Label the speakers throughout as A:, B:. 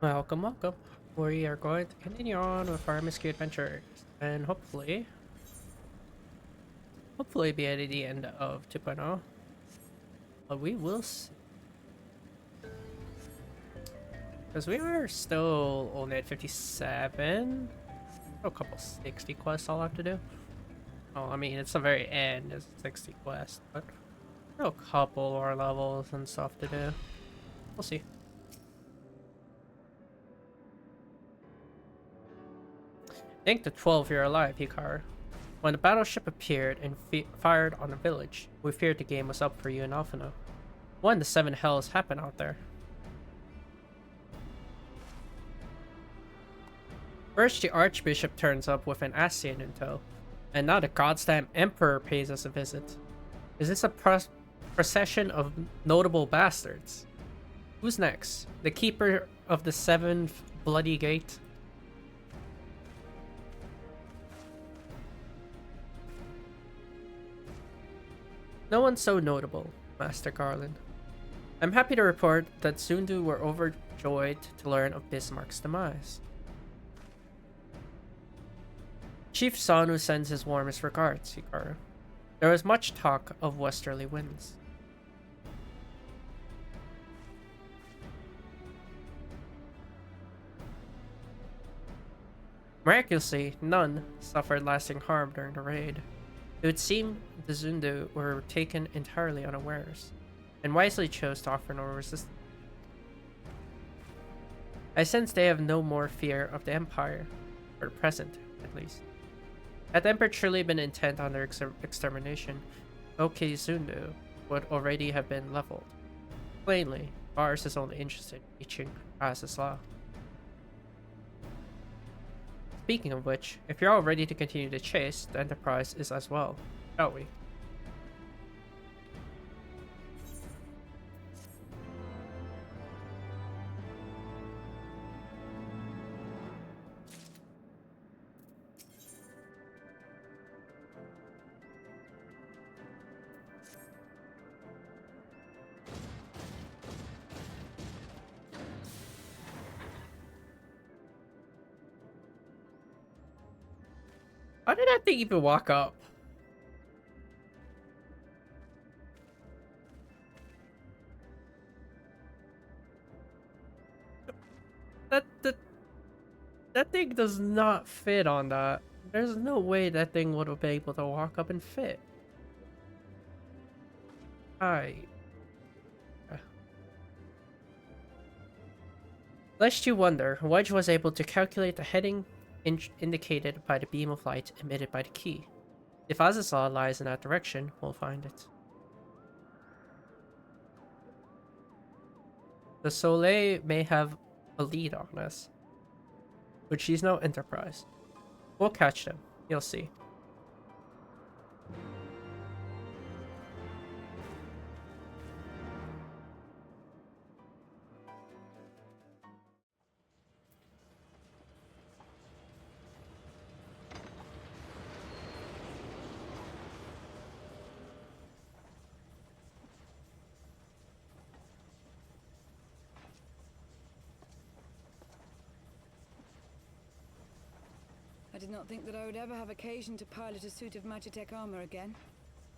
A: Welcome, welcome. We are going to continue on with our MSQ adventures, and hopefully be at the end of 2.0. But we will see. Because we are still only at 57. A couple 60 quests I'll have to do. Oh, I mean, it's the very end, it's 60 quests, but a couple more levels and stuff to do. We'll see. Thank the 12 you're alive, Hikaru. When the battleship appeared and fired on the village, we feared the game was up for you and Alphino. What in the seven hells happened out there? First, the Archbishop turns up with an Ascian in tow, and now the goddamn Emperor pays us a visit. Is this a procession of notable bastards? Who's next? The Keeper of the Seventh Bloody Gate? No one so notable, Master Garland. I'm happy to report that Zundu were overjoyed to learn of Bismarck's demise. Chief Sanu sends his warmest regards, Hikaru. There was much talk of westerly winds. Miraculously, none suffered lasting harm during the raid. It would seem the Zundu were taken entirely unawares, and wisely chose to offer no resistance. I sense they have no more fear of the Empire, for the present, at least. Had the Emperor truly been intent on their extermination, OK Zundu would already have been leveled. Plainly, Bars is only interested in reaching Az's law. Speaking of which, if you're all ready to continue the chase, the Enterprise is as well, shall we? How did that thing even walk up? That thing does not fit on that. There's no way that thing would have been able to walk up and fit. Lest you wonder, Wedge was able to calculate the heading indicated by the beam of light emitted by the key. If Az's law lies in that direction, we'll find it. The Soleil may have a lead on us, but she's no Enterprise. We'll catch them. You'll see.
B: I did not think that I would ever have occasion to pilot a suit of Magitech armor again,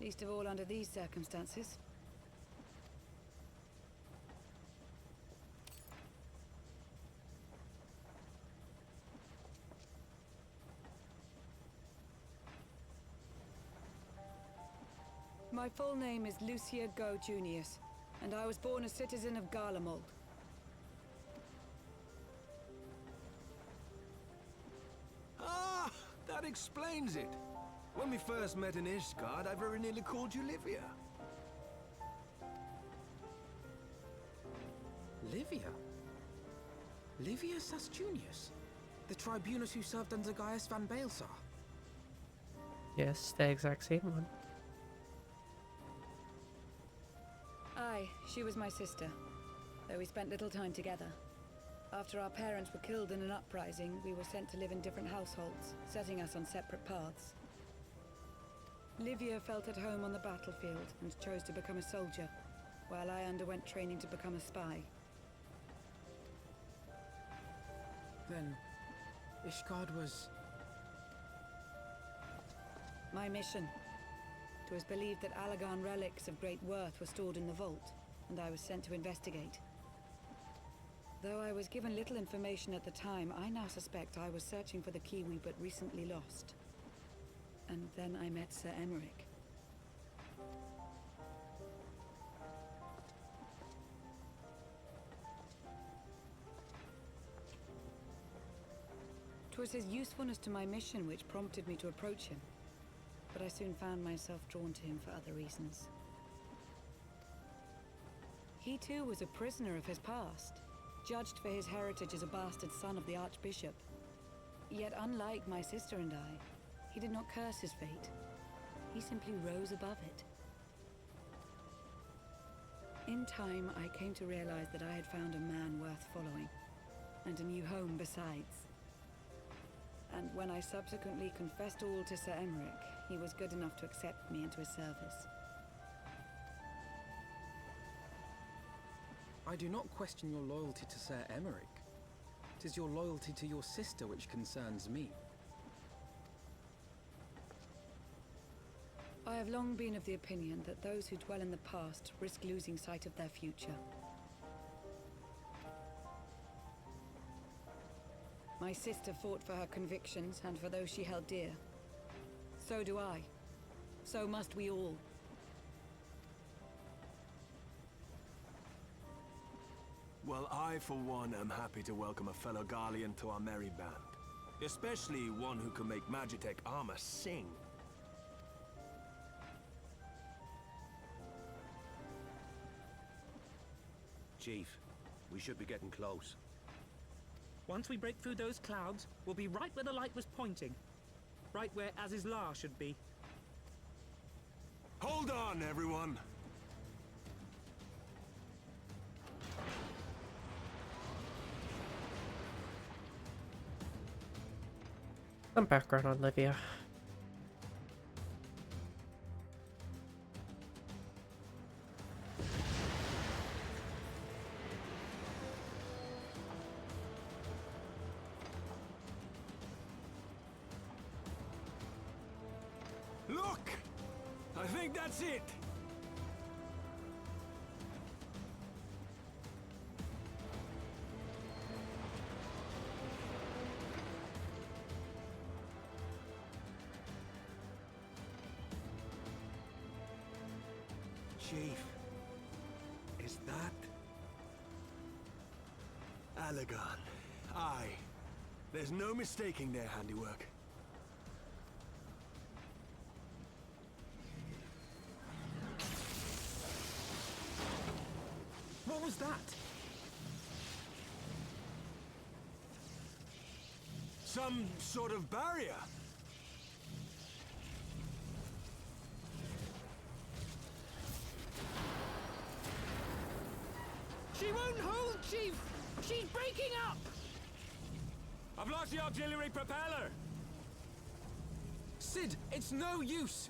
B: least of all under these circumstances. My full name is Lucia Go Junius, and I was born a citizen of Garlemald.
C: That explains it. When we first met in Ishgard, I very nearly called you Livia.
D: Livia? Livia Sasjunius? The tribunus who served under Gaius van Baelsar?
A: Yes, the exact same one.
B: Aye, she was my sister, though we spent little time together. After our parents were killed in an uprising, we were sent to live in different households, setting us on separate paths. Livia felt at home on the battlefield and chose to become a soldier, while I underwent training to become a spy.
D: Then, Ishgard was...
B: My mission. It was believed that Allagan relics of great worth were stored in the vault, and I was sent to investigate. Though I was given little information at the time, I now suspect I was searching for the key we but recently lost. And then I met Sir Emmerich. 'Twas his usefulness to my mission which prompted me to approach him, but I soon found myself drawn to him for other reasons. He too was a prisoner of his past, judged for his heritage as a bastard son of the Archbishop. Yet unlike my sister and I, he did not curse his fate. He simply rose above it. In time, I came to realize that I had found a man worth following, and a new home besides. And when I subsequently confessed all to Sir Emmerich, he was good enough to accept me into his service.
D: I do not question your loyalty to Sir Emmerich. 'Tis your loyalty to your sister which concerns me.
B: I have long been of the opinion that those who dwell in the past risk losing sight of their future. My sister fought for her convictions and for those she held dear. So do I. So must we all.
C: Well, I, for one, am happy to welcome a fellow Garlean to our merry band. Especially one who can make Magitech armor sing.
E: Chief, we should be getting close.
F: Once we break through those clouds, we'll be right where the light was pointing. Right where Azizlar should be.
C: Hold on, everyone!
A: Some background on Livia.
C: Look! I think that's it! Chief, is that... Allagan? Aye. There's no mistaking their handiwork.
D: What was that?
C: Some sort of barrier.
F: She won't hold, Chief! She's breaking up!
C: I've lost the auxiliary propeller!
D: Sid, it's no use!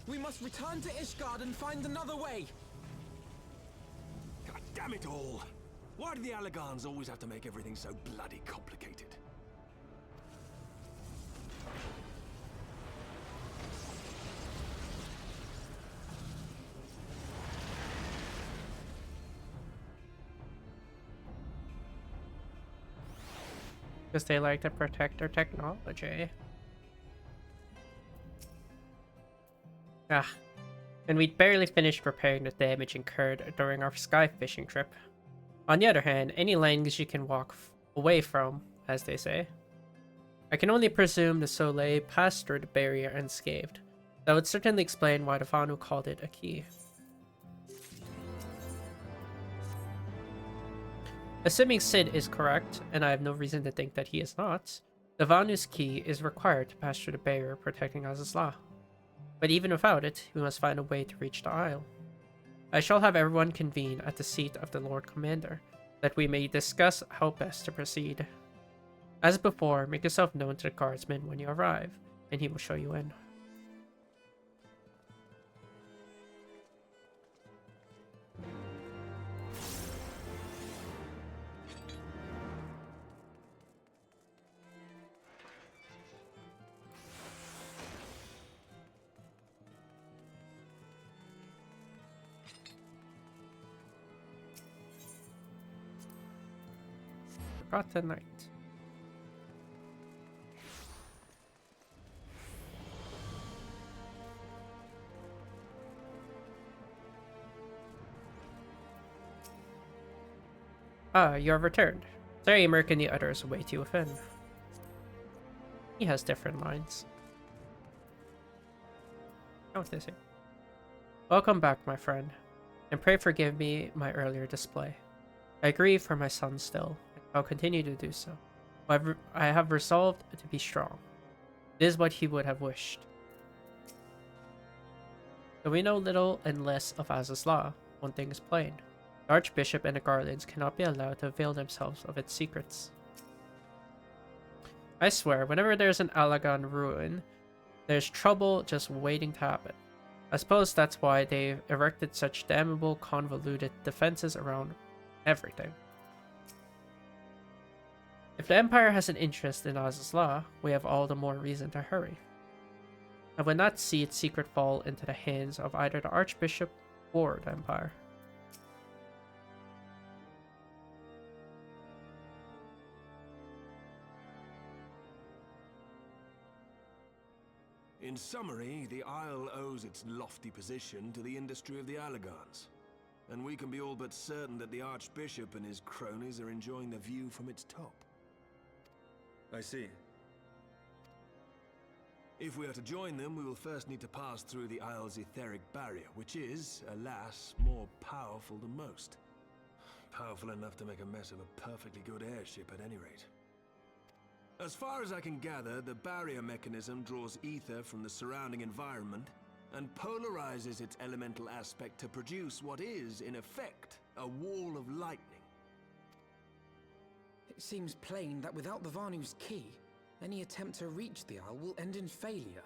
D: We must return to Ishgard and find another way!
C: God damn it all! Why do the Allagans always have to make everything so bloody complicated?
A: Because they like to protect their technology. And we'd barely finished repairing the damage incurred during our sky fishing trip. On the other hand, any language you can walk away from, as they say. I can only presume the Soleil passed through the barrier unscathed. That would certainly explain why the Vanu called it a key. Assuming Sid is correct, and I have no reason to think that he is not, the Vanu's key is required to pass through the barrier protecting Azizlar. But even without it, we must find a way to reach the Isle. I shall have everyone convene at the seat of the Lord Commander, that we may discuss how best to proceed. As before, make yourself known to the guardsman when you arrive, and he will show you in. Forgotten Knight. Ah, you have returned. Sorry, Merkin the others await you within. He has different lines. Oh, what they say? Welcome back, my friend, and pray forgive me my earlier display. I grieve for my son still, and I'll continue to do so. However, I have resolved to be strong. It is what he would have wished. Though we know little and less of Az's law, one thing is plain. The Archbishop and the Garlands cannot be allowed to avail themselves of its secrets. I swear, whenever there's an Alagan ruin, there's trouble just waiting to happen. I suppose that's why they've erected such damnable, convoluted defenses around everything. If the Empire has an interest in Az's law, we have all the more reason to hurry. I would not see its secret fall into the hands of either the Archbishop or the Empire.
C: In summary, the Isle owes its lofty position to the industry of the Alagans, and we can be all but certain that the Archbishop and his cronies are enjoying the view from its top.
G: I see.
C: If we are to join them, we will first need to pass through the Isle's etheric barrier, which is, alas, more powerful than most. Powerful enough to make a mess of a perfectly good airship at any rate. As far as I can gather, the barrier mechanism draws ether from the surrounding environment and polarizes its elemental aspect to produce what is, in effect, a wall of lightning.
D: It seems plain that without the Vanu's key, any attempt to reach the Isle will end in failure.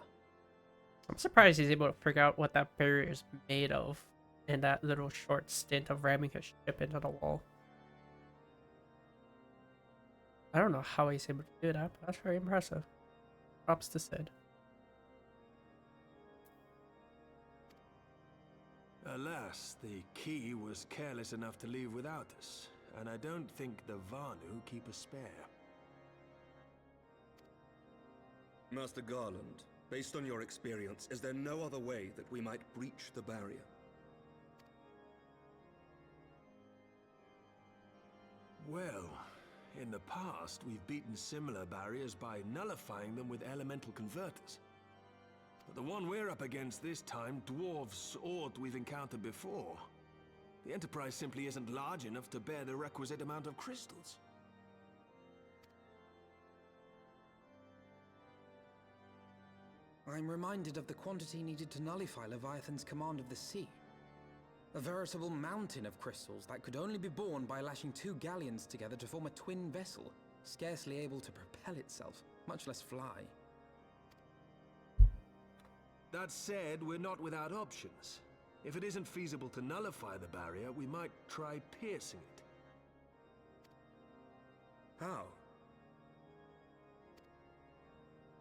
A: I'm surprised he's able to figure out what that barrier is made of in that little short stint of ramming his ship into the wall. I don't know how he's able to do that, but that's very impressive. Props to Sid.
C: Alas, the key was careless enough to leave without us, and I don't think the Vanu keep a spare.
G: Master Garland, based on your experience, is there no other way that we might breach the barrier?
C: Well, in the past, we've beaten similar barriers by nullifying them with elemental converters. But the one we're up against this time dwarfs aught we've encountered before. The Enterprise simply isn't large enough to bear the requisite amount of crystals.
D: I'm reminded of the quantity needed to nullify Leviathan's command of the sea. A veritable mountain of crystals that could only be borne by lashing two galleons together to form a twin vessel, scarcely able to propel itself, much less fly.
C: That said, we're not without options. If it isn't feasible to nullify the barrier, we might try piercing it.
G: How?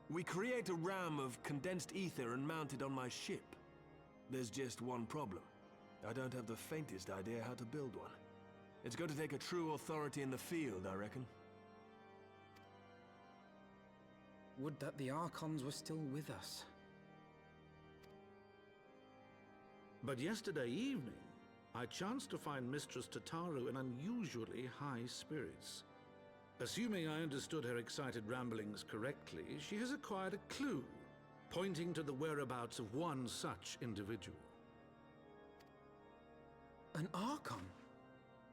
C: We create a ram of condensed ether and mount it on my ship. There's just one problem. I don't have the faintest idea how to build one. It's going to take a true authority in the field, I reckon.
D: Would that the Archons were still with us.
H: But yesterday evening, I chanced to find Mistress Tataru in unusually high spirits. Assuming I understood her excited ramblings correctly, she has acquired a clue, pointing to the whereabouts of one such individual.
D: An Archon?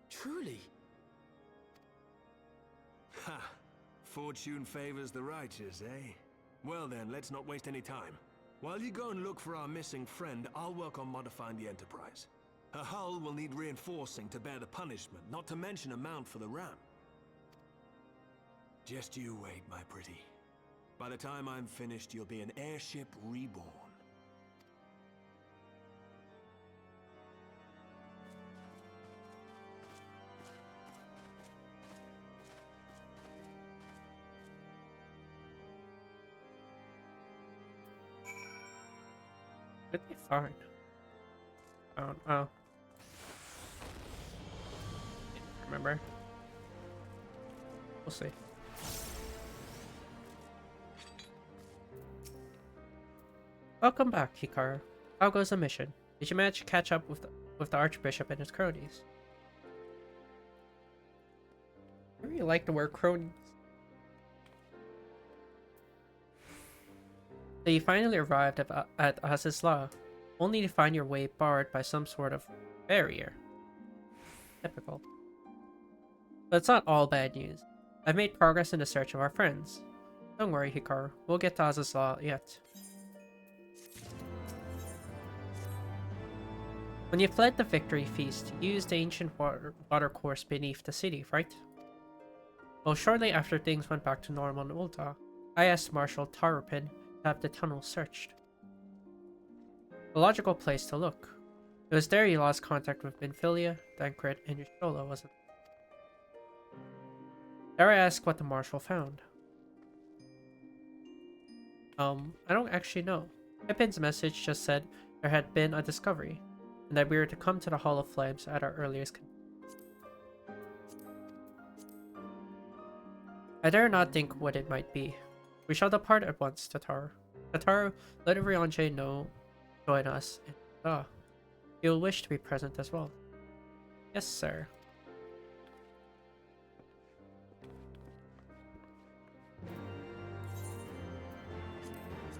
D: Truly?
C: Ha! Fortune favors the righteous, eh? Well then, let's not waste any time. While you go and look for our missing friend, I'll work on modifying the Enterprise. Her hull will need reinforcing to bear the punishment, not to mention a mount for the ram. Just you wait, my pretty. By the time I'm finished, you'll be an airship reborn.
A: What did they find? I don't know. Didn't remember. We'll see. Welcome back, Hikaru. How goes the mission? Did you manage to catch up with the Archbishop and his cronies? I really like the word cronies. So you finally arrived at Azizla, only to find your way barred by some sort of barrier. Typical. But it's not all bad news. I've made progress in the search of our friends. Don't worry, Hikaru. We'll get to Azizla yet. When you fled the victory feast, you used the ancient water course beneath the city, right? Well, shortly after things went back to normal in Ulta, I asked Marshal Tarupin to have the tunnel searched. A logical place to look. It was there you lost contact with Minfilia, Dankrit, and Yashola, wasn't it? There I asked what the Marshal found. I don't actually know. Pippin's message just said there had been a discovery, and that we were to come to the Hall of Flames at our earliest convenience. I dare not think what it might be. We shall depart at once, Tataru. Tataru, let Ryanje know join us in Ulta. He will wish to be present as well. Yes, sir.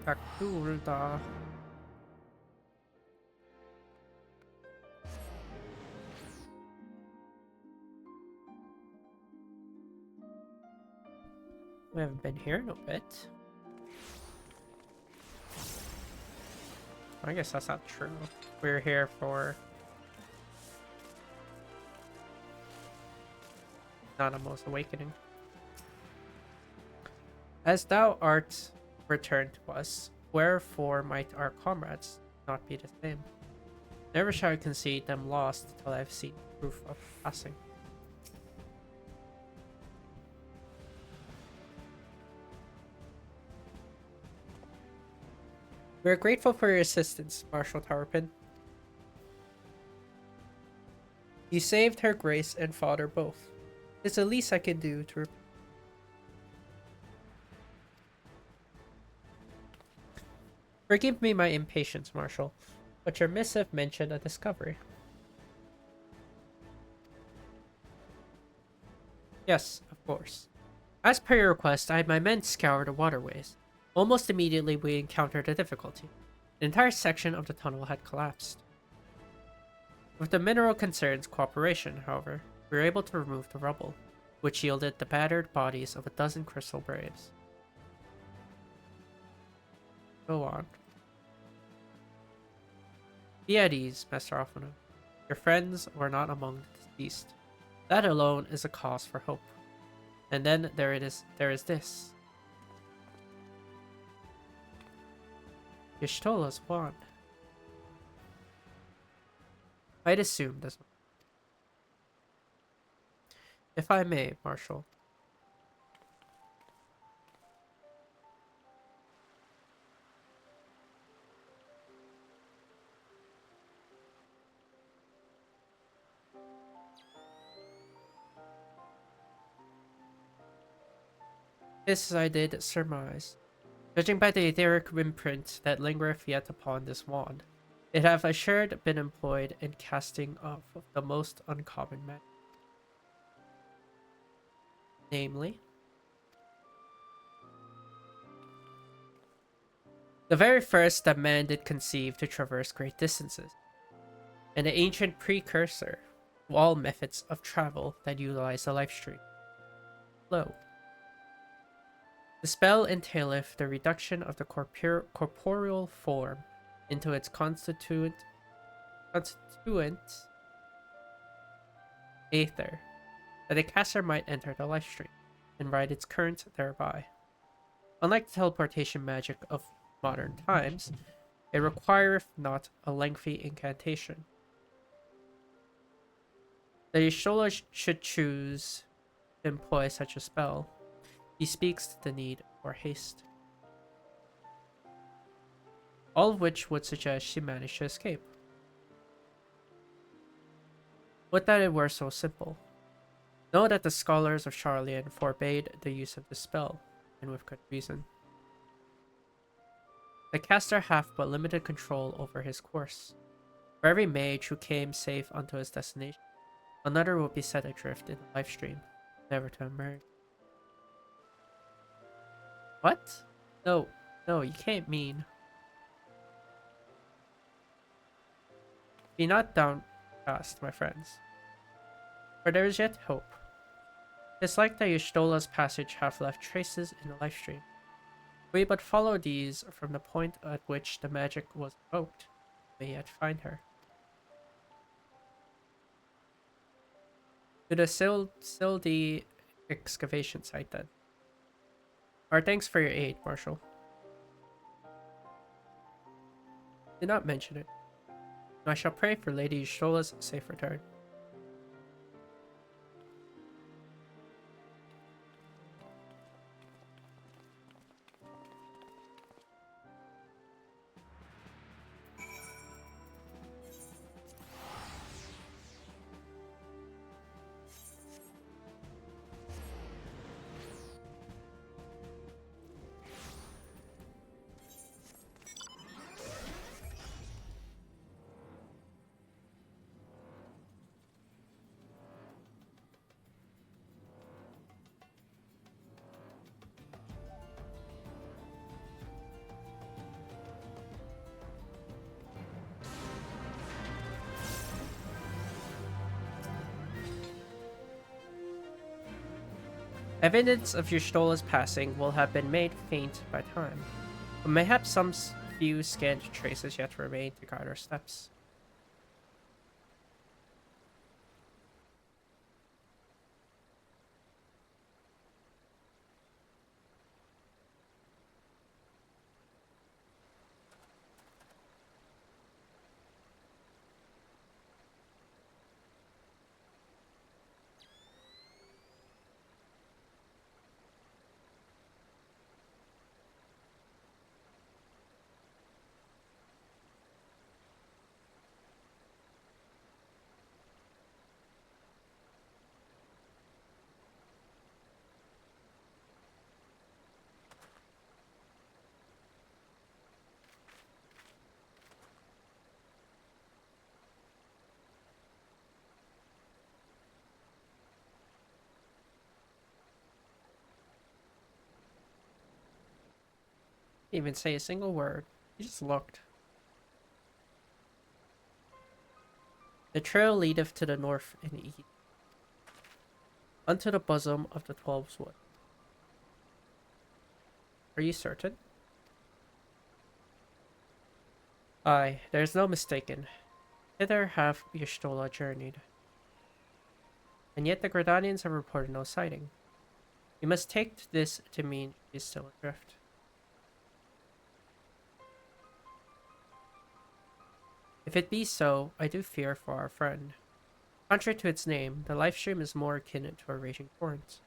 A: Back to Ulta. We haven't been here in a bit. I guess that's not true. We're here for Nanamo's awakening. As thou art returned to us, wherefore might our comrades not be the same? Never shall I concede them lost till I have seen proof of passing. We are grateful for your assistance, Marshal Tarupin. You saved Her Grace and Father both. It's the least I can do to Forgive me my impatience, Marshal, but your missive mentioned a discovery. Yes, of course. As per your request, I had my men scour the waterways. Almost immediately, we encountered a difficulty. The entire section of the tunnel had collapsed. With the mineral concern's cooperation, however, we were able to remove the rubble, which yielded the battered bodies of a dozen crystal braves. Go on. Be at ease, Master Alphino. Your friends were not among the deceased. That alone is a cause for hope. And then there is this. Y'shtola's wand. I'd assumed as well. If I may, Marshal. This I did surmise. Judging by the etheric imprint that lingereth yet upon this wand, it have assured been employed in casting off of the most uncommon magic. Namely, the very first that man did conceive to traverse great distances, and the ancient precursor to all methods of travel that utilize the life stream. Lo. The spell entaileth the reduction of the corporeal form into its constituent aether, that the caster might enter the life stream and ride its current thereby. Unlike the teleportation magic of modern times, it requireth not a lengthy incantation. That Y'shola should choose to employ such a spell, he speaks to the need for haste. All of which would suggest she managed to escape. Would that it were so simple. Know that the scholars of Charlian forbade the use of the spell, and with good reason. The caster hath but limited control over his course. For every mage who came safe unto his destination, another will be set adrift in the lifestream, never to emerge. What? No, you can't mean. Be not downcast, my friends, for there is yet hope. 'Tis like that Yshtola's passage hath left traces in the lifestream. We but follow these from the point at which the magic was evoked, we may yet find her. To the Sildi excavation site then. Our thanks for your aid, Marshal. Do not mention it. I shall pray for Lady Yshtola's safe return. Evidence of Yshtola's passing will have been made faint by time, but mayhap some few scant traces yet remain to guide our steps. Didn't even say a single word. He just looked. The trail leadeth to the north and east, unto the bosom of the 12's wood. Are you certain? Aye, there is no mistaken. Hither hath Y'shtola journeyed. And yet the Gradanians have reported no sighting. You must take this to mean she is still adrift. If it be so, I do fear for our friend. Contrary to its name, the life stream is more akin to a raging torrent,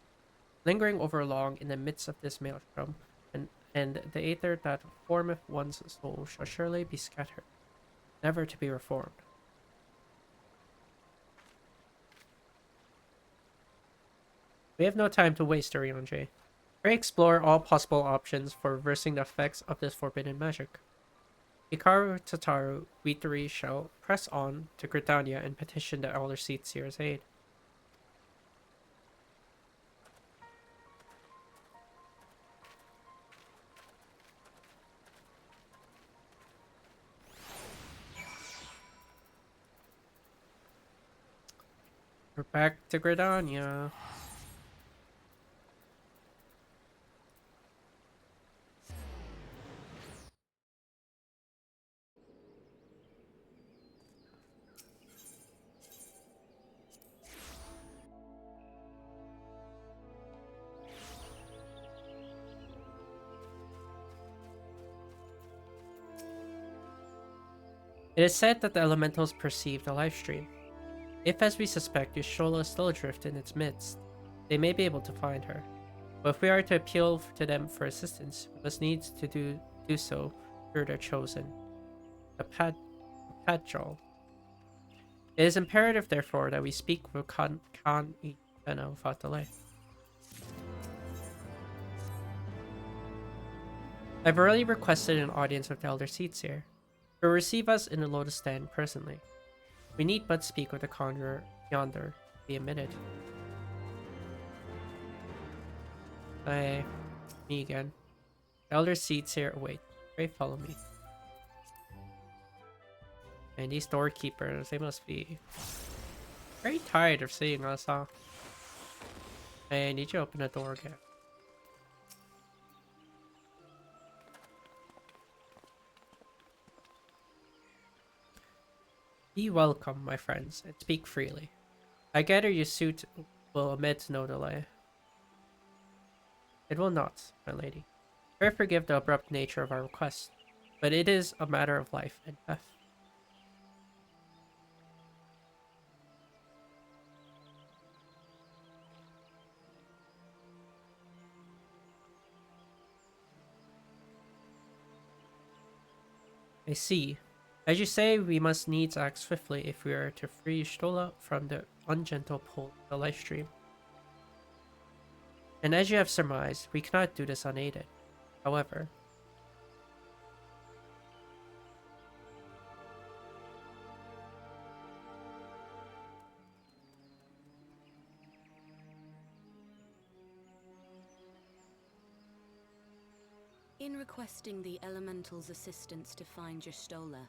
A: lingering over long in the midst of this maelstrom, and the aether that formeth one's soul shall surely be scattered, never to be reformed. We have no time to waste, Orionje. Pray explore all possible options for reversing the effects of this forbidden magic. Hikaru, Tataru, we three shall press on to Gridania and petition the Elder Seatseer's aid. We're back to Gridania. It is said that the elementals perceive the life stream. If, as we suspect, Y'shtola is still adrift in its midst, they may be able to find her. But if we are to appeal to them for assistance, we must needs to do so through their chosen, the Padjal. It is imperative, therefore, that we speak with Khan I know, without delay. I've already requested an audience with the Elder Seats here. He will receive us in the Lotus Stand personally. We need but speak with the Conjurer yonder to be admitted. Aye, me again. The Elder Seats here await. Pray follow me. And these doorkeepers, they must be very tired of seeing us, huh? Hey, I need you to open the door again. Be welcome, my friends, and speak freely. I gather your suit will admit no delay. It will not, my lady. Pray forgive the abrupt nature of our request, but it is a matter of life and death. I see. As you say, we must needs act swiftly if we are to free Stola from the ungentle pull of the life stream. And as you have surmised, we cannot do this unaided. However,
I: in requesting the Elemental's assistance to find Y'shtola,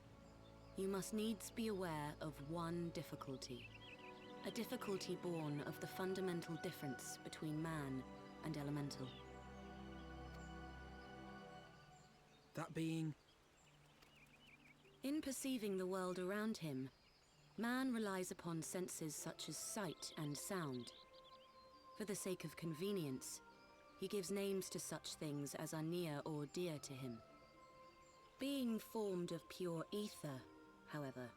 I: you must needs be aware of one difficulty. A difficulty born of the fundamental difference between man and Elemental.
D: That being...
I: In perceiving the world around him, man relies upon senses such as sight and sound. For the sake of convenience, he gives names to such things as are near or dear to him. Being formed of pure ether, however,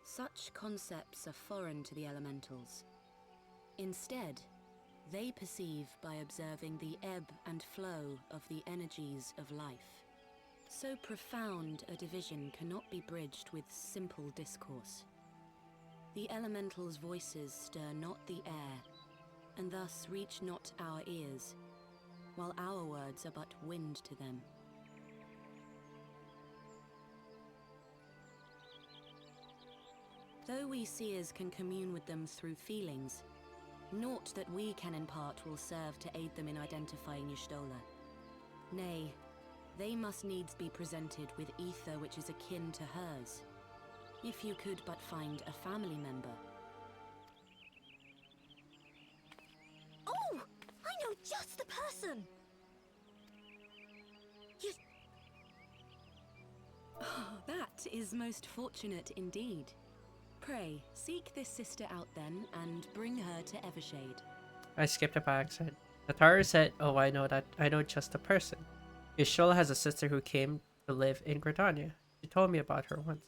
I: such concepts are foreign to the Elementals. Instead, they perceive by observing the ebb and flow of the energies of life. So profound a division cannot be bridged with simple discourse. The Elementals' voices stir not the air, and thus reach not our ears, while our words are but wind to them. Though we seers can commune with them through feelings, naught that we can impart will serve to aid them in identifying Y'shtola. Nay, they must needs be presented with ether which is akin to hers. If you could but find a family member.
J: Oh! I know just the person!
I: Oh, that is most fortunate indeed. Pray, seek this sister out then, and bring her to Evershade.
A: I skipped it by accident. Nataru said, oh, I know just the person. Y'shtola has a sister who came to live in Gridania. She told me about her once.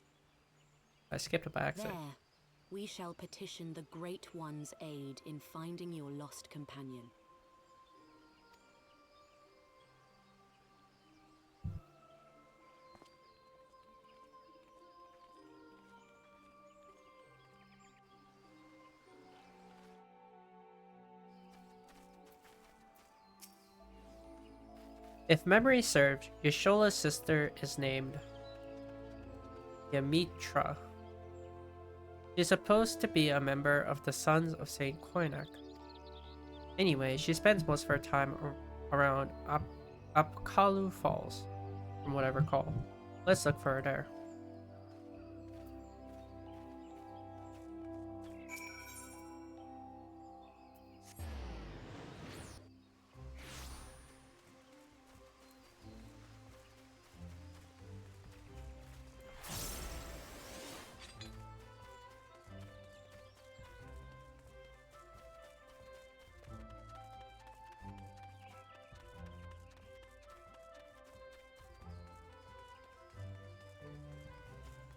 A: I skipped it by accident.
I: There, we shall petition the Great One's aid in finding your lost companion.
A: If memory serves, Y'shtola's sister is named Yamitra. She's supposed to be a member of the Sons of Saint Koinak. Anyway, she spends most of her time around Apkalu Falls, from what I recall. Let's look for her there.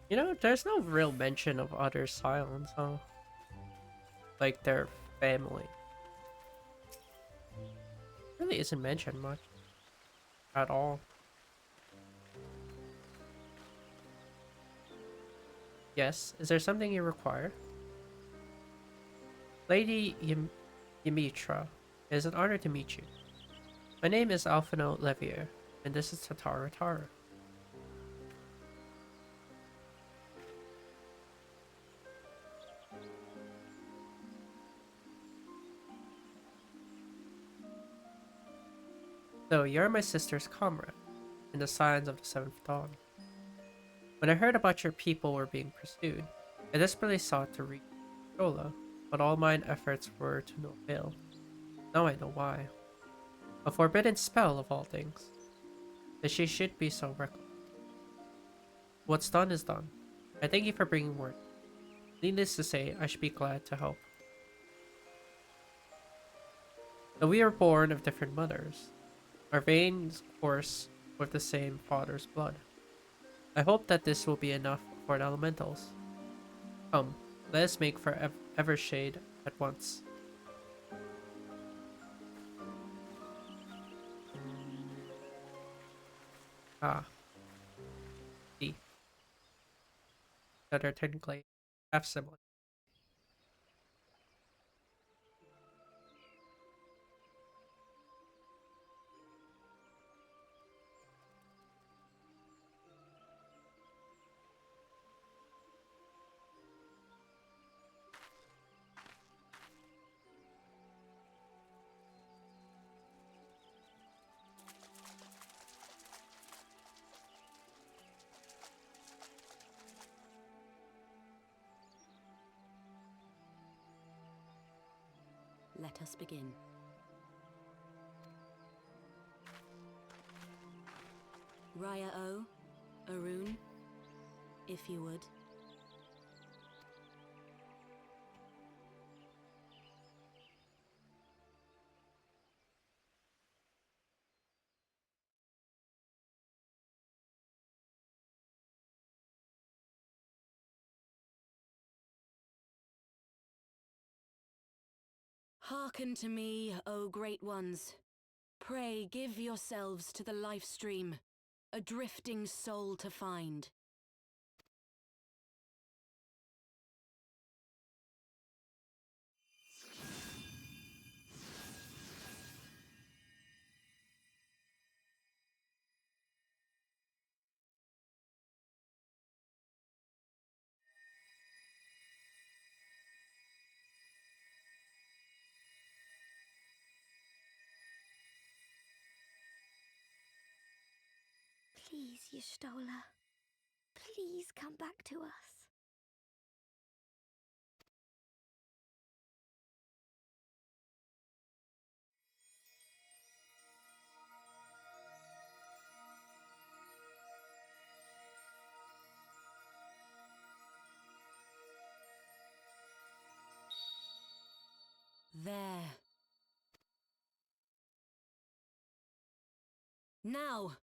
A: You know, there's no real mention of other Scions, huh? Like their family. Really isn't mentioned much. At all. Yes, is there something you require? Lady Ymitra. It is an honor to meet you. My name is Alphino Levier, and this is Tataru Taru. So, you're my sister's comrade, in the signs of the Seventh Dawn. When I heard about your people were being pursued, I desperately sought to reach Shola, but all mine efforts were to no avail. Now I know why. A forbidden spell of all things. That she should be so reckless. What's done is done. I thank you for bringing word. Needless to say, I should be glad to help. Though we are born of different mothers, our veins course with the same father's blood. I hope that this will be enough for the elementals. Come, let us make for Evershade at once. Ah, see. That are technically half similar.
I: Let us begin. Raya O, Arun, if you would. Hearken to me, O great ones. Pray give yourselves to the life stream, a drifting soul to find.
J: Please, Y'shtola. Please come back to us.
I: There. Now!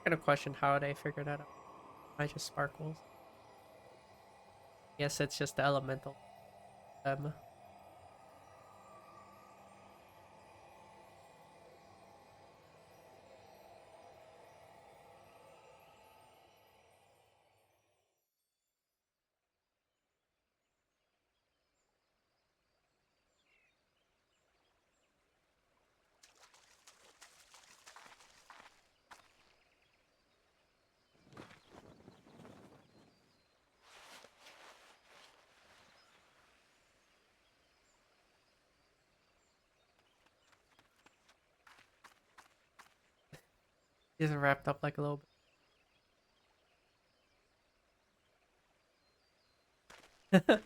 A: I got a question how they figured that out. I just sparkles. Yes, it's just the elemental. He's wrapped up like a little bit.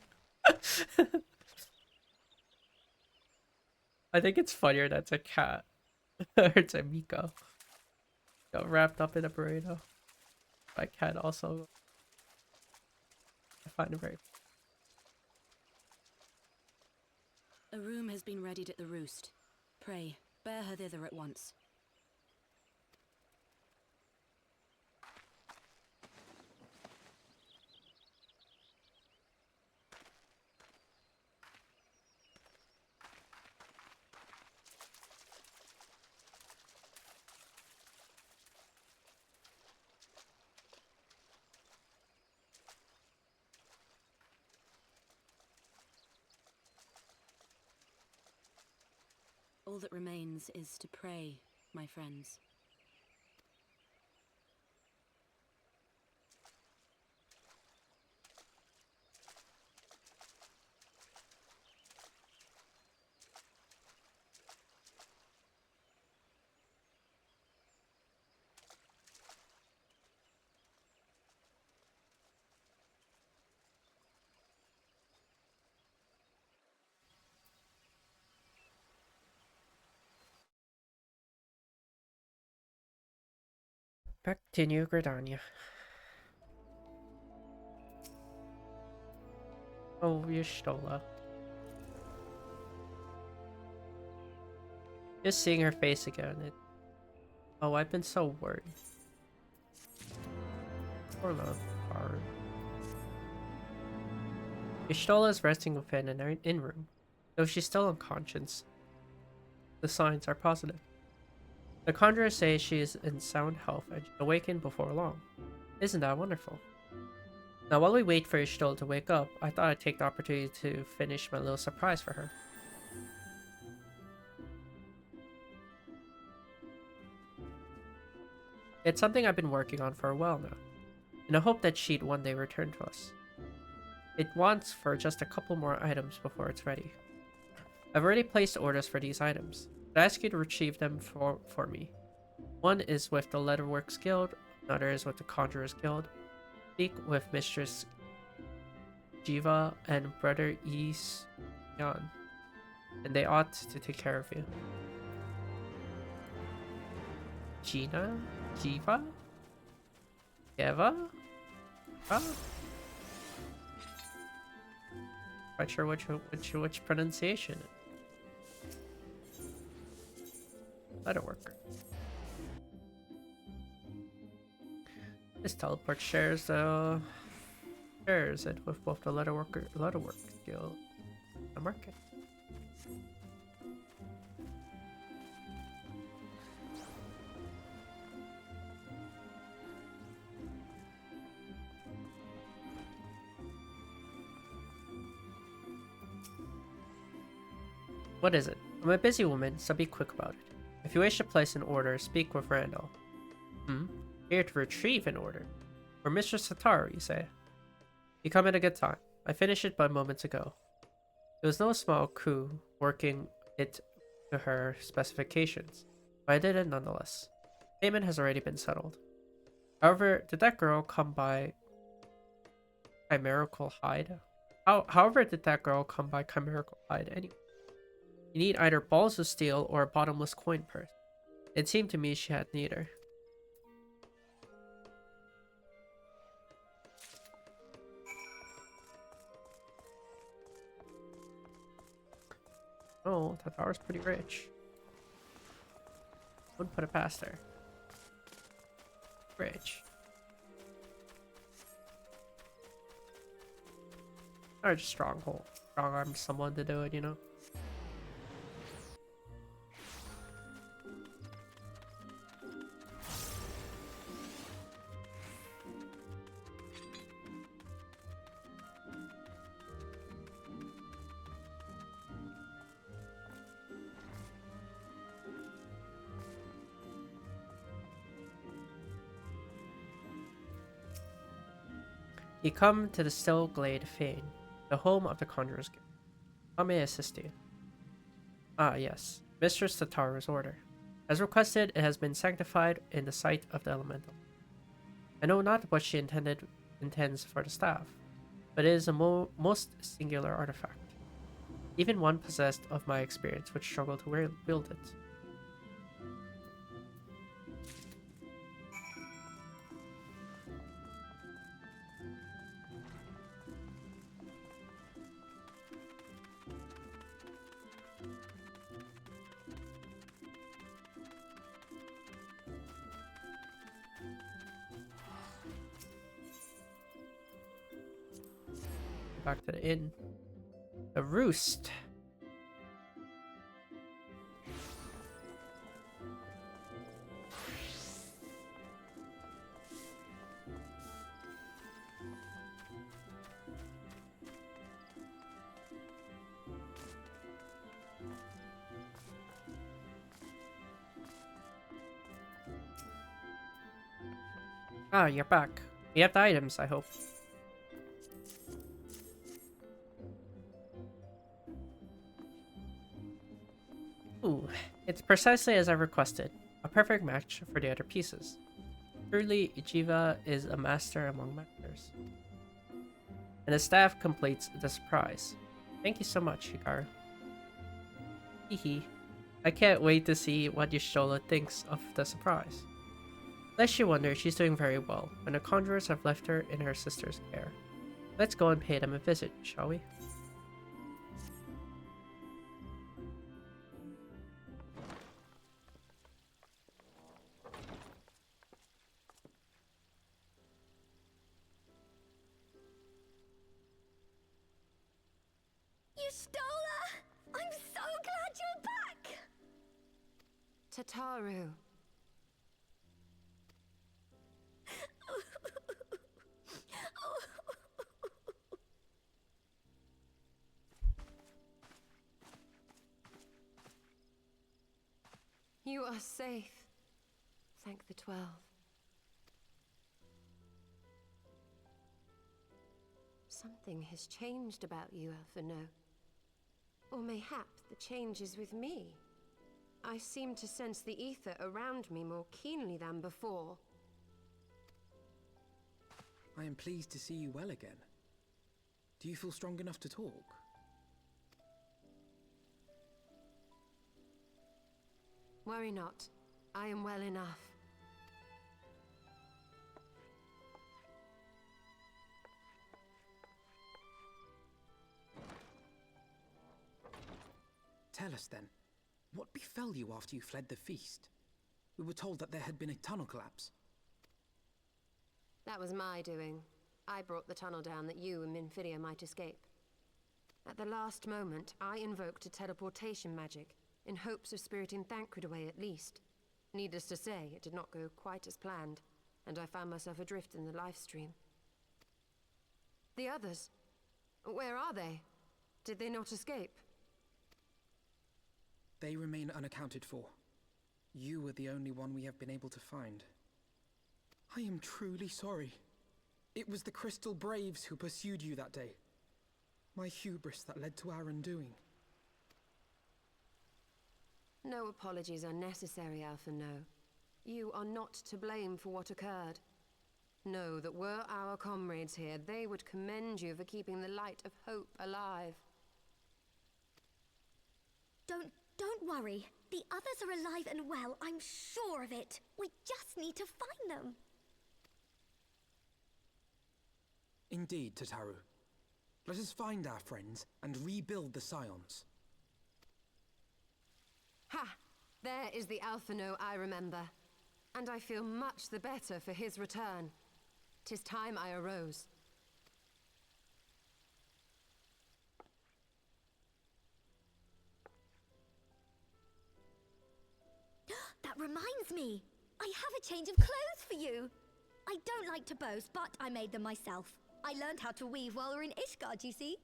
A: I think it's funnier that's a cat. Or it's a Miko. Got wrapped up in a burrito. My cat also. I find it very.
I: A room has been readied at the roost. Pray, bear her thither at once. All that remains is to pray, my friends.
A: Back to New Gridania. Oh, Y'shtola. Just seeing her face again, Oh, I've been so worried. Poor love card. Y'shtola is resting within an inn-room. Though she's still unconscious, the signs are positive. The conjurers say she is in sound health and awaken before long. Isn't that wonderful? Now while we wait for Y'shtola to wake up, I thought I'd take the opportunity to finish my little surprise for her. It's something I've been working on for a while now, in the hope that she'd one day return to us. It wants for just a couple more items before it's ready. I've already placed orders for these items. I ask you to retrieve them for me. One is with the Leatherworks Guild, another is with the Conjurers Guild. Speak with Mistress Jiva and Brother Is Yan, and they ought to take care of you. Gina? Jiva? Eva? Huh? Quite sure which pronunciation. Leatherworker. This teleport shares it with both the Leatherwork Guild and the market. What is it? I'm a busy woman, so be quick about it. If you wish to place an order, speak with Randall. Here to retrieve an order. For Mistress Sataru, you say? You come at a good time. I finished it but moments ago. It was no small coup working it to her specifications, but I did it nonetheless. Payment has already been settled. However, did that girl come by Chimerical Hide? However, did that girl come by Chimerical Hide anyway? You need either balls of steel or a bottomless coin purse. It seemed to me she had neither. Oh, Tataru's pretty rich. Wouldn't put it past her. Rich. Or just strong arm someone to do it, you know? You come to the Still Glade Fane, the home of the Conjurers Guild. How may I assist you? Ah, yes. Mistress Tataru's order. As requested, it has been sanctified in the sight of the elemental. I know not what she intends for the staff, but it is a most singular artifact. Even one possessed of my experience would struggle to wield it. Back to the inn. The Roost. Ah, you're back. We have the items, I hope. Ooh, it's precisely as I requested. A perfect match for the other pieces. Truly, Ichiva is a master among masters. And the staff completes the surprise. Thank you so much, Hikaru. Hehe. I can't wait to see what Yashola thinks of the surprise. Lest you wonder, she's doing very well, and the conjurers have left her in her sister's care. Let's go and pay them a visit, shall we?
J: Yustola! I'm so glad you're back!
I: Tataru. You are safe. Thank the 12. Something has changed about you, Alphino. Or mayhap the change is with me. I seem to sense the ether around me more keenly than before.
D: I am pleased to see you well again. Do you feel strong enough to talk?
I: Worry not. I am well enough.
D: Tell us then, what befell you after you fled the feast? We were told that there had been a tunnel collapse.
I: That was my doing. I brought the tunnel down that you and Minfidia might escape. At the last moment, I invoked a teleportation magic, in hopes of spiriting Thancred away at least. Needless to say, it did not go quite as planned, and I found myself adrift in the life stream. The others? Where are they? Did they not escape?
D: They remain unaccounted for. You were the only one we have been able to find. I am truly sorry. It was the Crystal Braves who pursued you that day. My hubris that led to our undoing.
I: No apologies are necessary, Alphino. You are not to blame for what occurred. Know that were our comrades here, they would commend you for keeping the light of hope alive.
J: Don't worry. The others are alive and well, I'm sure of it. We just need to find them.
D: Indeed, Tataru. Let us find our friends and rebuild the Scions.
I: Ha! There is the Alphino I remember. And I feel much the better for his return. 'Tis time I arose.
J: That reminds me. I have a change of clothes for you. I don't like to boast, but I made them myself. I learned how to weave while we're in Ishgard, you see.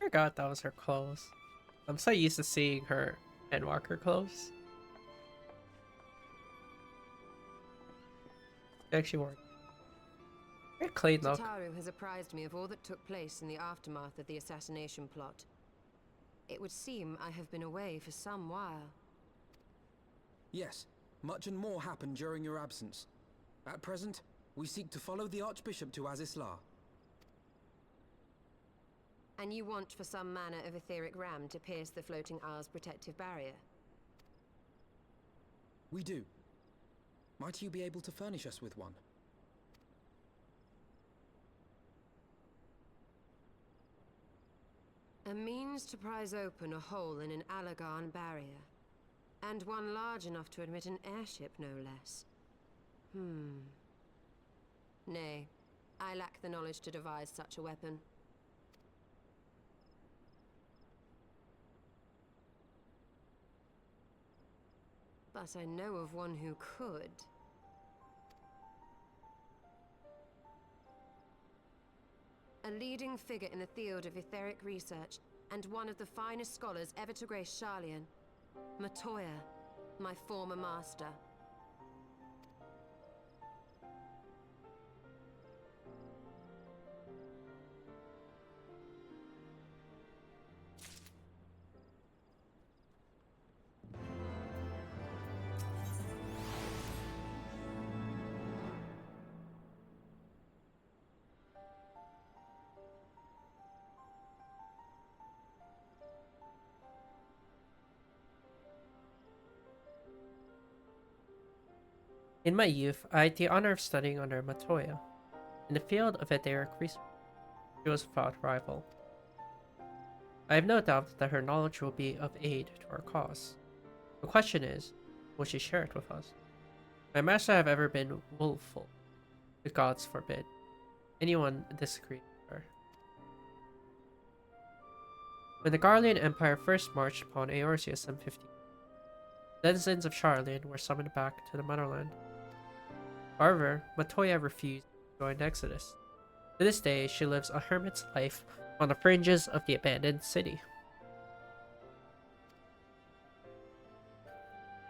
A: I forgot that was her clothes. I'm so used to seeing her Endwalker clothes. She actually wore very clean look.
I: Tataru has apprised me of all that took place in the aftermath of the assassination plot. It would seem I have been away for some while.
D: Yes, much and more happened during your absence. At present, we seek to follow the Archbishop to Azisla.
I: And you want for some manner of etheric ram to pierce the floating isle's protective barrier?
D: We do. Might you be able to furnish us with one?
K: A means to prise open a hole in an Allagan barrier. And one large enough to admit an airship, no less. Nay, I lack the knowledge to devise such a weapon. But I know of one who could. A leading figure in the field of etheric research, and one of the finest scholars ever to grace Sharlayan. Matoya, my former master.
A: In my youth, I had the honor of studying under Matoya. In the field of etheric research, she was a fought rival. I have no doubt that her knowledge will be of aid to our cause. The question is, will she share it with us? My master have ever been willful. The gods forbid. Anyone disagree with her. When the Garlean Empire first marched upon Eorzea some 50, denizens of Sharlayan were summoned back to the motherland. However, Matoya refused to join the Exodus. To this day, she lives a hermit's life on the fringes of the abandoned city.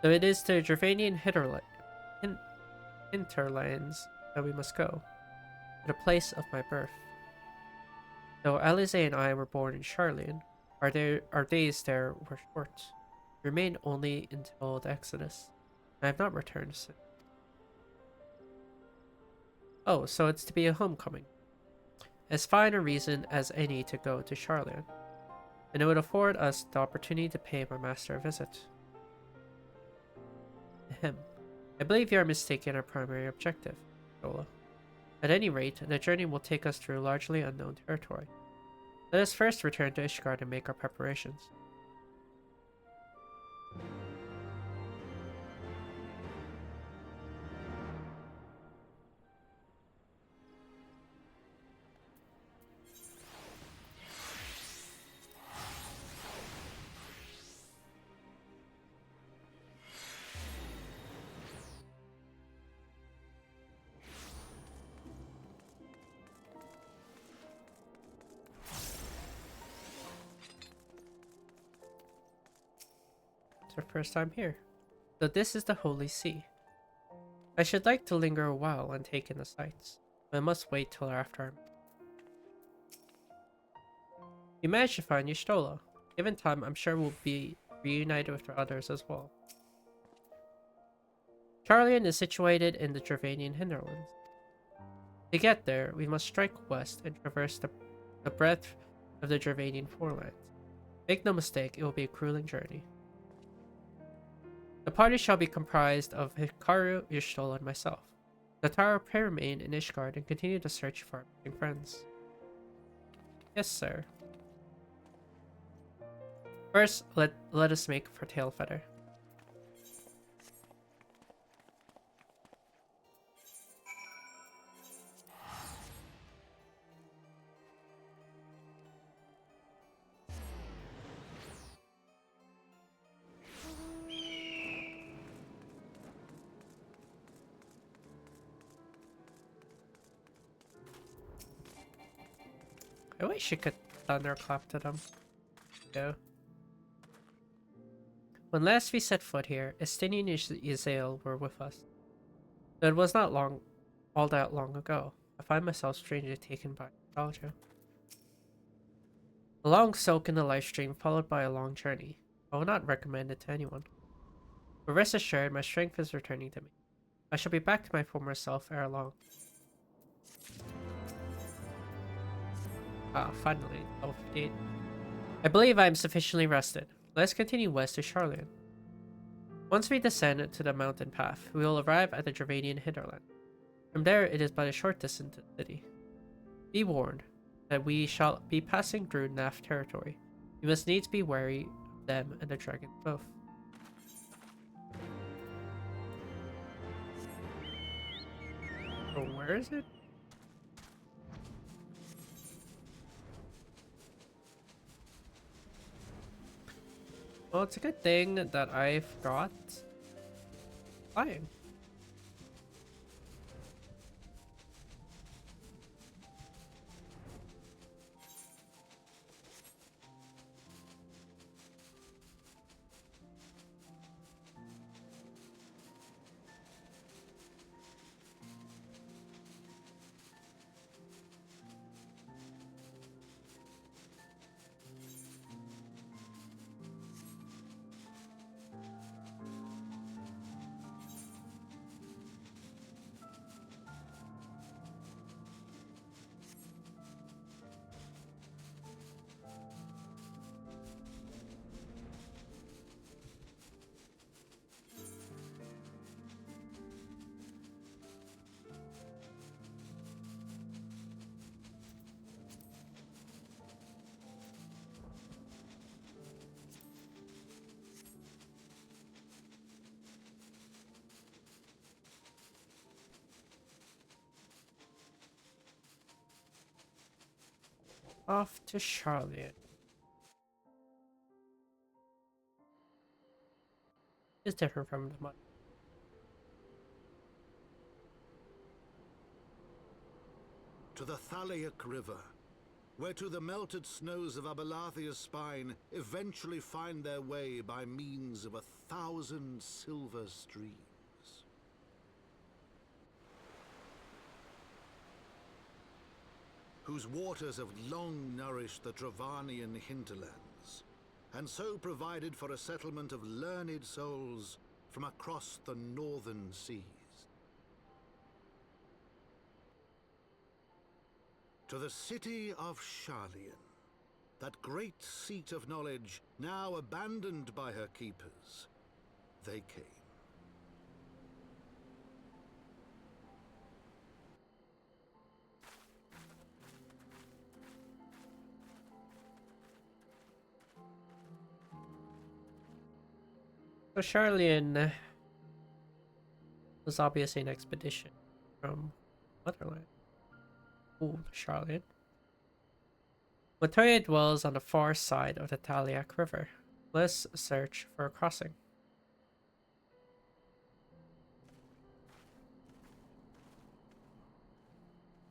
A: So it is to Dravanian hinterlands that we must go, to the place of my birth. Though Alize and I were born in Sharlayan, our days there were short. We remained only until the Exodus. I have not returned since. Oh, so it's to be a homecoming. As fine a reason as any to go to Sharlayan, and it would afford us the opportunity to pay my master a visit. Ahem. I believe you are mistaken our primary objective, Dola. At any rate, the journey will take us through largely unknown territory. Let us first return to Ishgard and make our preparations. It's our first time here. So this is the Holy See. I should like to linger a while and take in the sights, but I must wait till after. You managed to find Y'shtola. Given time, I'm sure we'll be reunited with the others as well. Sharlayan is situated in the Dravanian hinterlands. To get there, we must strike west and traverse the breadth of the Dravanian forelands. Make no mistake, it will be a grueling journey. The party shall be comprised of Hikaru, Y'shtola, and myself. Zatara will remain in Ishgard and continue to search for our missing friends. Yes, sir. First, let us make for Tailfeather. I wish you could thunderclap to them. Yeah. When last we set foot here, Estinian and Yzael were with us. Though it was not all that long ago, I find myself strangely taken by nostalgia. A long soak in the live stream followed by a long journey. I will not recommend it to anyone. But rest assured, my strength is returning to me. I shall be back to my former self ere long. Ah, finally, level 58. I believe I am sufficiently rested. Let's continue west to Sharlayan. Once we descend to the mountain path, we will arrive at the Dravanian hinterland. From there, it is but a short distance to the city. Be warned that we shall be passing through Naf territory, You must needs be wary of them and the dragon both. Oh, where is it? Well, it's a good thing that I've got flying. Off to Charlotte. It's different from the mud.
H: To the Thaliac River, where to the melted snows of Abelathia's spine eventually find their way by means of 1,000 silver streams. Whose waters have long nourished the Travanian hinterlands, and so provided for a settlement of learned souls from across the northern seas. To the city of Sharlayan, that great seat of knowledge now abandoned by her keepers, they came.
A: So Charlian was obviously an expedition from Motherland. Ooh, Charlian. Matoya dwells on the far side of the Thaliac River. Let's search for a crossing.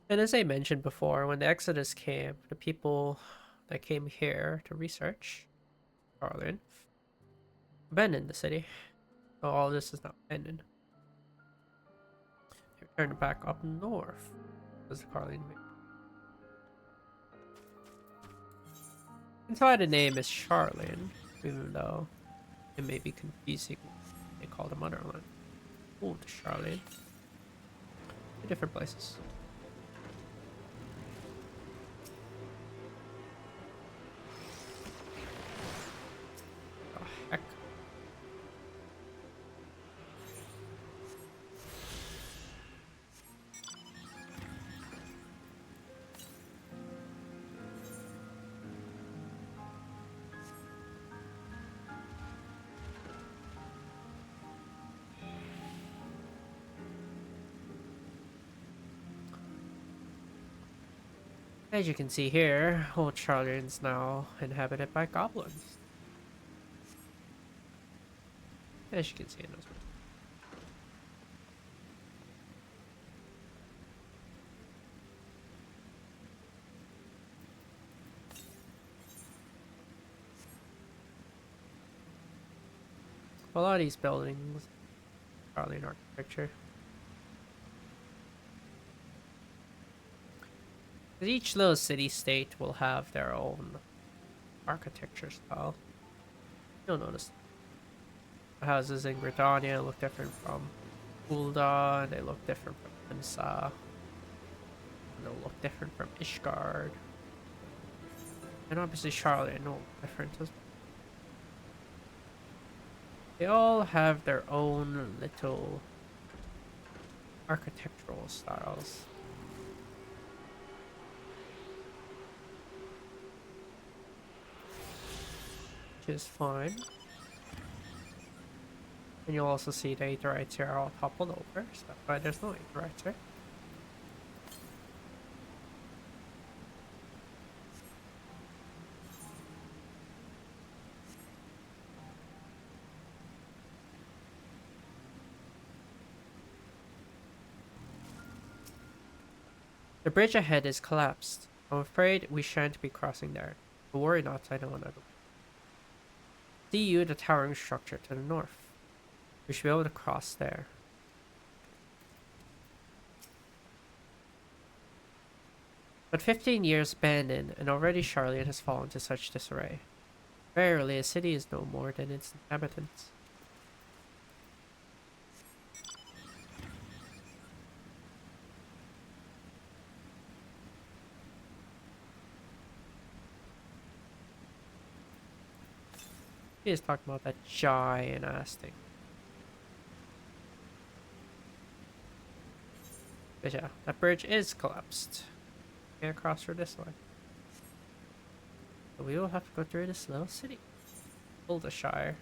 A: And as I mentioned before, when the Exodus came, the people that came here to research Charlian abandoned the city. So all this is now abandoned. They returned back up north. Was the Carlian made. That's why the name is Charlian, even though it may be confusing. They call them Motherland. Ooh, the Charlian. Two different places. Oh, heck. As you can see here, old Charlian's now inhabited by goblins. As you can see in those. A lot of these buildings, Charlian architecture. Each little city-state will have their own architecture style. You'll notice the houses in Britannia look different from Ul'dah, and they look different from Imsa. And they'll look different from Ishgard. And obviously Charlotte no different as well. They all have their own little architectural styles. which is fine. And you'll also see the Aetherites here are all toppled over, so that's why there's no Aetherites here. The bridge ahead is collapsed. I'm afraid we shan't be crossing there, but worry not, I know another way. See you the towering structure to the north. We should be able to cross there. But 15 years abandoned, and already Charlian has fallen to such disarray. Verily, a city is no more than its inhabitants. He is talking about that giant ass thing. But yeah, that bridge is collapsed. Can't cross through this way. So we will have to go through this little city. Bouldershire.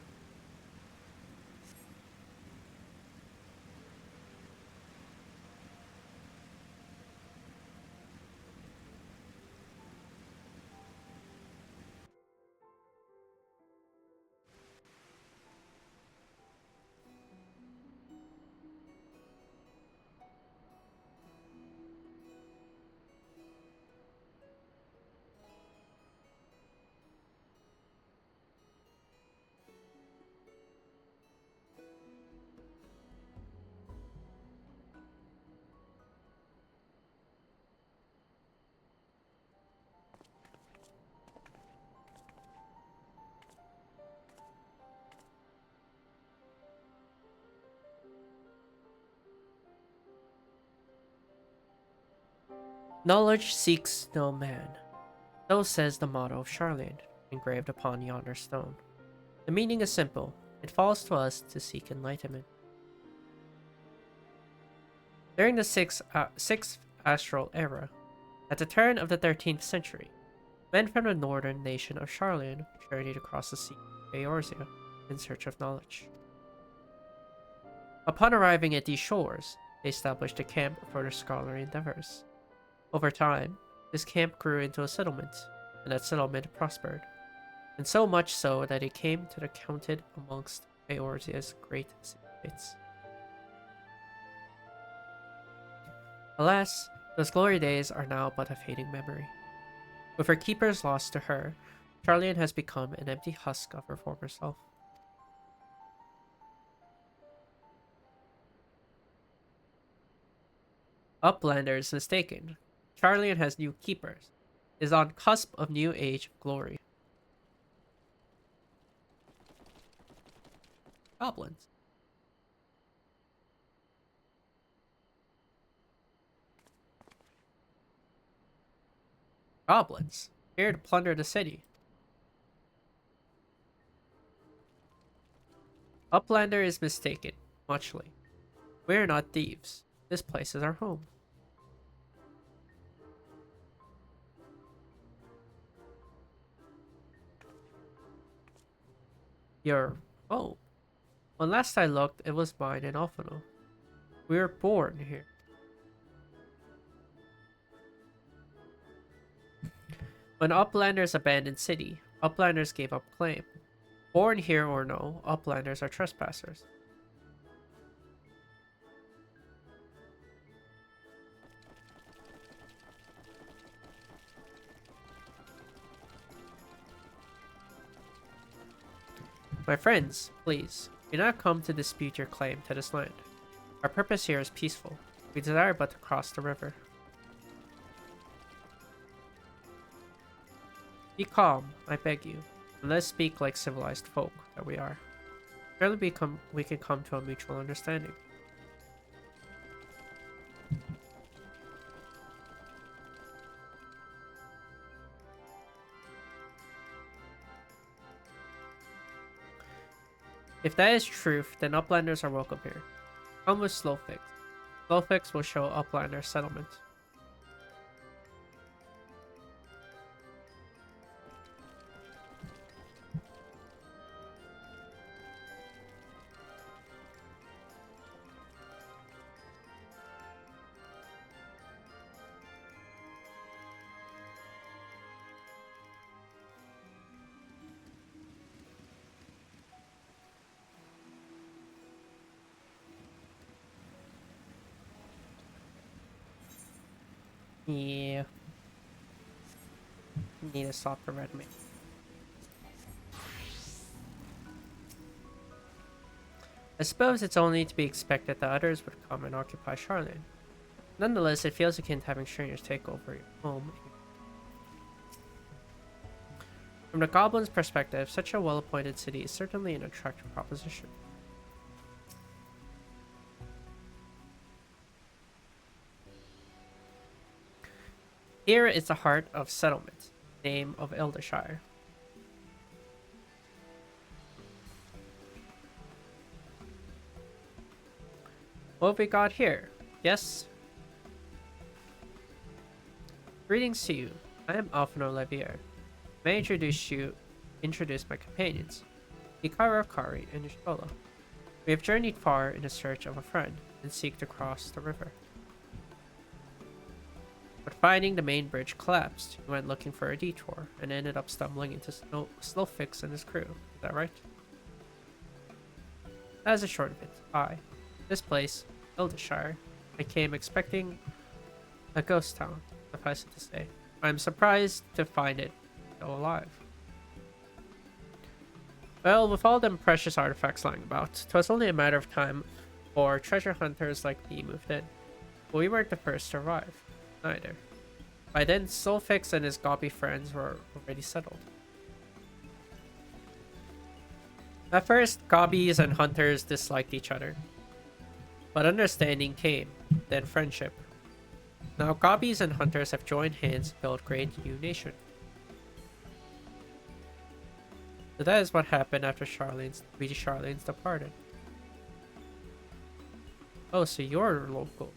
A: Knowledge seeks no man. So says the motto of Charlian, engraved upon yonder stone. The meaning is simple. It falls to us to seek enlightenment. During the sixth astral era, at the turn of the 13th century, men from the northern nation of Charlian journeyed across the sea to Eorzea in search of knowledge. Upon arriving at these shores, they established a camp for their scholarly endeavors. Over time, this camp grew into a settlement, and that settlement prospered, and so much so that it came to be counted amongst Eorzea's great city-states. Alas, those glory days are now but a fading memory. With her keepers lost to her, Charlian has become an empty husk of her former self. Uplander is mistaken. Charlian has new keepers, is on cusp of new age of glory. Goblins. Goblins, here to plunder the city. Uplander is mistaken, muchly. We're not thieves. This place is our home. Your home? When last I looked, it was mine in Alphino. We were born here. When Uplanders abandoned city, Uplanders gave up claim. Born here or no, Uplanders are trespassers. My friends, please, do not come to dispute your claim to this land. Our purpose here is peaceful. We desire but to cross the river. Be calm, I beg you, and let's speak like civilized folk that we are. Surely we can come to a mutual understanding. If that is truth, then Uplanders are welcome here. Come with Slowfix. Slowfix will show Uplander settlement. Yeah. Need to stop the red mate. I suppose it's only to be expected that others would come and occupy Charlotte. Nonetheless, it feels akin to having strangers take over your home. From the Goblin's perspective, such a well-appointed city is certainly an attractive proposition. Here is the heart of settlement, name of Eldershire. What have we got here? Yes? Greetings to you. I am Alphino Levier. May I introduce my companions, Hikaru Kari and Nishola. We have journeyed far in the search of a friend and seek to cross the river. But finding the main bridge collapsed, we went looking for a detour and ended up stumbling into Slowfix and his crew. Is that right? As a short of it, this place, Eldershire, I came expecting a ghost town, suffice it to say. I am surprised to find it still alive. Well, with all them precious artifacts lying about, 'twas only a matter of time for treasure hunters like me moved in. But we weren't the first to arrive, neither. By then, Solfix and his gobby friends were already settled. At first, gobbies and hunters disliked each other. But understanding came, then friendship. Now gobbies and hunters have joined hands to build a great new nation. So that is what happened after we Charlene's departed. Oh, so you're local.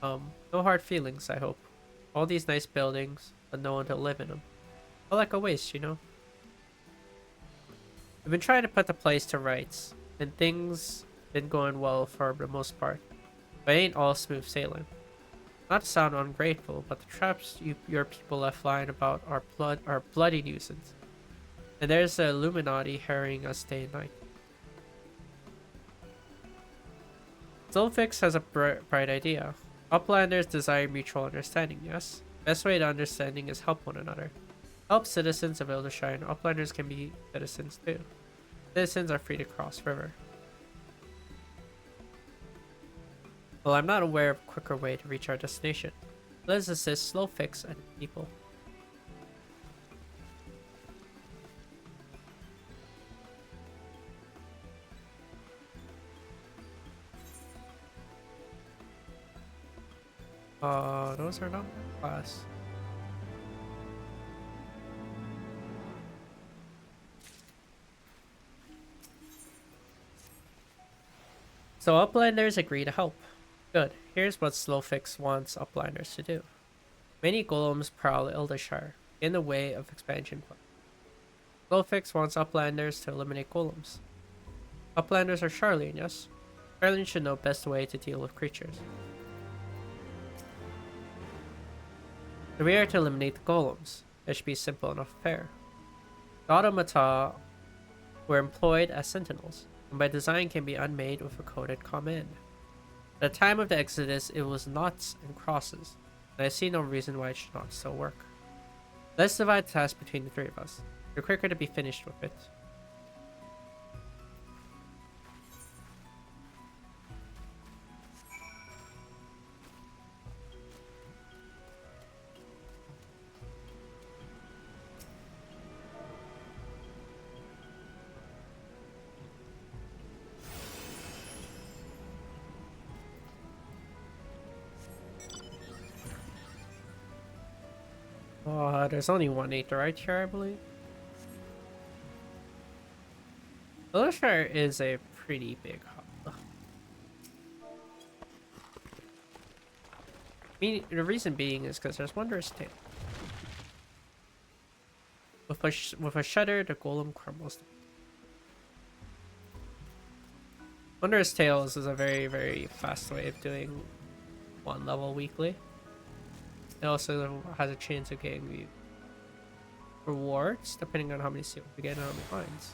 A: No hard feelings, I hope. All these nice buildings, but no one to live in them. All like a waste, you know? We've been trying to put the place to rights, and things been going well for the most part. But it ain't all smooth sailing. Not to sound ungrateful, but the traps your people left lying about are bloody nuisance. And there's the Illuminati harrying us day and night. Zulfix has a bright idea. Uplanders desire mutual understanding, yes? Best way to understanding is help one another. Help citizens of Eldershire, and Uplanders can be citizens too. Citizens are free to cross river. Well, I'm not aware of a quicker way to reach our destination. Let's assist Slowfix and people. Those are not my class. So Uplanders agree to help. Good. Here's what Slowfix wants Uplanders to do. Many golems prowl Eldershire, in the way of expansion plans. Slowfix wants Uplanders to eliminate golems. Uplanders are Charlene, yes? Charlene should know best way to deal with creatures. So we are to eliminate the golems. It should be a simple enough affair. The automata were employed as sentinels, and by design can be unmade with a coded command. At the time of the Exodus, it was noughts and crosses, and I see no reason why it should not still work. Let's divide the task between the three of us. The quicker to be finished with it. There's only one Aether right here, I believe. Eldershire is a pretty big hub. The reason being is because there's Wondrous Tale. With a shudder, the golem crumbles. Wondrous Tales is a very, very fast way of doing one level weekly. It also has a chance of getting the rewards depending on how many seals we get and how many finds.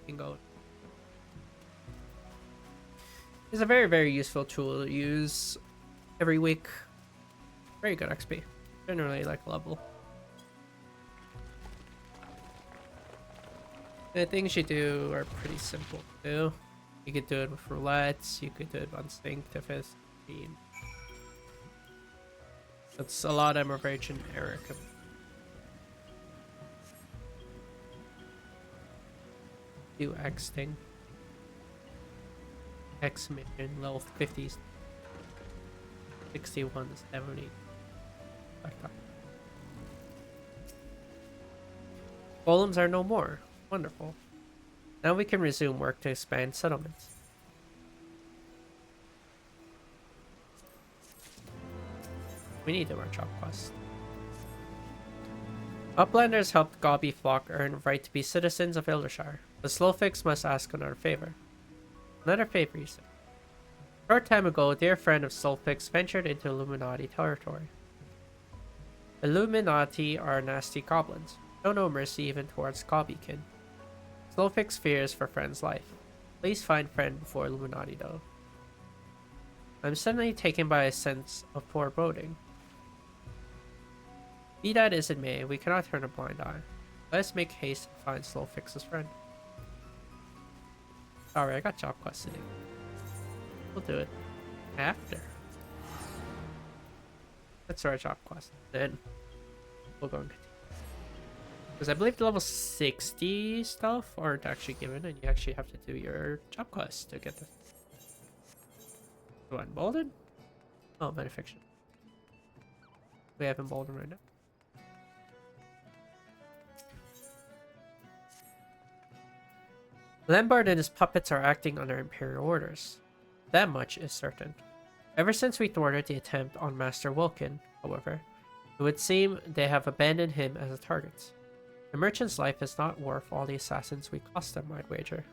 A: Bingo. It's a very, very useful tool to use every week. Very good XP. Generally like level. The things you do are pretty simple too. You could do it with roulettes, you could do it on sync if it's mean. It's a lot of them are very generic. Do X thing. X mission, level 50s. 61 to 70. Like that. Golems are no more. Wonderful. Now we can resume work to expand settlements. We need to do our job quest. Uplanders helped Gobby Flock earn the right to be citizens of Eldershire, but Slowfix must ask another favor. Another favor, you say. A short time ago, a dear friend of Slowfix ventured into Illuminati territory. Illuminati are nasty goblins. Show no mercy even towards Gobbykin. Slowfix fears for friend's life. Please find friend before Illuminati though. I'm suddenly taken by a sense of foreboding. Be that as it may, we cannot turn a blind eye. Let us make haste to find Slowfix's friend. Sorry, I got job quests to do. We'll do it after. Let's start a job quest. Then we'll go and continue. Because I believe the level 60 stuff aren't actually given, and you actually have to do your job quest to get this. Do I embolden? Oh, Benefiction. We have embolden right now. Lambert and his puppets are acting under Imperial orders. That much is certain. Ever since we thwarted the attempt on Master Wilkin, however, it would seem they have abandoned him as a target. The merchant's life is not worth all the assassins we cost them, I'd wager.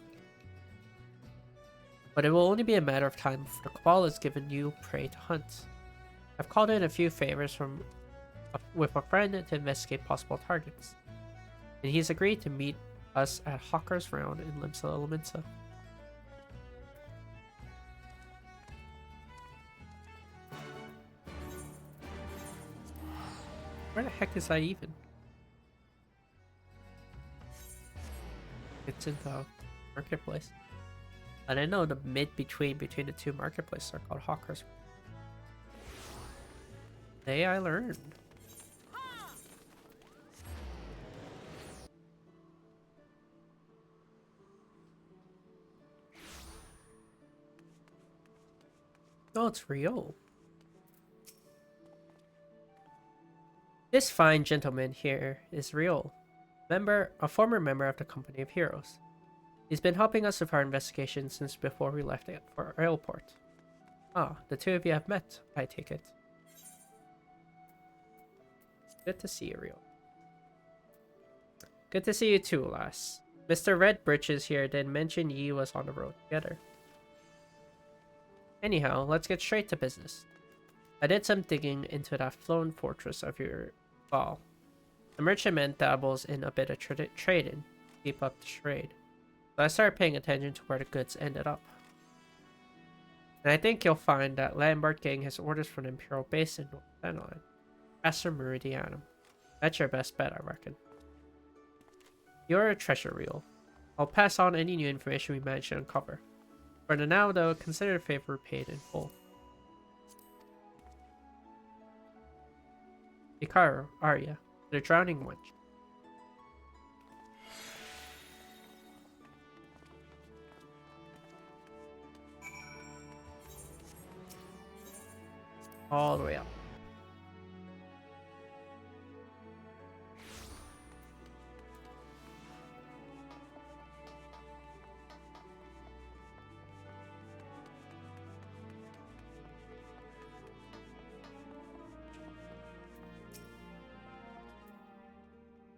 A: But it will only be a matter of time before the Cabal is given new prey to hunt. I've called in a few favors with a friend to investigate possible targets, and he's agreed to meet us at Hawker's Round in Limsa Elemensa. Where the heck is that even? It's in the marketplace. And I know the between the two marketplaces are called Hawkers. Today I learned. Oh, it's real. This fine gentleman here is real. A former member of the Company of Heroes. He's been helping us with our investigation since before we left it for our airport. Ah, the two of you have met, I take it. Good to see you, Real. Good to see you too, lass. Mr. Red Britches here did mention ye was on the road together. Anyhow, let's get straight to business. I did some digging into that flown fortress of your ball. The merchantman dabbles in a bit of trading. Keep up the trade. So I started paying attention to where the goods ended up. And I think you'll find that Lambert getting his orders from the Imperial base in North Fenline. Pastor Meridianum. That's your best bet, I reckon. You're a treasure reel. I'll pass on any new information we manage to uncover. For now, though, consider the favor paid in full. Hikaru, Arya, the drowning wench. All the way up.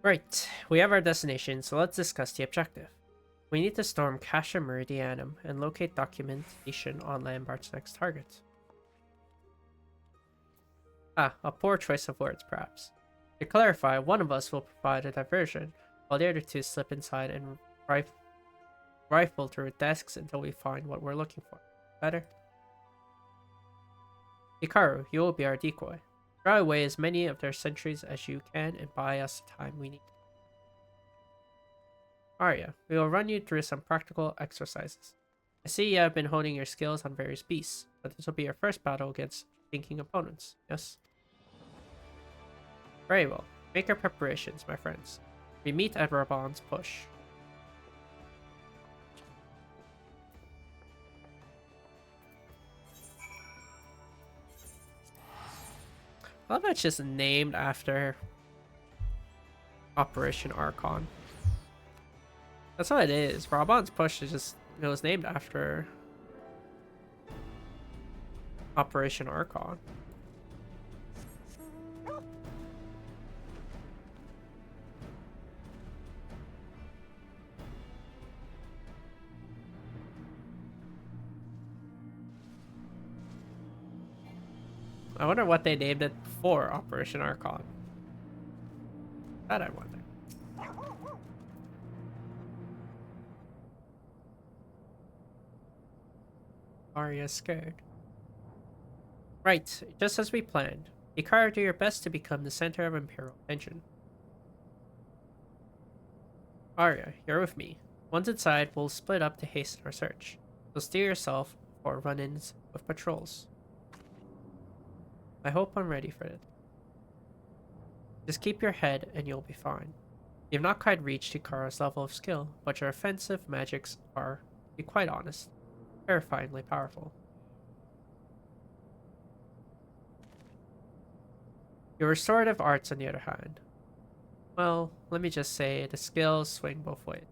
A: Right, we have our destination, so let's discuss the objective. We need to storm Cassia Meridianum and locate documentation on Lambert's next target. Ah, a poor choice of words, perhaps. To clarify, one of us will provide a diversion, while the other two slip inside and rifle through desks until we find what we're looking for. Better? Hikaru, you will be our decoy. Draw away as many of their sentries as you can and buy us the time we need. Arya, we will run you through some practical exercises. I see you have been honing your skills on various beasts, but this will be your first battle against thinking opponents, yes? Very well. Make your preparations, my friends. We meet at Raban's Push. I love that's just named after Operation Archon. That's what it is. Raban's Push is just, it was named after Operation Archon. I wonder what they named it before Operation Archon. That I wonder. Arya's scared. Right, just as we planned. Hikaru, do your best to become the center of Imperial attention. Arya, you're with me. Once inside, we'll split up to hasten our search. So steer yourself for run-ins with patrols. I hope I'm ready for it. Just keep your head and you'll be fine. You've not quite reached Hikaru's level of skill, but your offensive magics are, to be quite honest, terrifyingly powerful. Your restorative arts, on the other hand, well, let me just say, the skills swing both ways.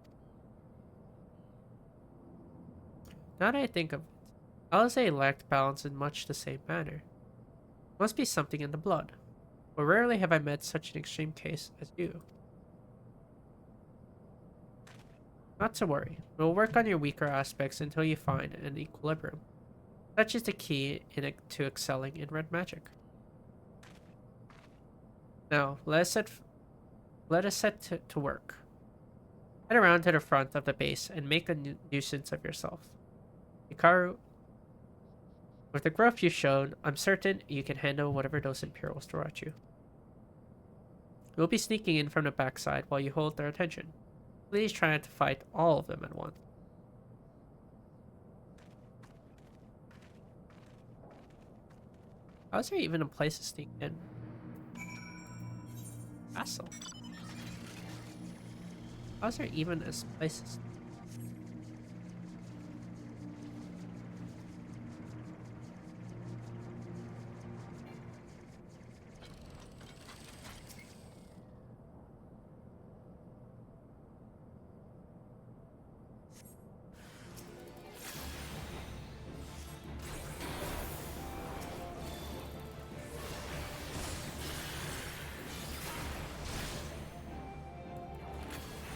A: Now that I think of it, Alisaie lacked balance in much the same manner. Must be something in the blood, but rarely have I met such an extreme case as you. Not to worry, we'll work on your weaker aspects until you find an equilibrium. Such is the key to excelling in red magic. Now, let us set to work. Head around to the front of the base and make a nuisance of yourself. Hikaru, with the growth you've shown, I'm certain you can handle whatever those Imperials throw at you. We'll be sneaking in from the backside while you hold their attention. Please try not to fight all of them at once. How is there even a place to sneak in? Castle. How is there even a place to sneak in?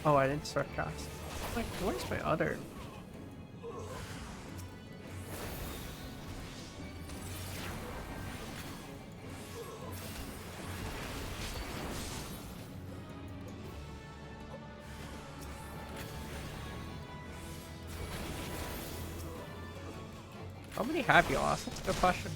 A: Oh, I didn't start cast. Like, where's my other? How many have you lost? That's a good question.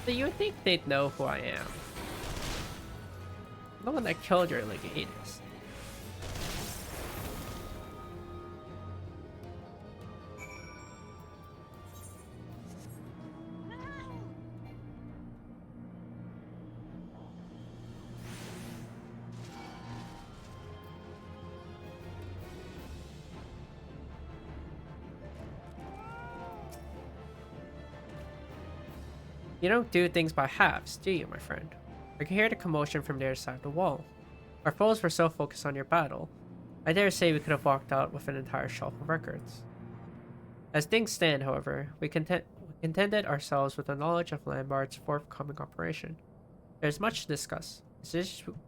A: So you would think they'd know who I am. I'm the one that killed your legatus. You don't do things by halves, do you, my friend? I can hear the commotion from the other side of the wall. Our foes were so focused on your battle, I dare say we could have walked out with an entire shelf of records. As things stand, however, we contented ourselves with the knowledge of Lambard's forthcoming operation. There is much to discuss.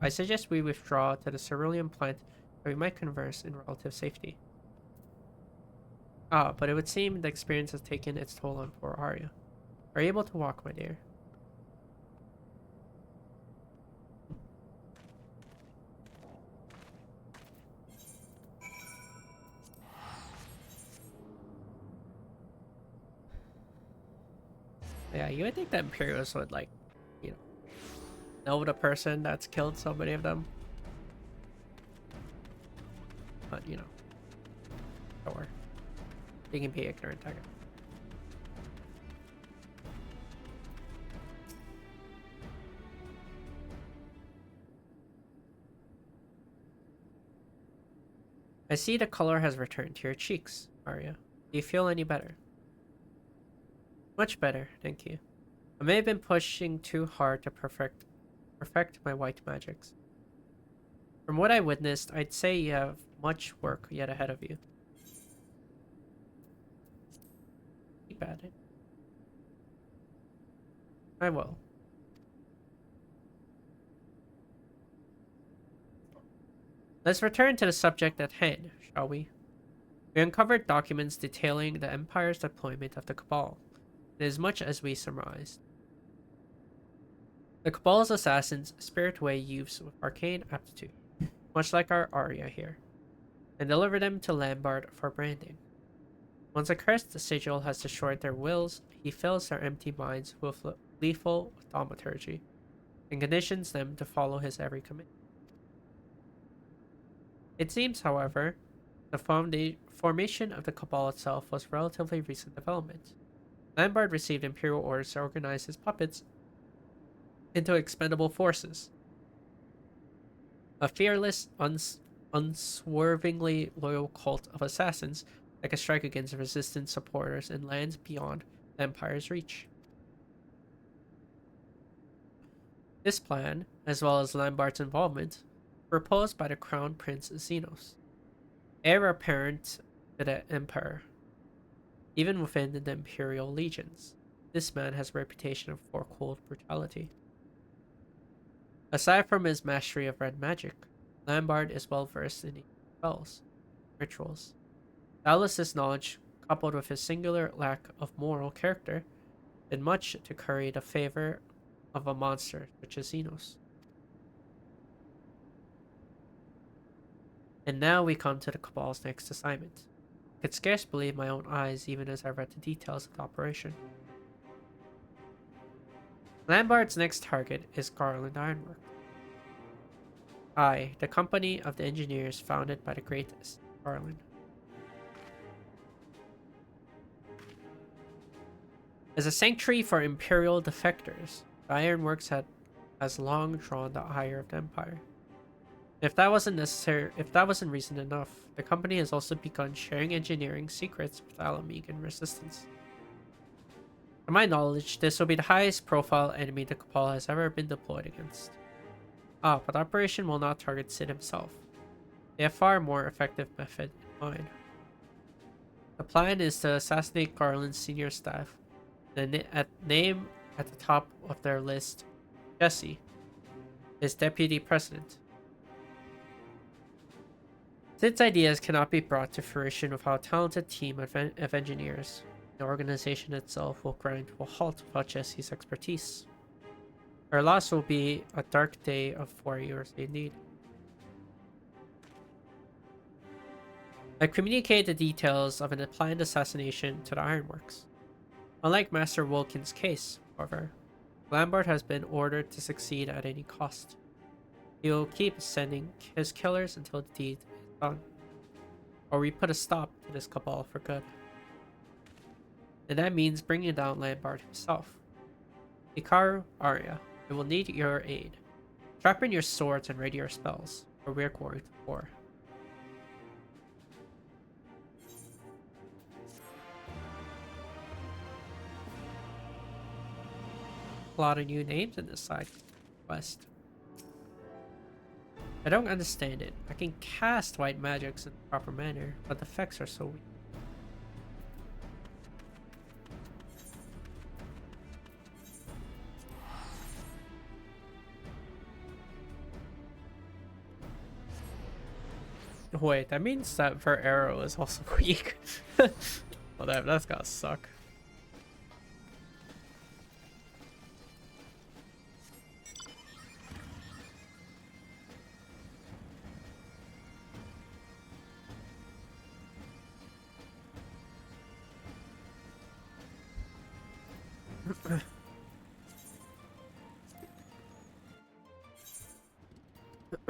A: I suggest we withdraw to the cerulean plant where we might converse in relative safety. Ah, but it would seem the experience has taken its toll on poor Arya. Are you able to walk, my dear? Yeah, you would think the Imperials would, like, you know the person that's killed so many of them. But, you know. Sure. They can be ignorant, I guess. I see the color has returned to your cheeks, Arya. Do you feel any better? Much better, thank you. I may have been pushing too hard to perfect my white magics. From what I witnessed, I'd say you have much work yet ahead of you. Keep at it. I will. Let's return to the subject at hand, shall we? We uncovered documents detailing the Empire's deployment of the Cabal, inasmuch as we surmised. The Cabal's assassins spirit away youths with arcane aptitude, much like our Arya here, and deliver them to Lambert for branding. Once a cursed sigil has destroyed their wills, he fills their empty minds with lethal thaumaturgy, and conditions them to follow his every command. It seems, however, the formation of the Cabal itself was relatively recent development. Lambert received Imperial orders to organize his puppets into expendable forces. A fearless, unswervingly loyal cult of assassins that can strike against resistance supporters in lands beyond the Empire's reach. This plan, as well as Lambert's involvement, were proposed by the Crown Prince Xenos, heir apparent to the Emperor. Even within the Imperial legions, this man has a reputation for cold brutality. Aside from his mastery of red magic, Lambert is well versed in spells, rituals. Doubtless this knowledge, coupled with his singular lack of moral character, did much to curry the favor of a monster such as Xenos. And now we come to the Cabal's next assignment. I could scarce believe my own eyes even as I read the details of the operation. Lambert's next target is Garland Ironwork. I, the company of the engineers founded by the great Garland. As a sanctuary for Imperial defectors, the Ironworks has long drawn the ire of the Empire. If that wasn't reason enough, the company has also begun sharing engineering secrets with Alamegan resistance. To my knowledge, this will be the highest profile enemy the Cabal has ever been deployed against. But the operation will not target Sid himself. They have far more effective method in mind. The plan is to assassinate Garland's senior staff, the name at the top of their list, Jesse, his deputy president. Sid's ideas cannot be brought to fruition without a talented team of engineers. The organization itself will grind to a halt without Jesse's expertise. Our loss will be a dark day of warriors indeed. I communicate the details of an planned assassination to the Ironworks. Unlike Master Wilkin's case, however, Lambert has been ordered to succeed at any cost. He will keep sending his killers until the deed is done, or we put a stop to this Cabal for good. And that means bringing down Lambert himself. Hikaru, Arya, I will need your aid. Sharpen your swords and ready your spells, for we are going to war. A lot of new names in this side quest. I don't understand it. I can cast white magics in the proper manner, but the effects are so weak. Wait, that means that her arrow is also weak. Well, that's gotta suck.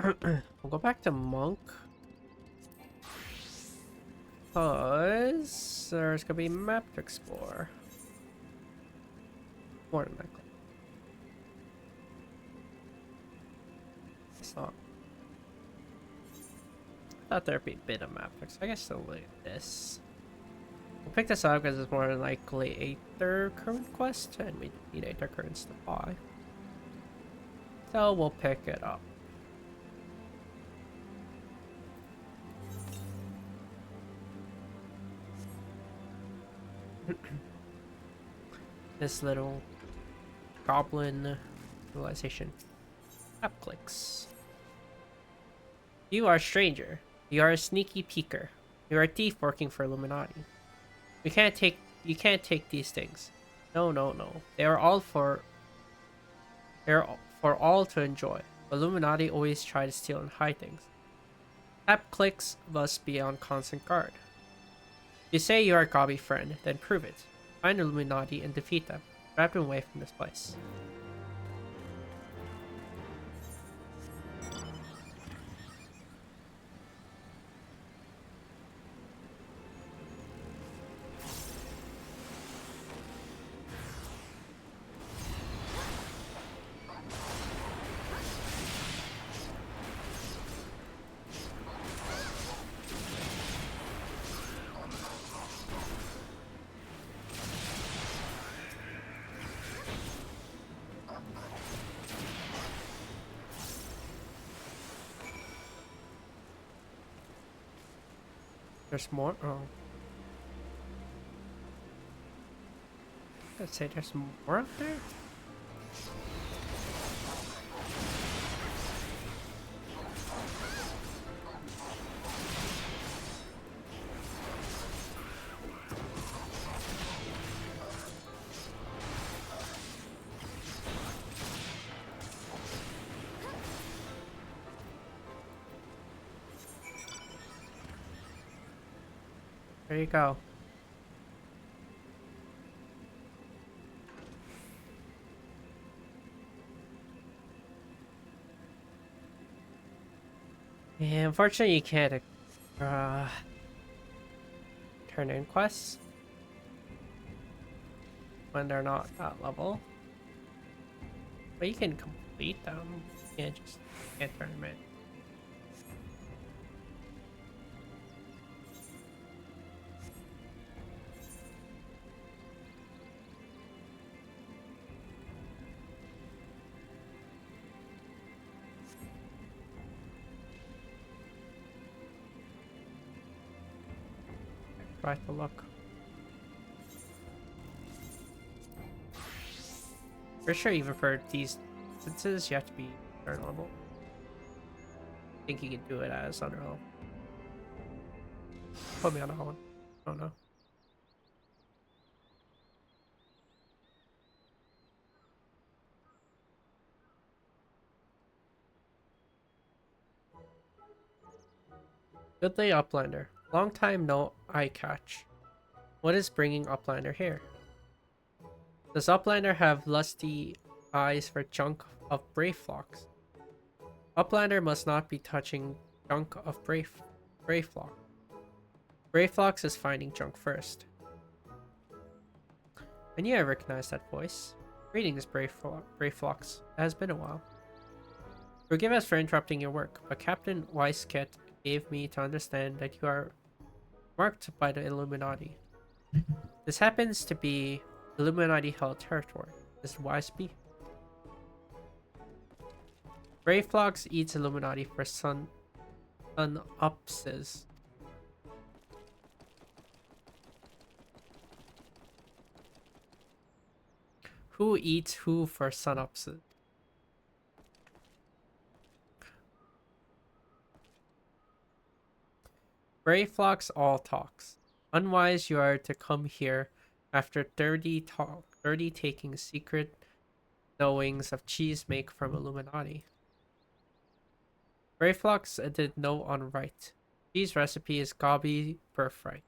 A: We'll go back to Monk. Because there's gonna be a map to explore. More than likely. It's not. I thought there'd be a bit of map fix. I guess I'll look at this. We'll pick this up because it's more than likely a third current quest, and we need a third currents to buy. So we'll pick it up. This little goblin realization. App clicks. You are a stranger. You are a sneaky peeker. You are a thief working for Illuminati. You can't take these things. No. They are for all to enjoy. Illuminati always try to steal and hide things. App clicks must be on constant guard. You say you are a Gobby friend, then prove it. Find Illuminati and defeat them. Drive them away from this place. There's more? Oh. Let's say there's more up there? There you go. Yeah, unfortunately you can't turn in quests when they're not that level. But you can complete them. You can't turn them in. Try to look. Pretty sure even for these instances, you have to be third level. I think you can do it as under level. Put me on that one. Oh no. Good day, Uplander. Long time no eye catch. What is bringing Uplander here? Does Uplander have lusty eyes for junk of brave flocks? Uplander must not be touching junk of brave flock. Brave flocks is finding junk first. I knew I recognized that voice. Greetings, brave flocks. It has been a while. Forgive us for interrupting your work, but Captain Weisket gave me to understand that you are marked by the Illuminati. This happens to be Illuminati-held territory. Is it wise be? Brave Flocks eats Illuminati for sun-upses. Who eats who for sun-upses? Brave Flocks all talks. Unwise you are to come here after 30 taking secret knowings of cheese make from Illuminati. Brave Flocks did no unright. Cheese recipe is Gobby birthright.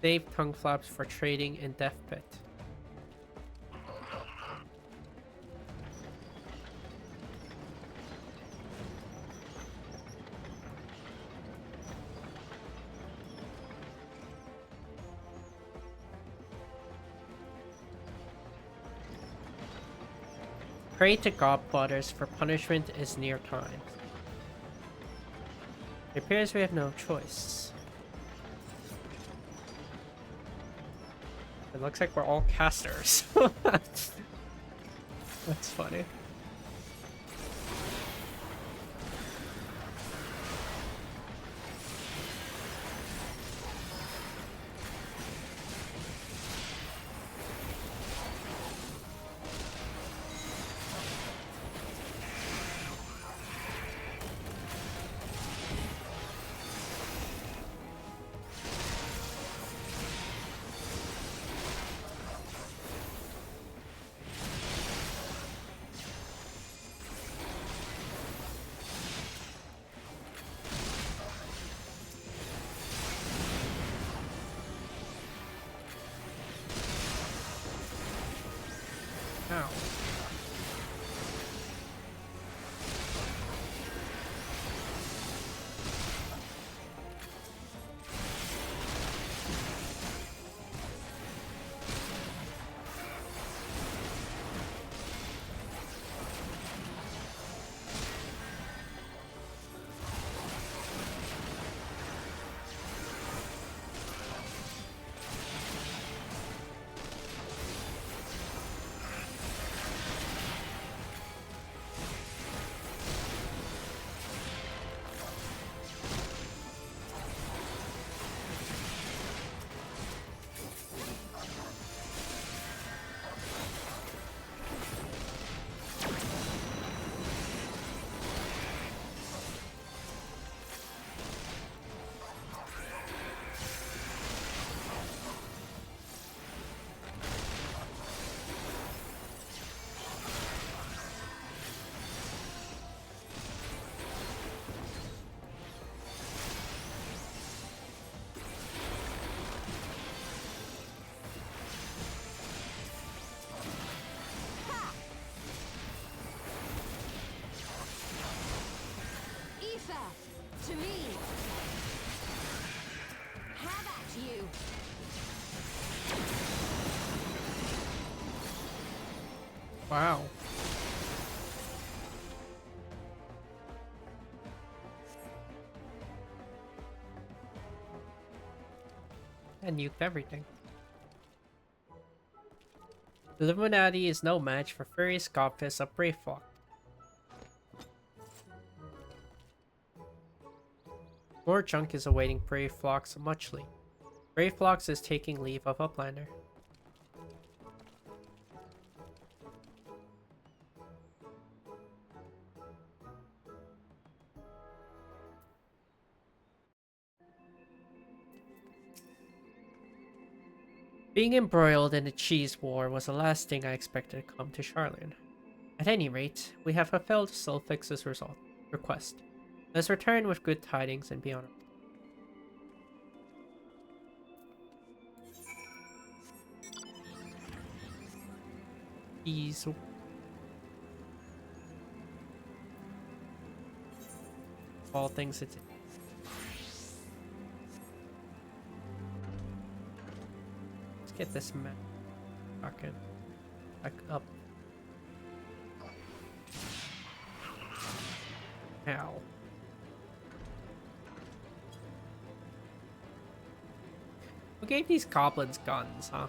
A: Save tongue flaps for trading in Death Pit. Pray to God plotters, for punishment is near time. It appears we have no choice. It looks like we're all casters. That's funny. Ow.
K: To me! Have at you!
A: Wow. And nuked everything. The Illuminati is no match for Furious Godfist of Brave Flock. More junk is awaiting Brave Flock's muchly. Brave Flocks is taking leave of Uplander. Being embroiled in the cheese war was the last thing I expected to come to Charlian. At any rate, we have fulfilled Sulfix's request. Let's return with good tidings and be honored. Ease. All things it's. Let's get this map back up. Ow. Who gave these goblins guns, huh?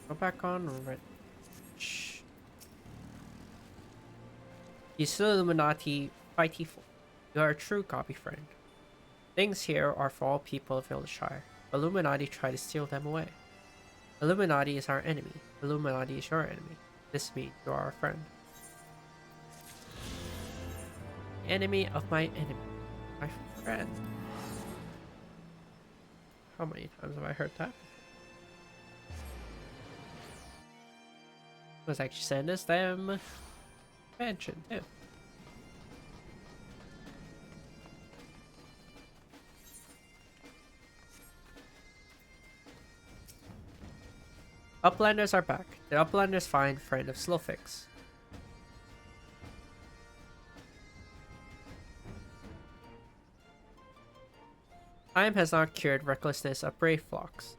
A: Go back on Rich. You still Illuminati fighty fool. You are a true copy friend. Things here are for all people of Villashire. Illuminati try to steal them away. Illuminati is our enemy. Illuminati is your enemy. This means you are our friend. Enemy of my enemy. My friend. How many times have I heard that? Was actually saying this damn mansion too. Uplanders are back. The Uplanders find friend of Slowfix. Time has not cured recklessness of brave flocks.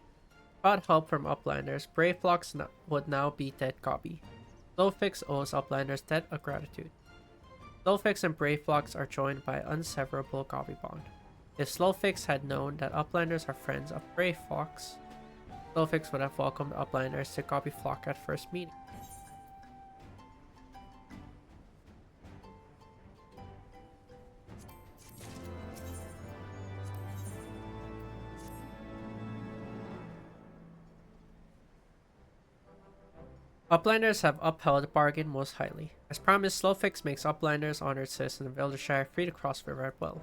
A: Without help from Uplanders, brave flocks would now be dead Gobby. Slowfix owes Uplanders debt of gratitude. Slowfix and brave flocks are joined by an unseverable Gobby bond. If Slowfix had known that Uplanders are friends of brave flocks, Slowfix would have welcomed Uplanders to Gobby flock at first meeting. Uplanders have upheld the bargain most highly. As promised, Slowfix makes Uplanders honored citizens of Eldershire free to cross river at will.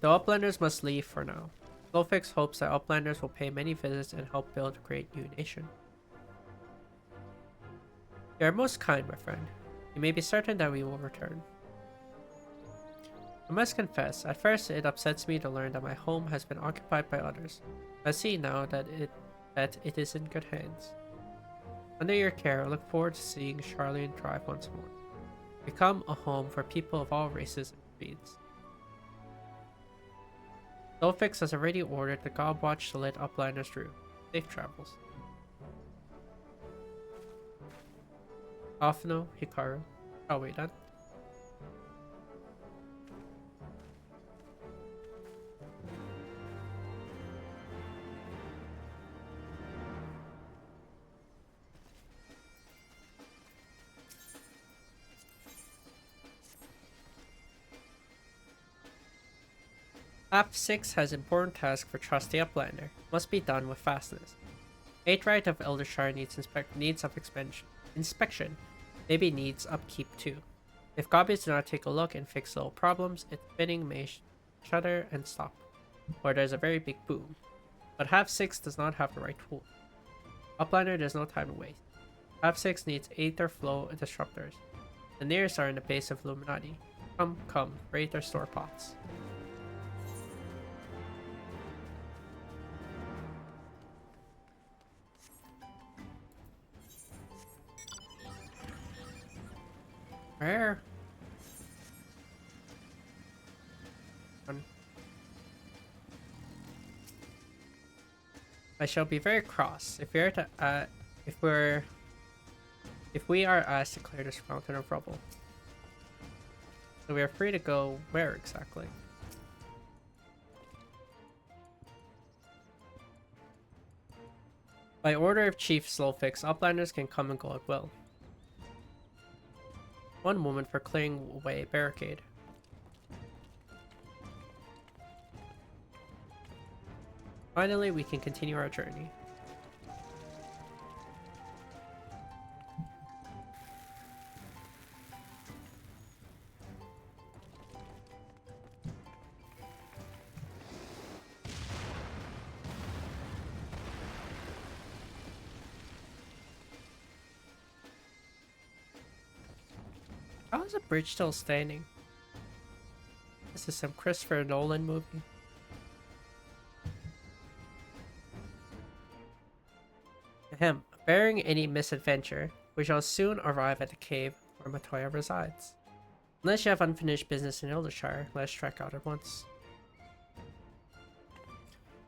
A: The Uplanders must leave for now. Slowfix hopes that Uplanders will pay many visits and help build a great new nation. You are most kind, my friend. You may be certain that we will return. I must confess, at first it upsets me to learn that my home has been occupied by others. I see now that it is in good hands. Under your care, I look forward to seeing Charlene thrive once more. Become a home for people of all races and creeds. Slowfix has already ordered the Gobwatch to let Uplanders through. Safe travels. Afno, Hikaru. Oh wait, that. FFXIV has important task for trusty Uplander. Must be done with fastness. Atright of Eldershire needs inspection. Maybe needs upkeep too. If Gobbies do not take a look and fix little problems, its spinning may shudder and stop, or there's a very big boom. But FFXIV does not have the right tool. Uplander, there's no time to waste. FFXIV needs Aether Flow disruptors. The nearest are in the base of Illuminati. Come, raid their store pots. Where? I shall be very cross if we are asked to clear this mountain of rubble. So we are free to go where exactly? By order of Chief Slowfix, Uplanders can come and go at will. 1 moment for clearing away a barricade. Finally, we can continue our journey. How is the bridge still standing? This is some Christopher Nolan movie. Ahem. Bearing any misadventure, we shall soon arrive at the cave where Matoya resides. Unless you have unfinished business in Eldershire, let's trek out at once.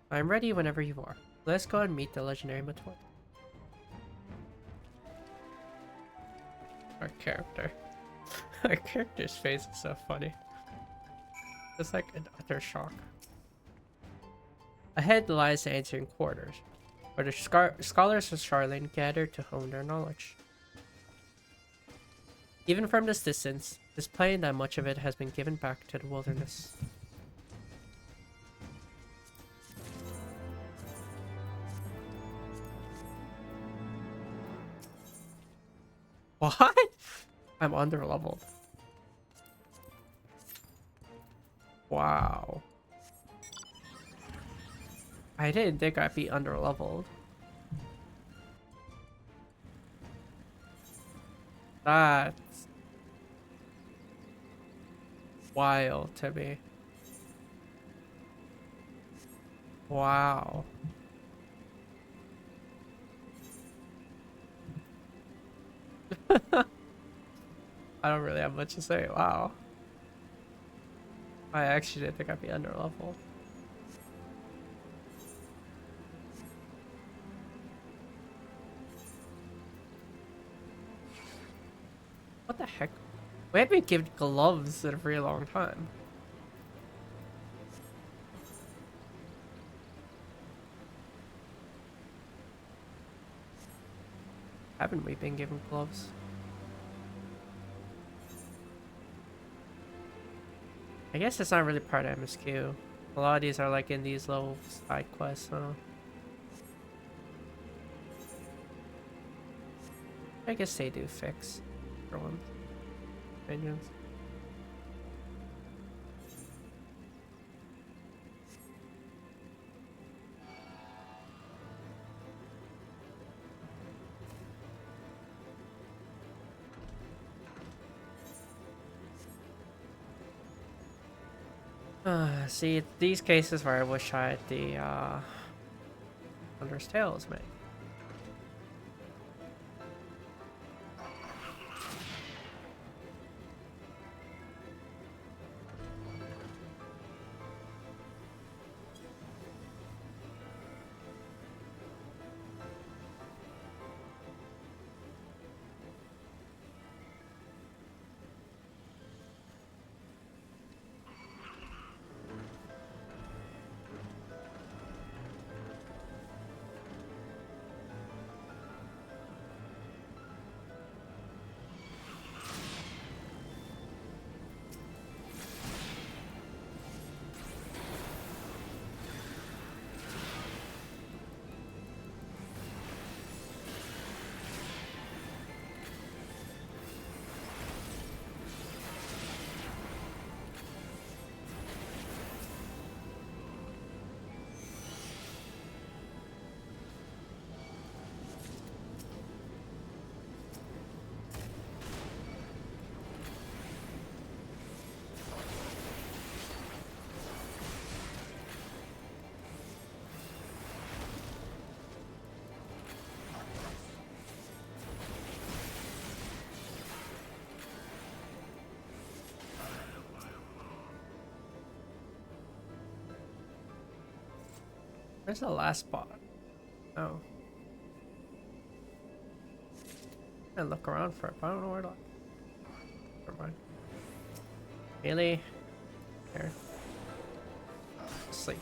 A: I am ready whenever you are. Let's go and meet the legendary Matoya. Our character. Our character's face is so funny. It's like an utter shock. Ahead lies the answering quarters, where the scholars of Charlene gather to hone their knowledge. Even from this distance, it is plain that much of it has been given back to the wilderness. What? I'm under leveled. Wow. I didn't think I'd be under leveled. That's wild to me. Wow. I don't really have much to say. Wow. I actually didn't think I'd be under leveled. What the heck? We haven't been given gloves in a very long time. Haven't we been given gloves? I guess it's not really part of MSQ. A lot of these are like in these little side quests, so I guess they do fix for one. Opinions. See, these cases where I wish I had the Hunter's Tales, mate. Where's the last spot? Oh. I look around for it, but I don't know where to look. Never mind. Really? Here. Sleep.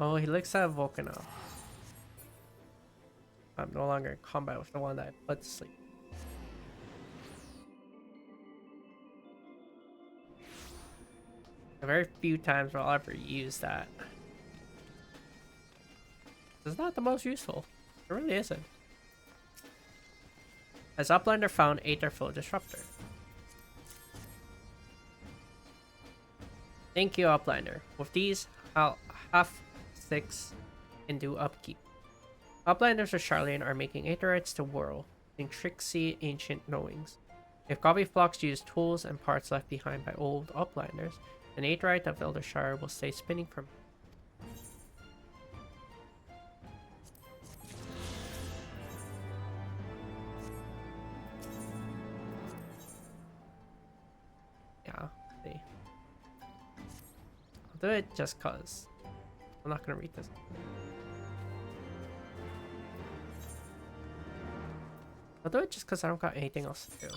A: Oh, he looks at Volcano. I'm no longer in combat with the one that I put to sleep. Very few times will I'll ever use that. It's not the most useful. It really isn't. As Uplander found Aetherflow Disruptor. Thank you, Uplander. With these, I'll have 6 and do upkeep. Uplanders of Charlian are making Aetherites to whirl, in tricksy ancient knowings. If Gobby flocks use tools and parts left behind by old Uplanders, an Aetherite of Eldershire will stay spinning from. I'll do it just cause. I'm not gonna read this. I'll do it just cause I don't got anything else to do.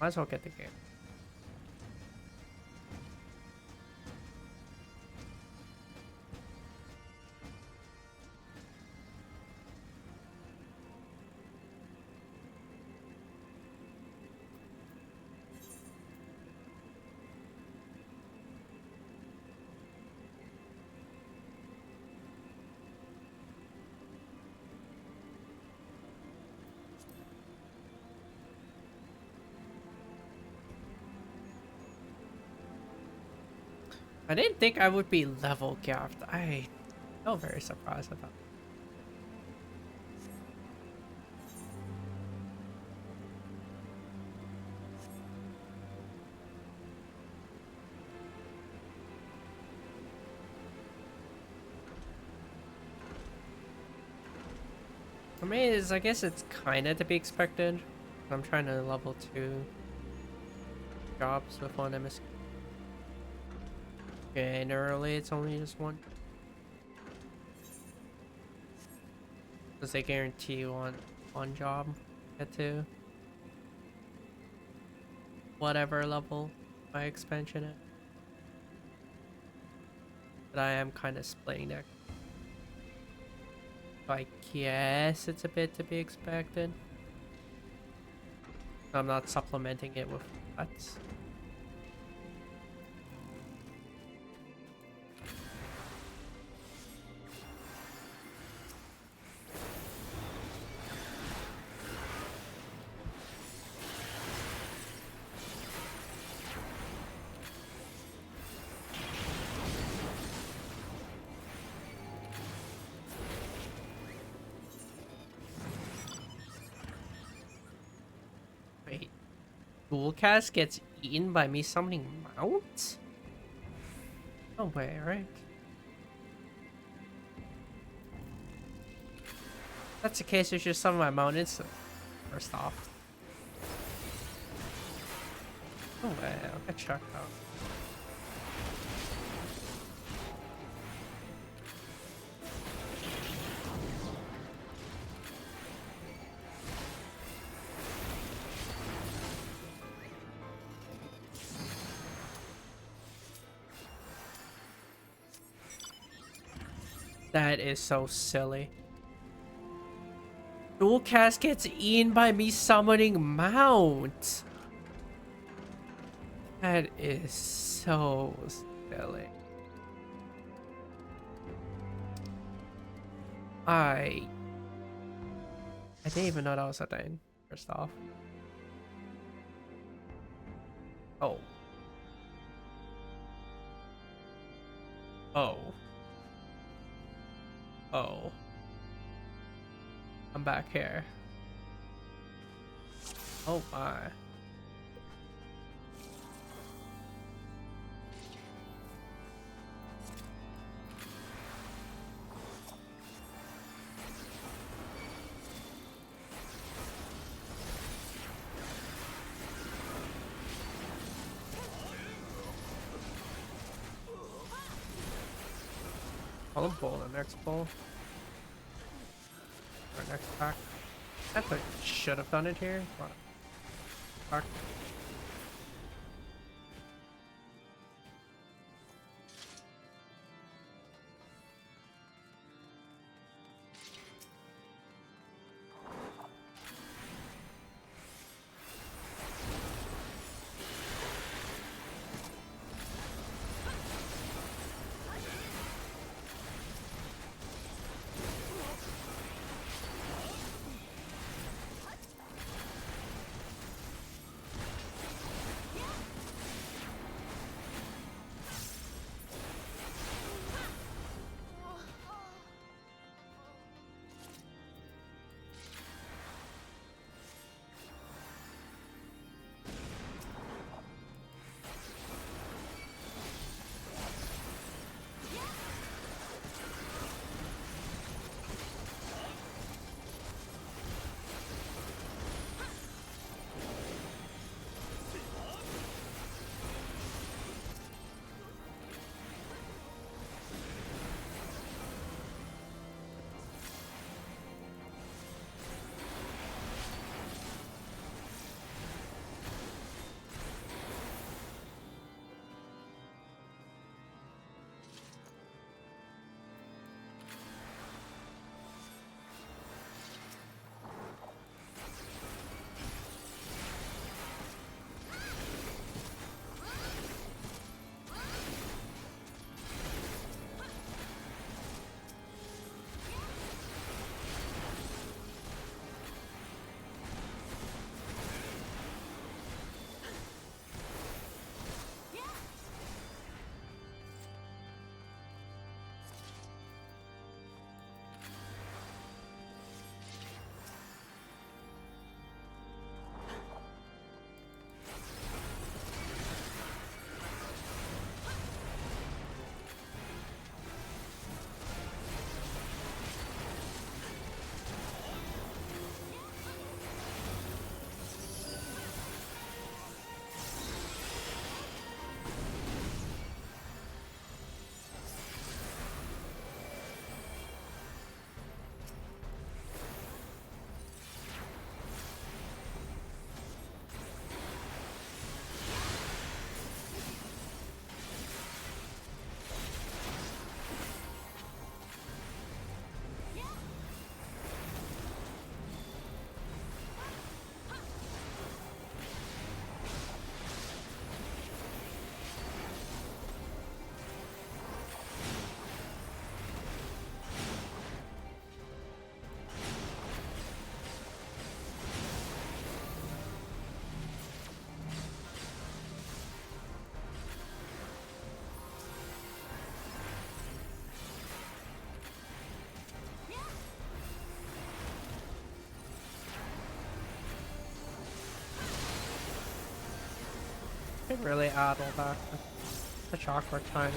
A: Might as well get the game. I didn't think I would be level gapped. I felt very surprised about that. I mean, I guess it's kind of to be expected. I'm trying to level 2 jobs with one MSQ. Generally, it's only just one. Because they guarantee you one job get to whatever level my expansion is. But I am kind of splitting that. So I guess it's a bit to be expected. I'm not supplementing it with cuts. Wait, Dualcast gets eaten by me summoning Mount? No way, right? If that's the case, you should summon my Mount instantly. First off. No way, I'll get checked out. That is so silly. Dualcast gets eaten by me summoning Mount. That is so silly. I didn't even know that was a thing, first off. Oh. Oh. Oh. I'm back here. Oh my. I'll bowl the next bowl. Or next pack. I think I should have done it here. What? Fuck. Didn't really add all that. Such awkward timing.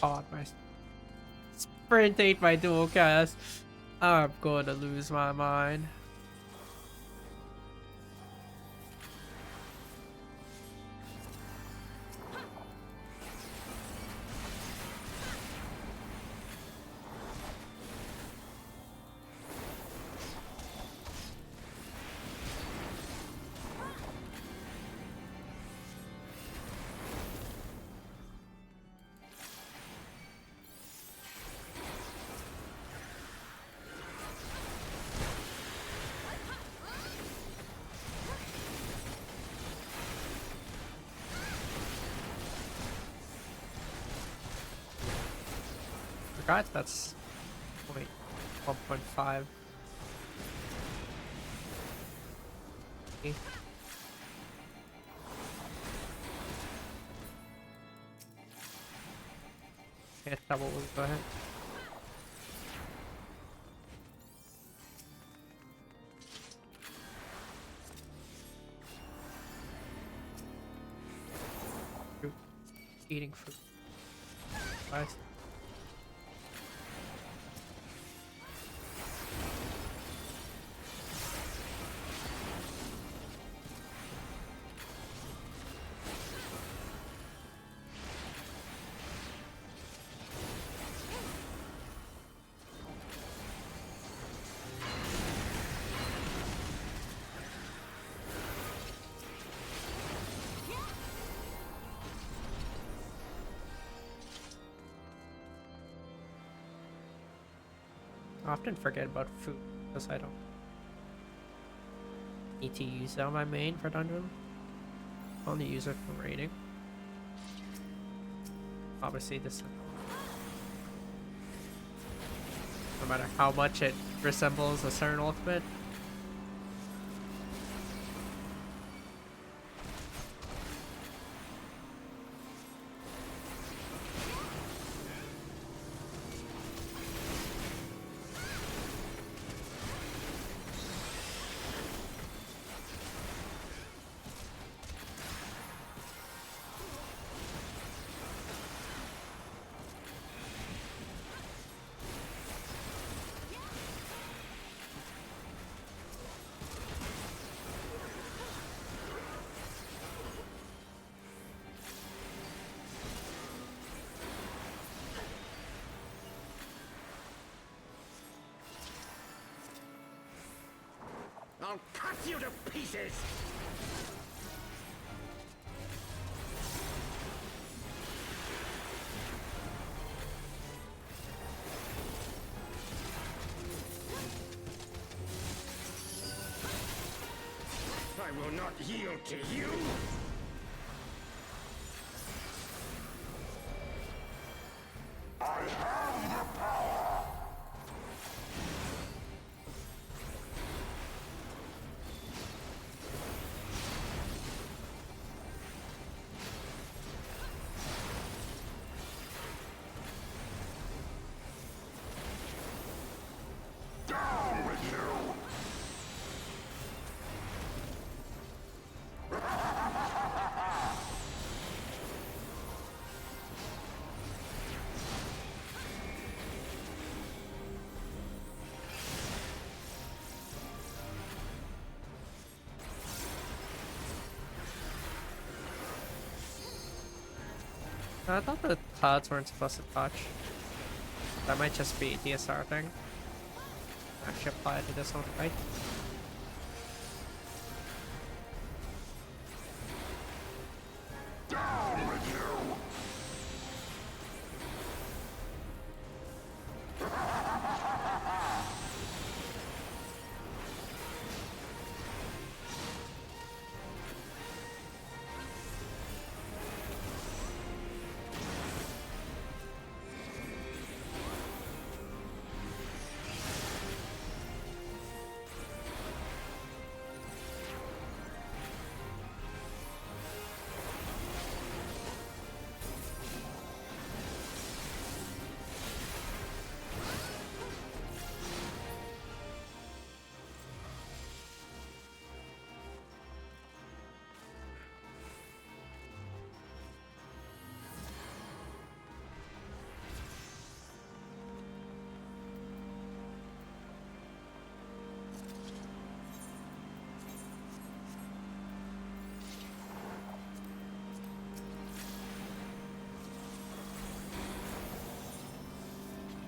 A: God, my sprint ate my dual cast. I'm going to lose my mind. Forgot that's point 1.5. Hit double will go ahead. Fruit. Eating fruit. Nice. I often forget about food because I don't need to use it on my main for dungeon. I only use it for raiding. Obviously this, no matter how much it resembles a certain ultimate.
E: I'll cut you to pieces! I will not yield to you! I have the power! Down with you!
A: I thought the clouds weren't supposed to touch. That might just be a DSR thing. Actually apply it to this one, right?
E: Down with you!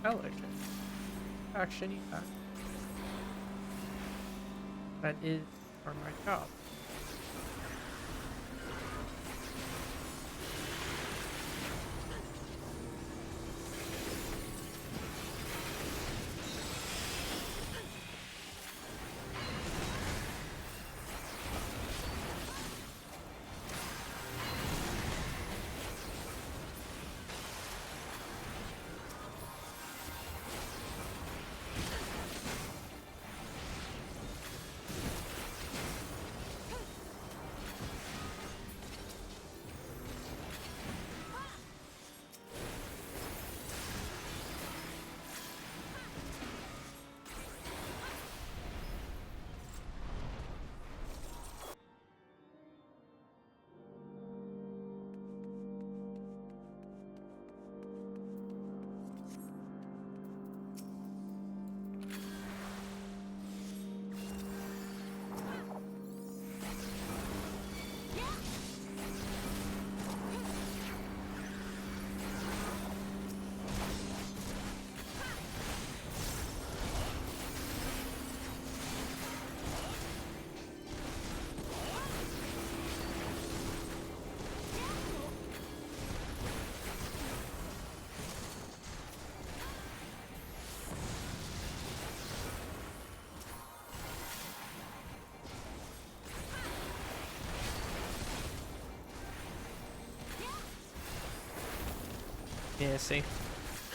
A: intelligent. Action that. That is for my job. Yeah, see?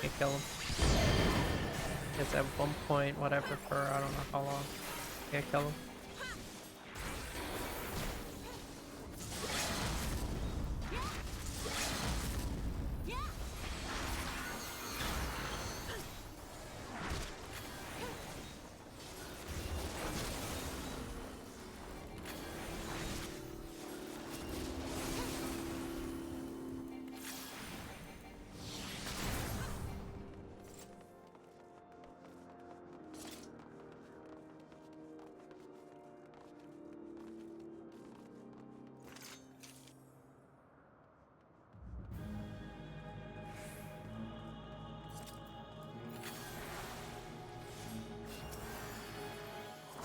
A: Can't kill him. It's at one point, whatever, for I don't know how long. Can't kill him.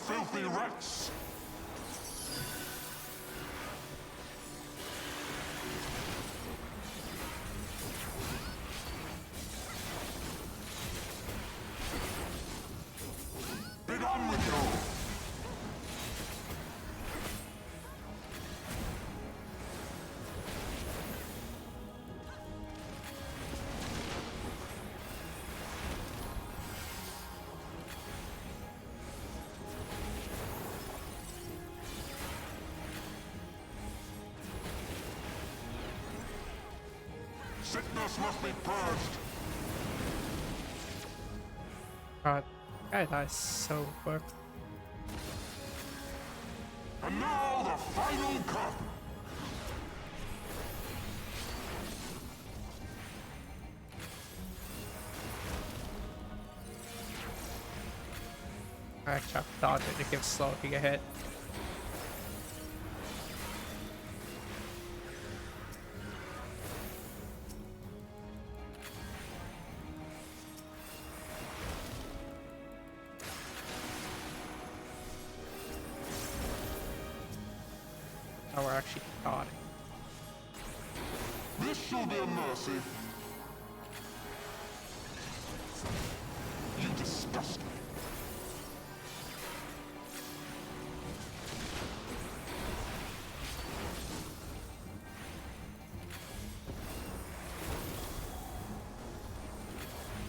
E: Filthy rats! Be done with you! Sickness must be purged.
A: God, that dies so quick.
E: And now the final curtain.
A: I chuck dodge it to give slow if you get hit. Oh, we're actually dodging.
E: This shall be a mercy. You disgust me.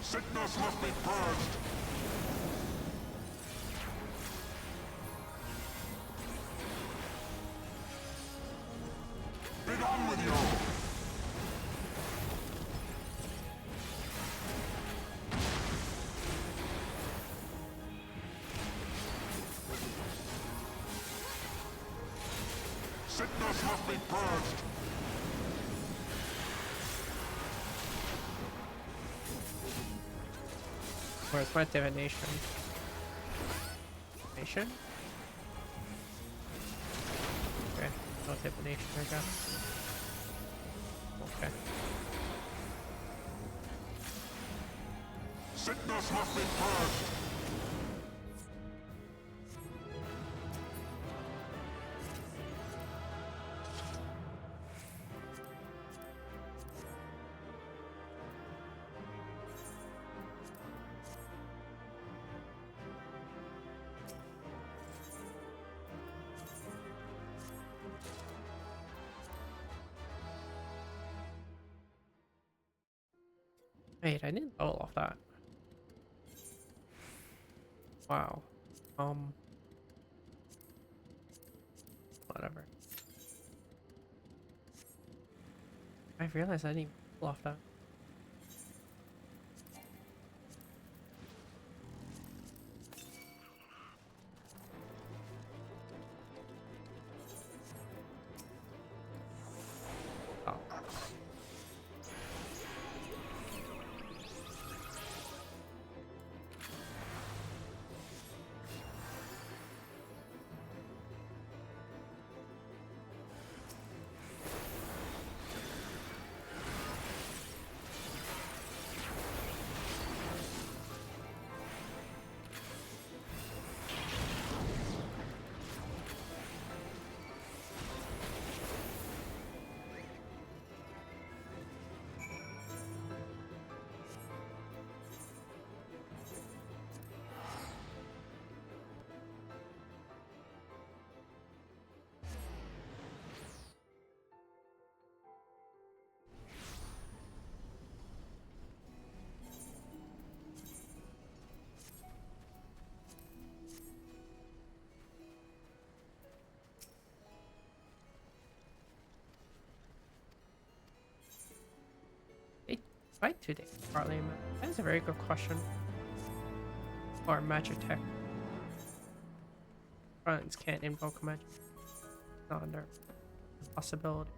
E: Sickness must be purged. Be done with you! Sickness must be purged.
A: Where's my divination? Divination? Okay, no divination, I guess. Okay.
E: Sickness must be purged!
A: Wait, I didn't roll off that. Wow. Whatever. I realized I didn't roll off that. Oh. Fight today, Partly. That's a very good question. Or magic tech. Friends can't invoke magic. Not under possibility.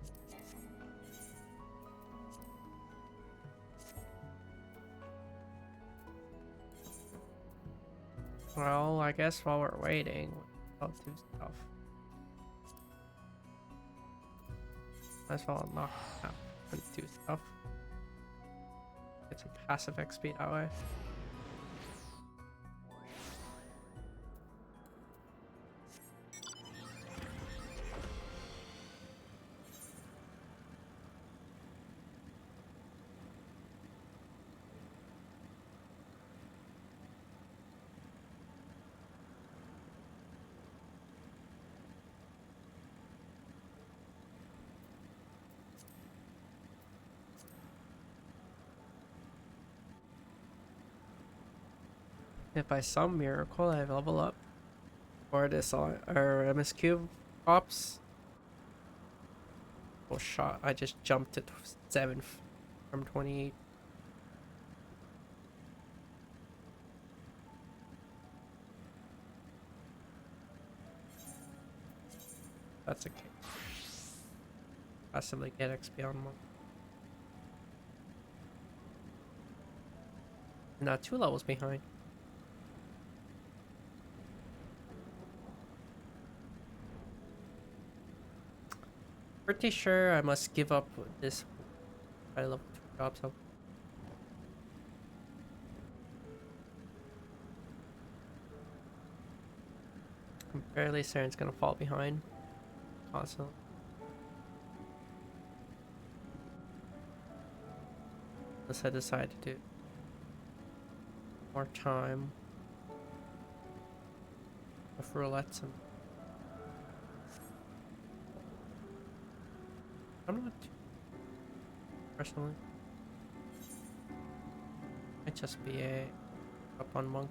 A: Well, I guess while we're waiting, I'll do stuff. Might as well unlock that and do stuff. Get some passive XP that way. If by some miracle I level up for this or MSQ ops. Oh shot, I just jumped to 7 from 28. That's okay. Possibly get XP on one. Not 2 levels behind. Pretty sure I must give up this high level 2 job, so I'm fairly certain it's gonna fall behind constantly. Unless I decide to do more time with roulettes and I'm not personally. Might just be a up on monk.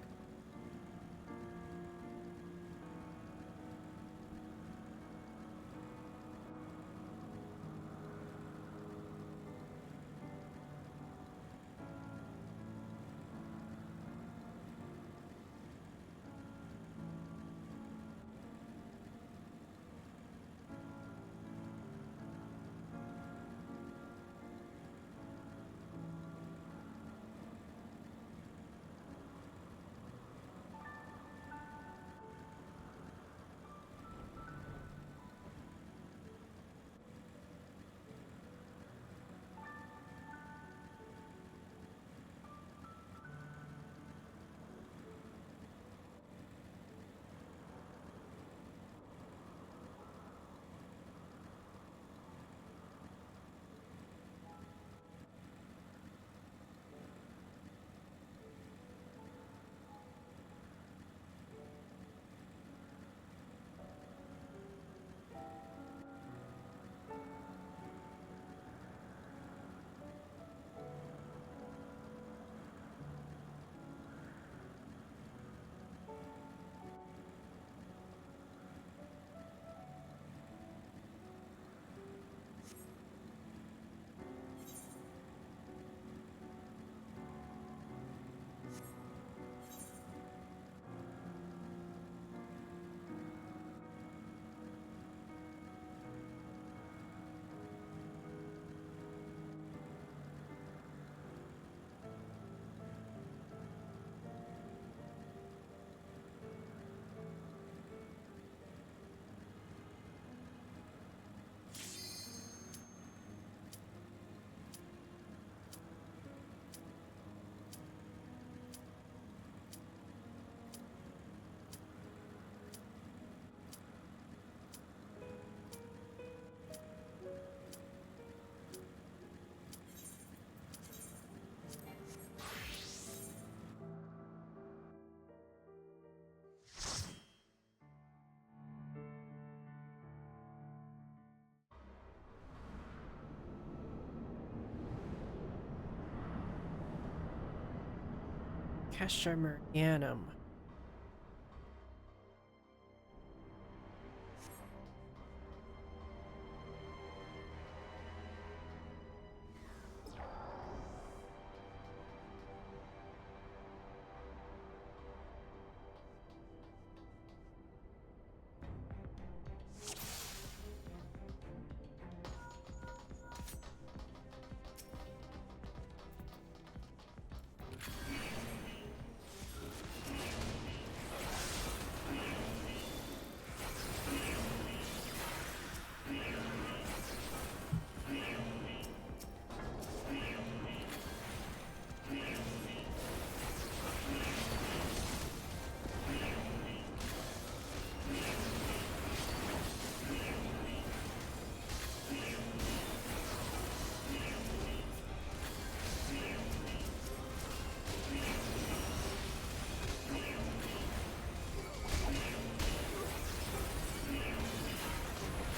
A: Castra Meridianum.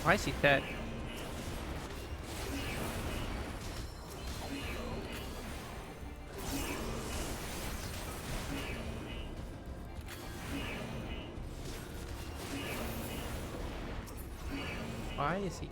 A: Why is he dead? Why is he?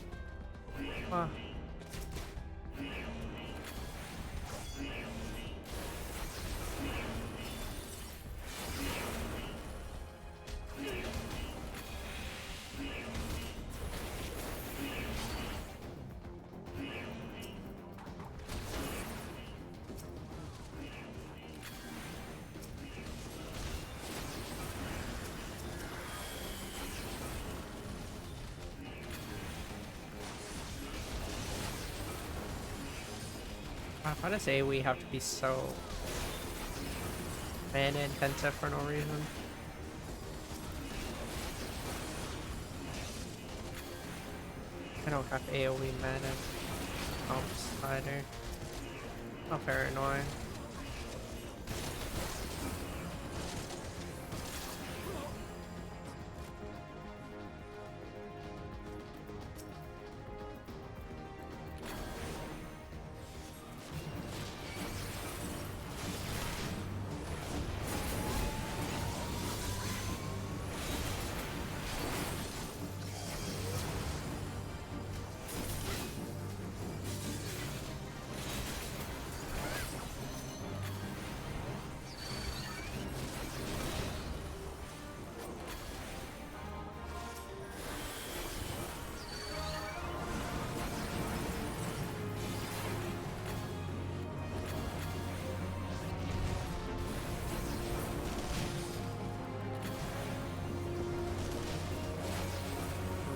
A: Why does AoE have to be so mana intensive for no reason? I don't have AoE mana pumps either. Not very annoying.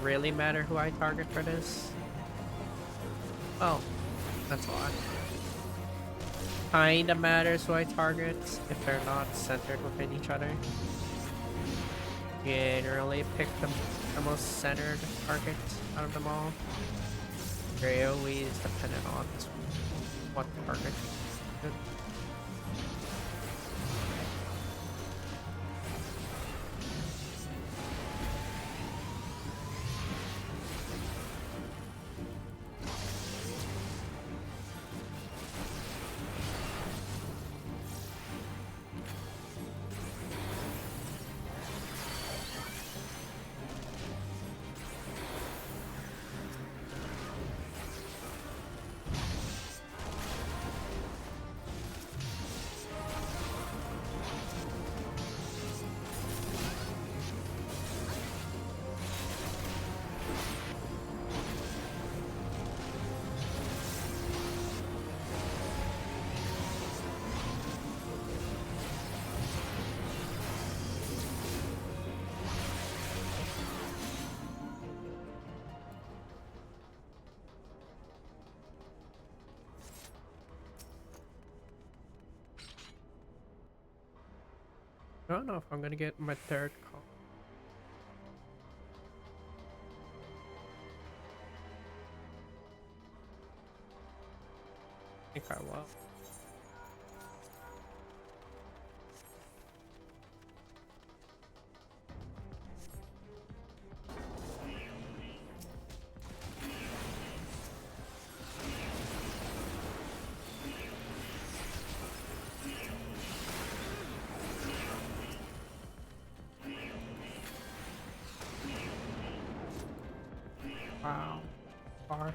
A: Really matter who I target for this? Oh, that's why. Kinda matters who I target if they're not centered within each other. Generally pick the most centered target out of them all. Your AoE is dependent on what target. I don't know if I'm gonna get my third call. I think I will. Wow. Far.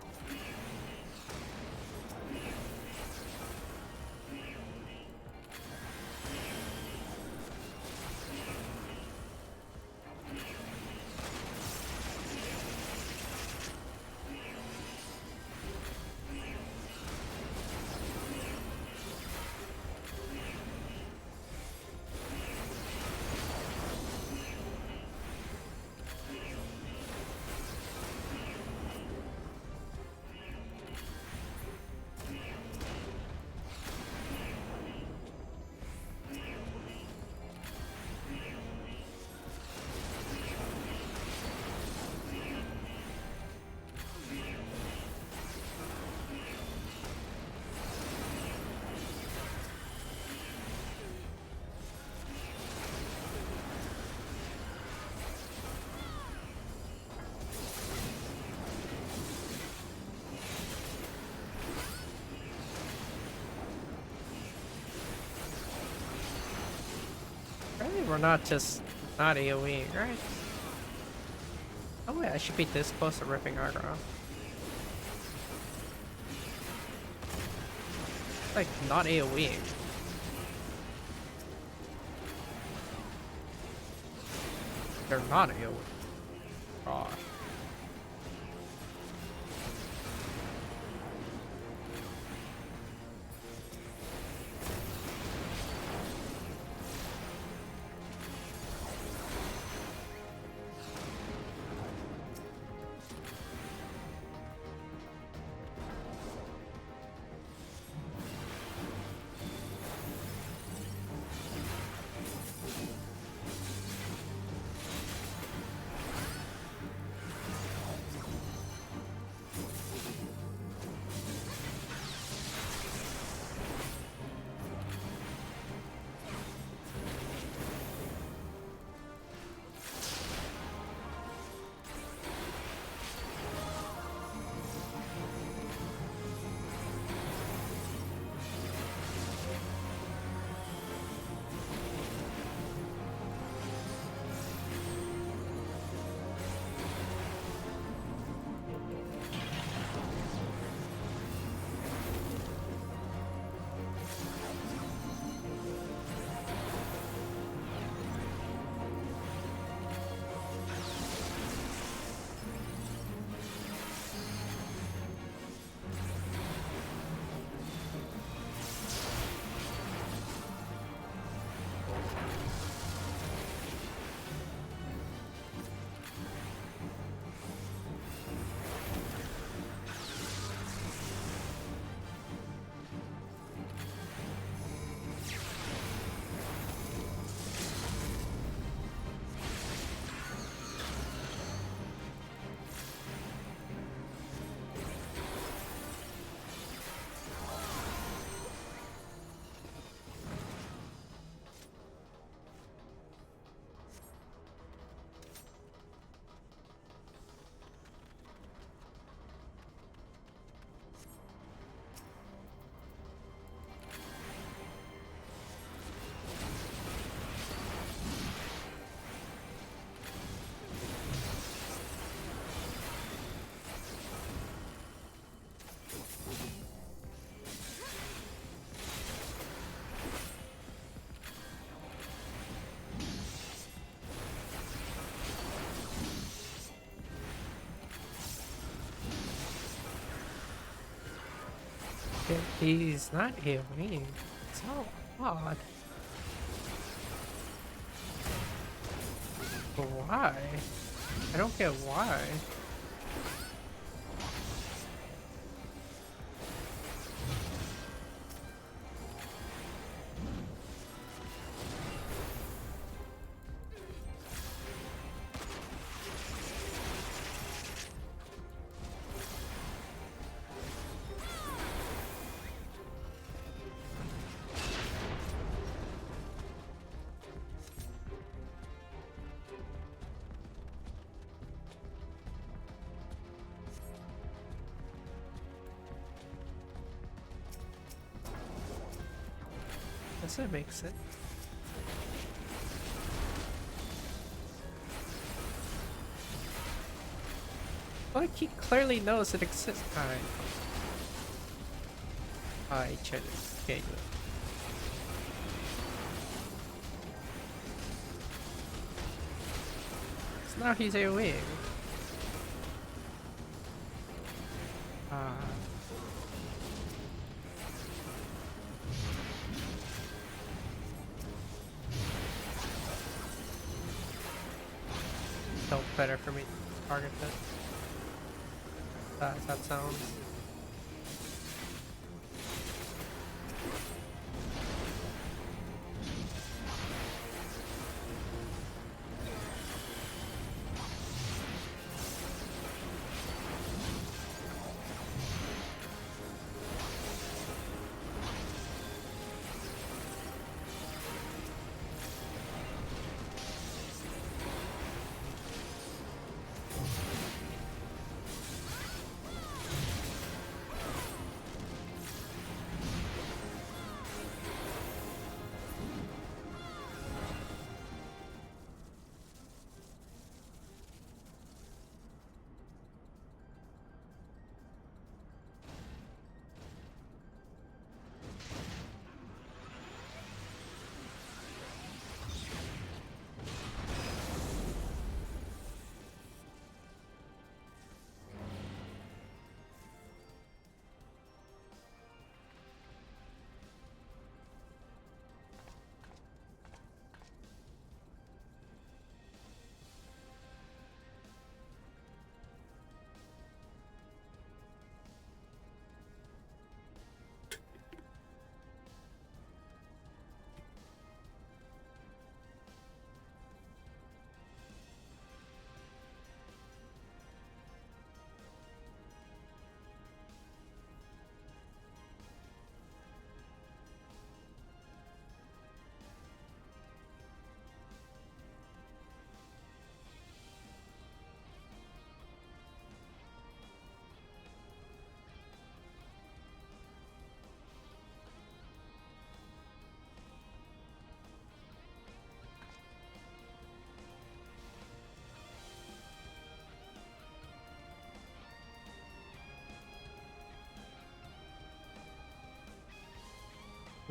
A: Really? We're not just not AoE, right? Oh wait, I should be this close to ripping armor off. Like, not AoE. They're not AoE. God. He's not AoE. So odd. But why? I don't get why. That makes sense. Like he clearly knows it exists. I check it. Okay, good. So now he's AoE. Felt better for me to target that. That sounds.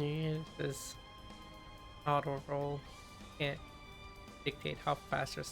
A: Yeah, this auto roll can't dictate how fast or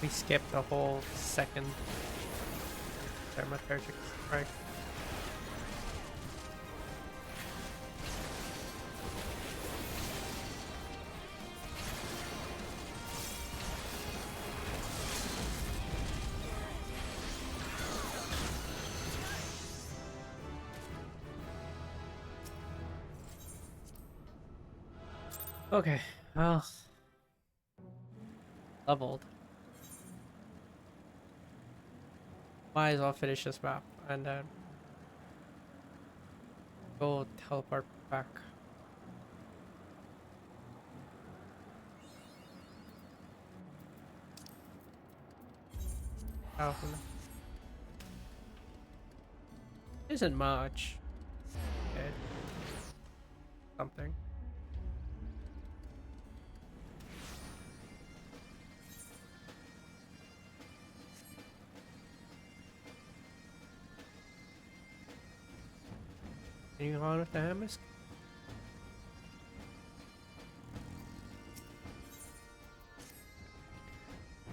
A: We skipped the whole second thaumaturgic strike. Okay, well, leveled. Might as well finish this map and then go teleport back. Oh, isn't much. Okay. Something. Continuing on with the MSQ.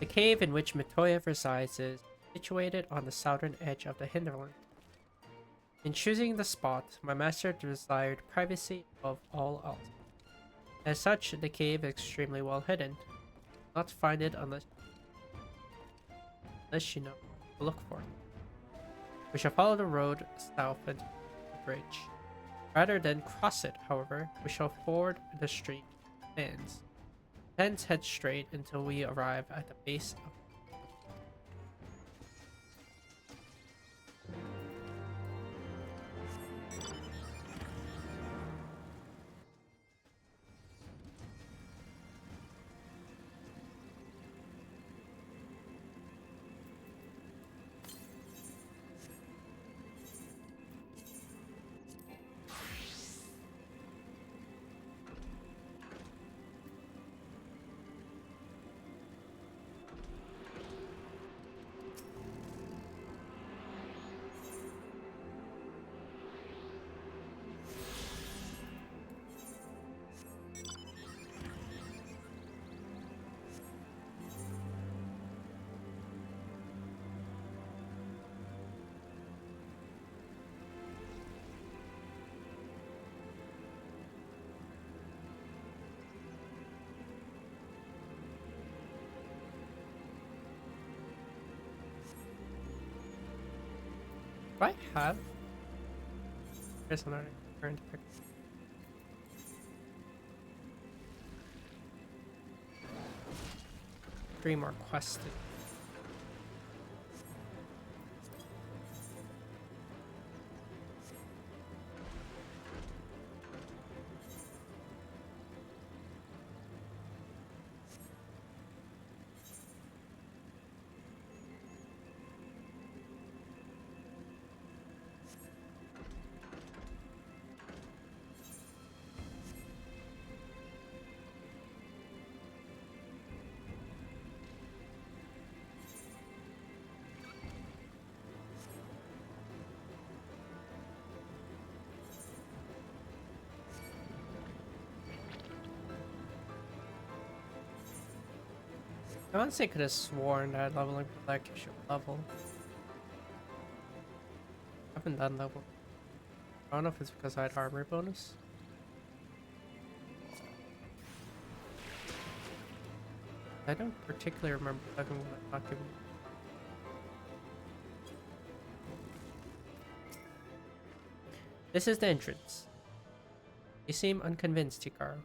A: The cave in which Matoya resides is situated on the southern edge of the hinterland. In choosing the spot, my master desired privacy above all else. As such, the cave is extremely well hidden. Not find it unless you know to look for it. We shall follow the road south and the bridge. Rather than cross it, however, we shall ford the stream ends. Thence head straight until we arrive at the base of do I have? Here's another turn to pick. Three more quests. I honestly could have sworn that leveling that gives you a level. I haven't done level. I don't know if it's because I had armor bonus. I don't particularly remember leveling not giving. This is the entrance. You seem unconvinced, Hikaru.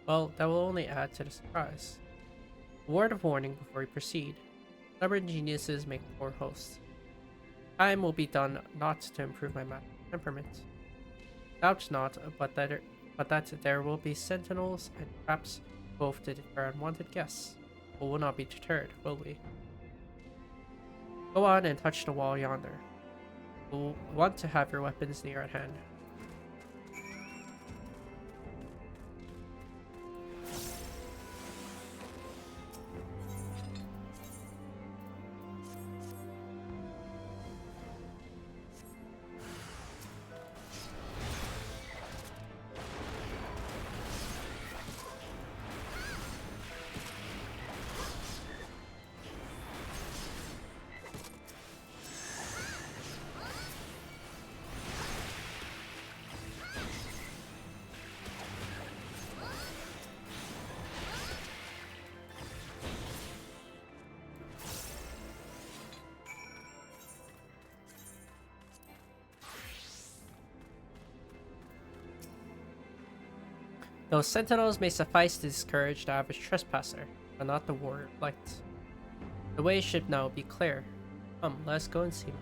A: Well, that will only add to the surprise. A word of warning before we proceed. Stubborn geniuses make poor hosts. Time will be done not to improve my temperament. Doubt not, but that there will be sentinels and traps both to deter unwanted guests. But we will not be deterred, will we? Go on and touch the wall yonder. We'll want to have your weapons near at hand. Those sentinels may suffice to discourage the average trespasser, but not the warrior of light. The way should now be clear. Come, let's go and see.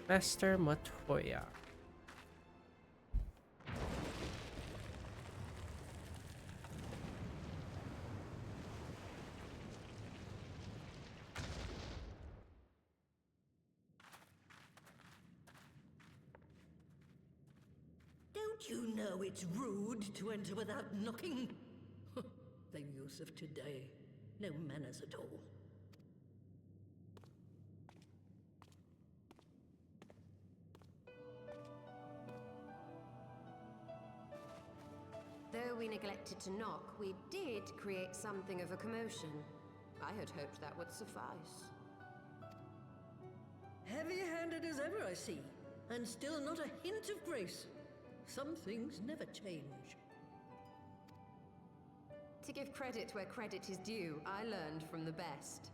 A: Master Matoya.
L: Don't you know it's rude to enter without knocking? The youth of today. No manners at all.
K: Though we neglected to knock, we did create something of a commotion. I had hoped that would suffice.
L: Heavy-handed as ever, I see. And still not a hint of grace. Some things never change.
K: To give credit where credit is due, I learned from the best.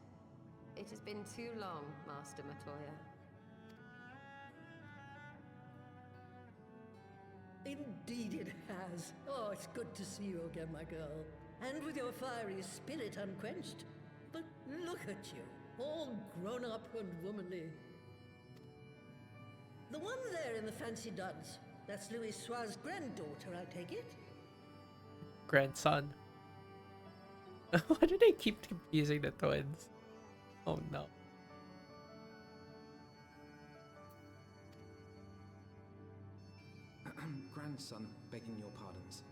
K: It has been too long, Master Matoya.
L: Indeed it has. Oh, it's good to see you again, my girl. And with your fiery spirit unquenched. But look at you, all grown up and womanly. The one there in the fancy duds, that's Louis Soir's granddaughter, I take it?
A: Grandson. Why do they keep confusing the twins? Oh no.
D: Grandson, begging your pardons.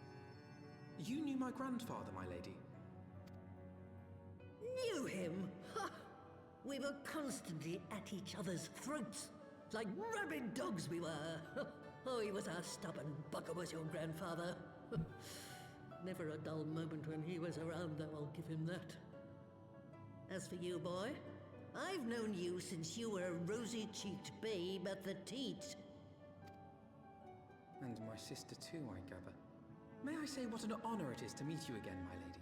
D: You knew my grandfather, my lady.
L: Knew him? Ha! We were constantly at each other's throats. Like rabid dogs we were. Oh, he was a stubborn bugger, was your grandfather. Never a dull moment when he was around, though, I'll give him that. As for you, boy, I've known you since you were a rosy-cheeked babe at the teat.
D: And my sister too, I gather. May I say what an honor it is to meet you again, my lady?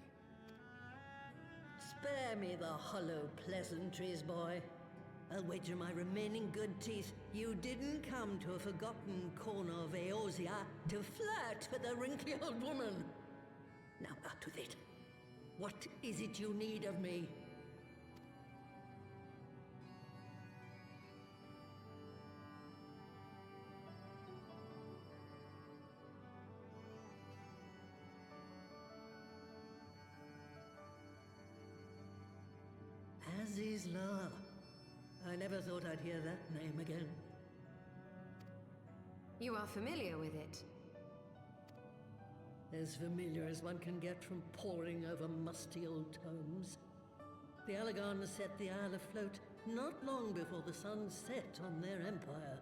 L: Spare me the hollow pleasantries, boy. I'll wager my remaining good teeth you didn't come to a forgotten corner of Eorzea to flirt with a wrinkly old woman. Now out with it. What is it you need of me? Azizla. I never thought I'd hear that name again.
K: You are familiar with it?
L: As familiar as one can get from poring over musty old tomes. The Alagons set the Isle afloat not long before the sun set on their empire.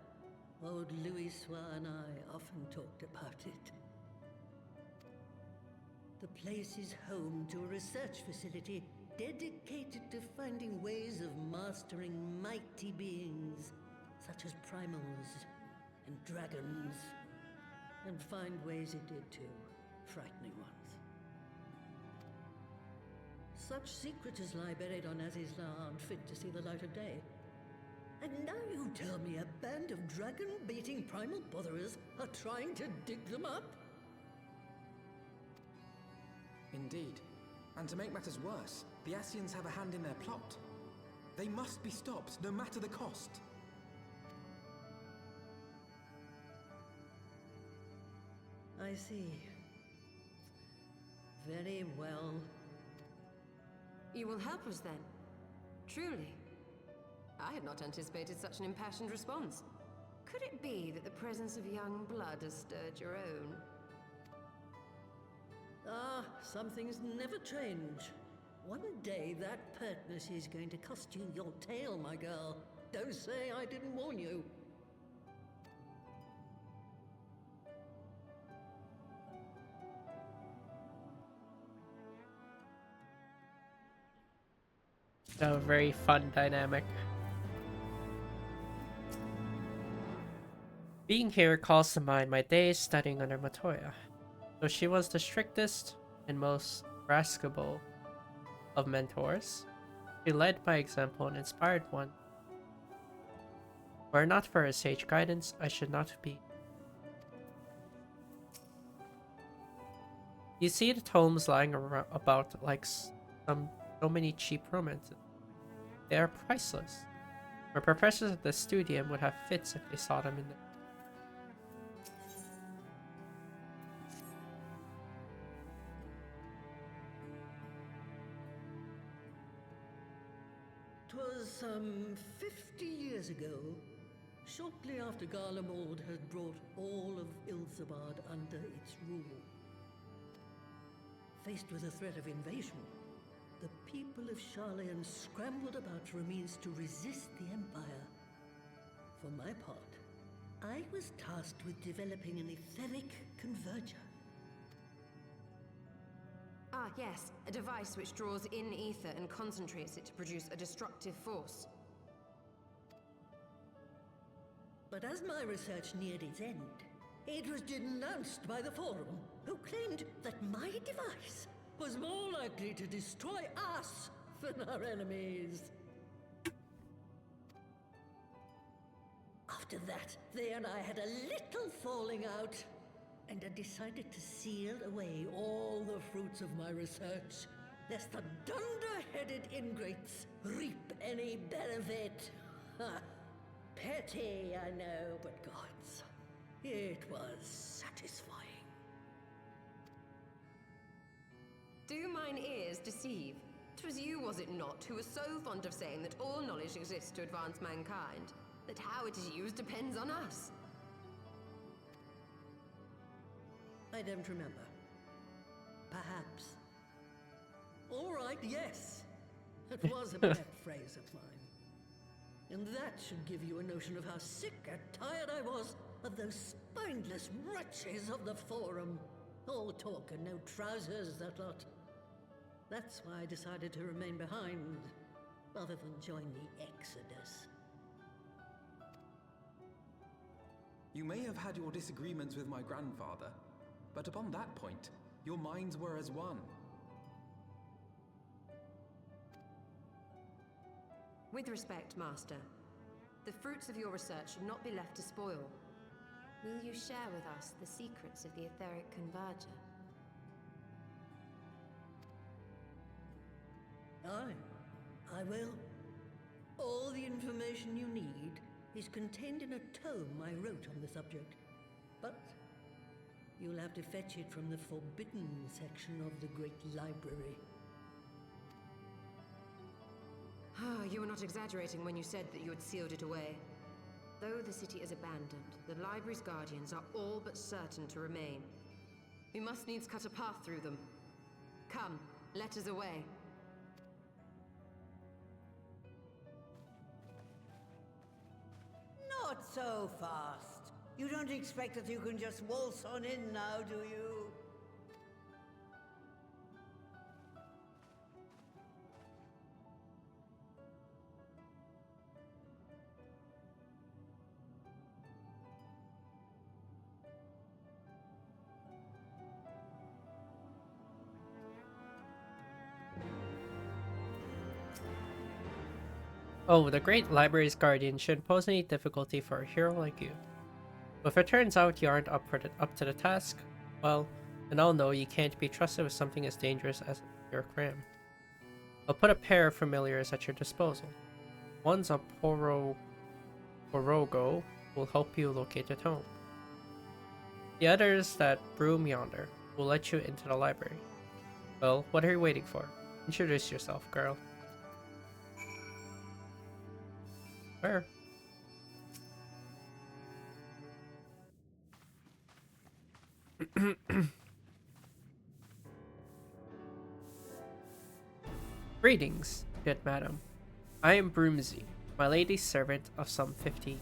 L: Old Louis Soir and I often talked about it. The place is home to a research facility dedicated to finding ways of mastering mighty beings, such as primals and dragons. And find ways it did too, frightening ones. Such secrets as lie buried on Azizla aren't fit to see the light of day. And now you tell me a band of dragon-baiting primal botherers are trying to dig them up?
D: Indeed. And to make matters worse, the Ascians have a hand in their plot. They must be stopped, no matter the cost.
L: I see. Very well.
K: You will help us then? Truly? I had not anticipated such an impassioned response. Could it be that the presence of young blood has stirred your own?
L: Ah, some things never change. One day that pertness is going to cost you your tail, my girl. Don't say I didn't warn you.
A: A very fun dynamic. Being here calls to mind my days studying under Matoya. Though she was the strictest and most rascable of mentors, she led by example and inspired one. Were it not for his sage guidance, I should not be. You see the tomes lying about like so many cheap romances. They are priceless. My professors at the studium would have fits if they saw them in the
L: 'Twas some 50 years ago, shortly after Garlemald had brought all of Ilsabard under its rule. Faced with the threat of invasion, the people of Sharlayan scrambled about for a means to resist the Empire. For my part, I was tasked with developing an etheric converger.
K: Ah, yes, a device which draws in ether and concentrates it to produce a destructive force.
L: But as my research neared its end, it was denounced by the Forum, who claimed that my device was more likely to destroy us than our enemies. After that, they and I had a little falling out, and I decided to seal away all the fruits of my research, lest the dunder-headed ingrates reap any benefit. Petty, I know, but gods, it was satisfying.
K: Do mine ears deceive? 'Twas you, was it not, who was so fond of saying that all knowledge exists to advance mankind, that how it is used depends on us?
L: I don't remember. Perhaps. All right, yes. It was a pet phrase of mine. And that should give you a notion of how sick and tired I was of those spineless wretches of the Forum. All talk and no trousers, that lot. That's why I decided to remain behind, rather than join the Exodus.
D: You may have had your disagreements with my grandfather, but upon that point, your minds were as one.
K: With respect, Master, the fruits of your research should not be left to spoil. Will you share with us the secrets of the etheric converger?
L: I will. All the information you need is contained in a tome I wrote on the subject, but you'll have to fetch it from the forbidden section of the Great Library.
K: You were not exaggerating when you said that you had sealed it away. Though the city is abandoned, the library's guardians are all but certain to remain. We must needs cut a path through them. Come, let us away.
M: Not so fast. You don't expect that you can just waltz on in now, do you?
A: Oh, the Great Library's Guardian shouldn't pose any difficulty for a hero like you. But if it turns out you aren't up to the task, well, then I'll know you can't be trusted with something as dangerous as your cram. I'll put a pair of familiars at your disposal. One's a Porogo will help you locate the tome. The other's that broom yonder will let you into the library. Well, what are you waiting for? Introduce yourself, girl. Where? Greetings, good madam. I am Broomsy, my lady's servant of some 50.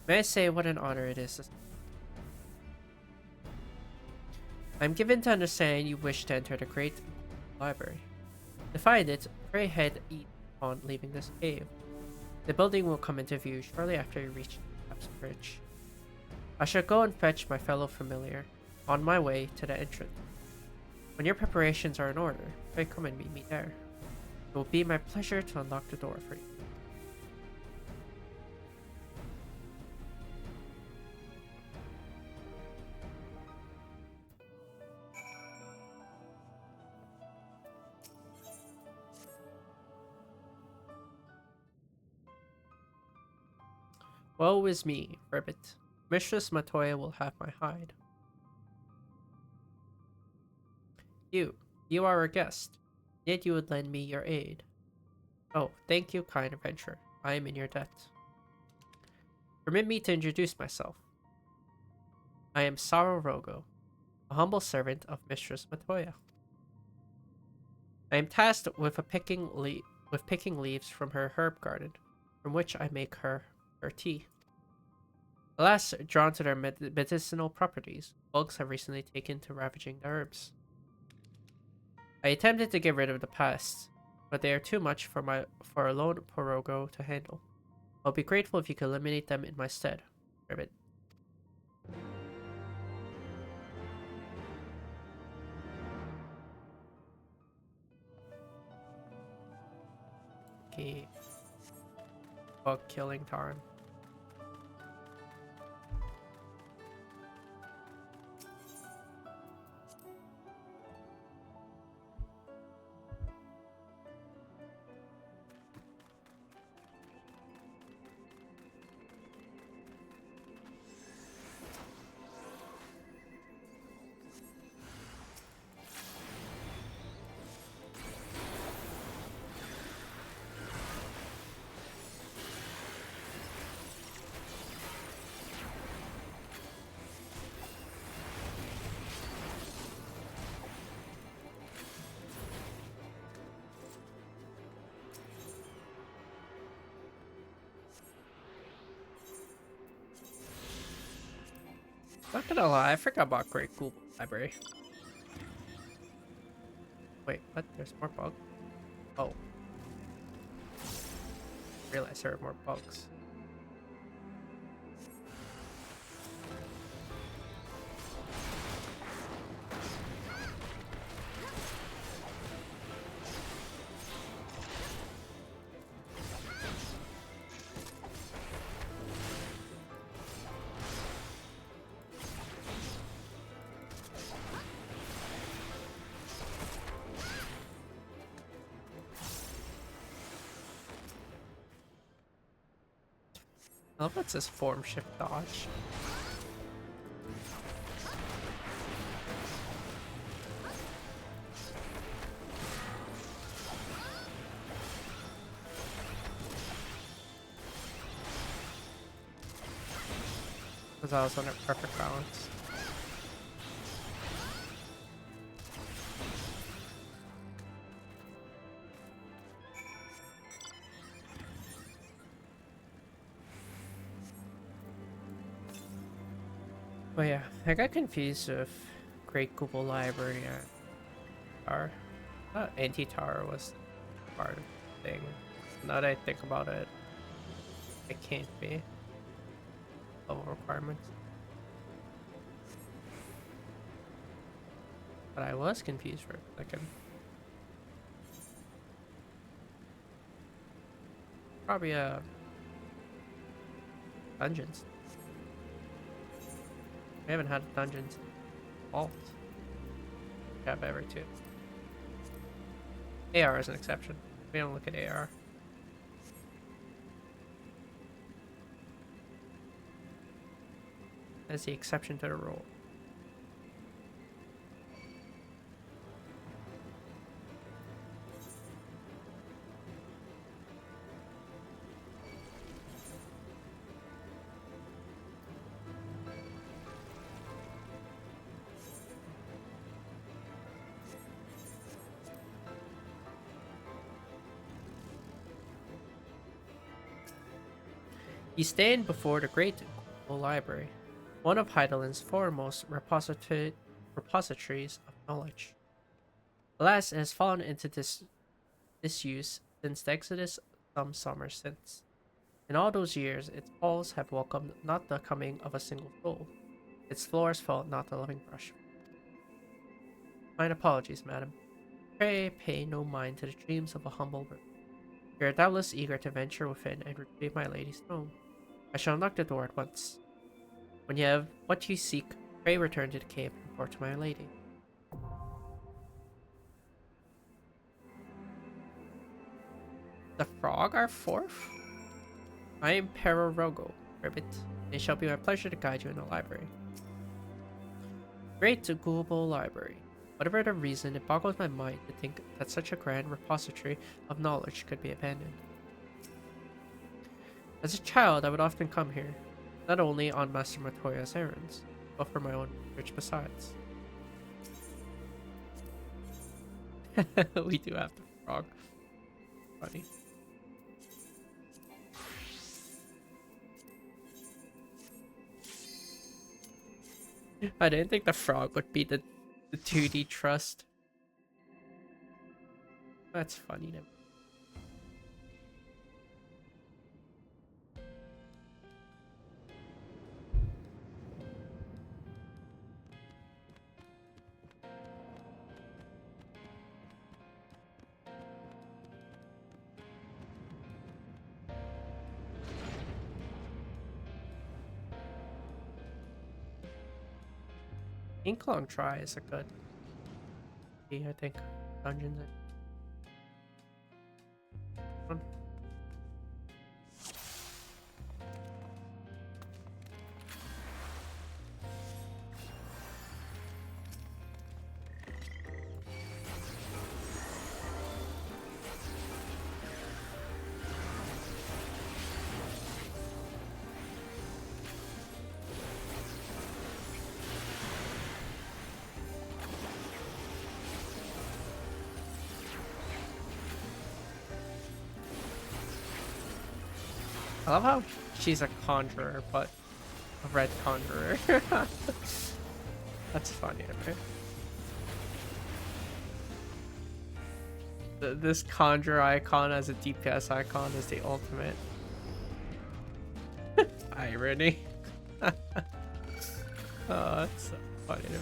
A: May I say what an honor it is? I'm given to understand you wish to enter the great library. To find it, pray head east upon leaving this cave. The building will come into view shortly after you reach the Cap's Bridge. I shall go and fetch my fellow familiar on my way to the entrance. When your preparations are in order, pray come and meet me there. It will be my pleasure to unlock the door for you. Woe is me, Ribbit. Mistress Matoya will have my hide. You are a guest. Yet you would lend me your aid. Oh, thank you, kind adventurer. I am in your debt. Permit me to introduce myself. I am Saro Rogo, a humble servant of Mistress Matoya. I am tasked with picking leaves from her herb garden, from which I make her tea. Alas, drawn to their medicinal properties, bugs have recently taken to ravaging the herbs. I attempted to get rid of the pests, but they are too much for a lone Porogo to handle. I'll be grateful if you could eliminate them in my stead, Ribbit. Okay. Bug killing time. Not gonna lie, I forgot about Great Cool Library. Wait, what? There's more bugs? Oh. Realize there are more bugs. I love what's this form shift dodge. Because I was under perfect balance. But yeah, I got confused with Great Google Library and Tower. I thought Anti-Tower was part of the thing. Now that I think about it, it can't be. Level requirements. But I was confused for a second. Probably dungeons. We haven't had dungeons vault. We have ever too. AR is an exception. We don't look at AR. That's the exception to the rule. You stand before the Great Google Library, one of Heideland's foremost repositories of knowledge. Alas, it has fallen into disuse since the Exodus some summers since. In all those years, its halls have welcomed not the coming of a single soul. Its floors felt not the loving brush. Mine apologies, madam. Pray pay no mind to the dreams of a humble bird. You are doubtless eager to venture within and retrieve my lady's tome. I shall knock the door at once. When you have what you seek, pray return to the cave and report to my lady. The frog are fourth? I am Perorogo, Ribbit. It shall be my pleasure to guide you in the library. Great Googleable library. Whatever the reason, it boggles my mind to think that such a grand repository of knowledge could be abandoned. As a child, I would often come here, not only on Master Matoya's errands, but for my own research besides. We do have the frog. Funny. I didn't think the frog would be the 2D trust. That's funny to me. Inklong Try is a good, I think, dungeon. One. I love how she's a conjurer, but a red conjurer. That's funny, right? This conjure icon as a DPS icon is the ultimate irony. Oh, that's so funny to me.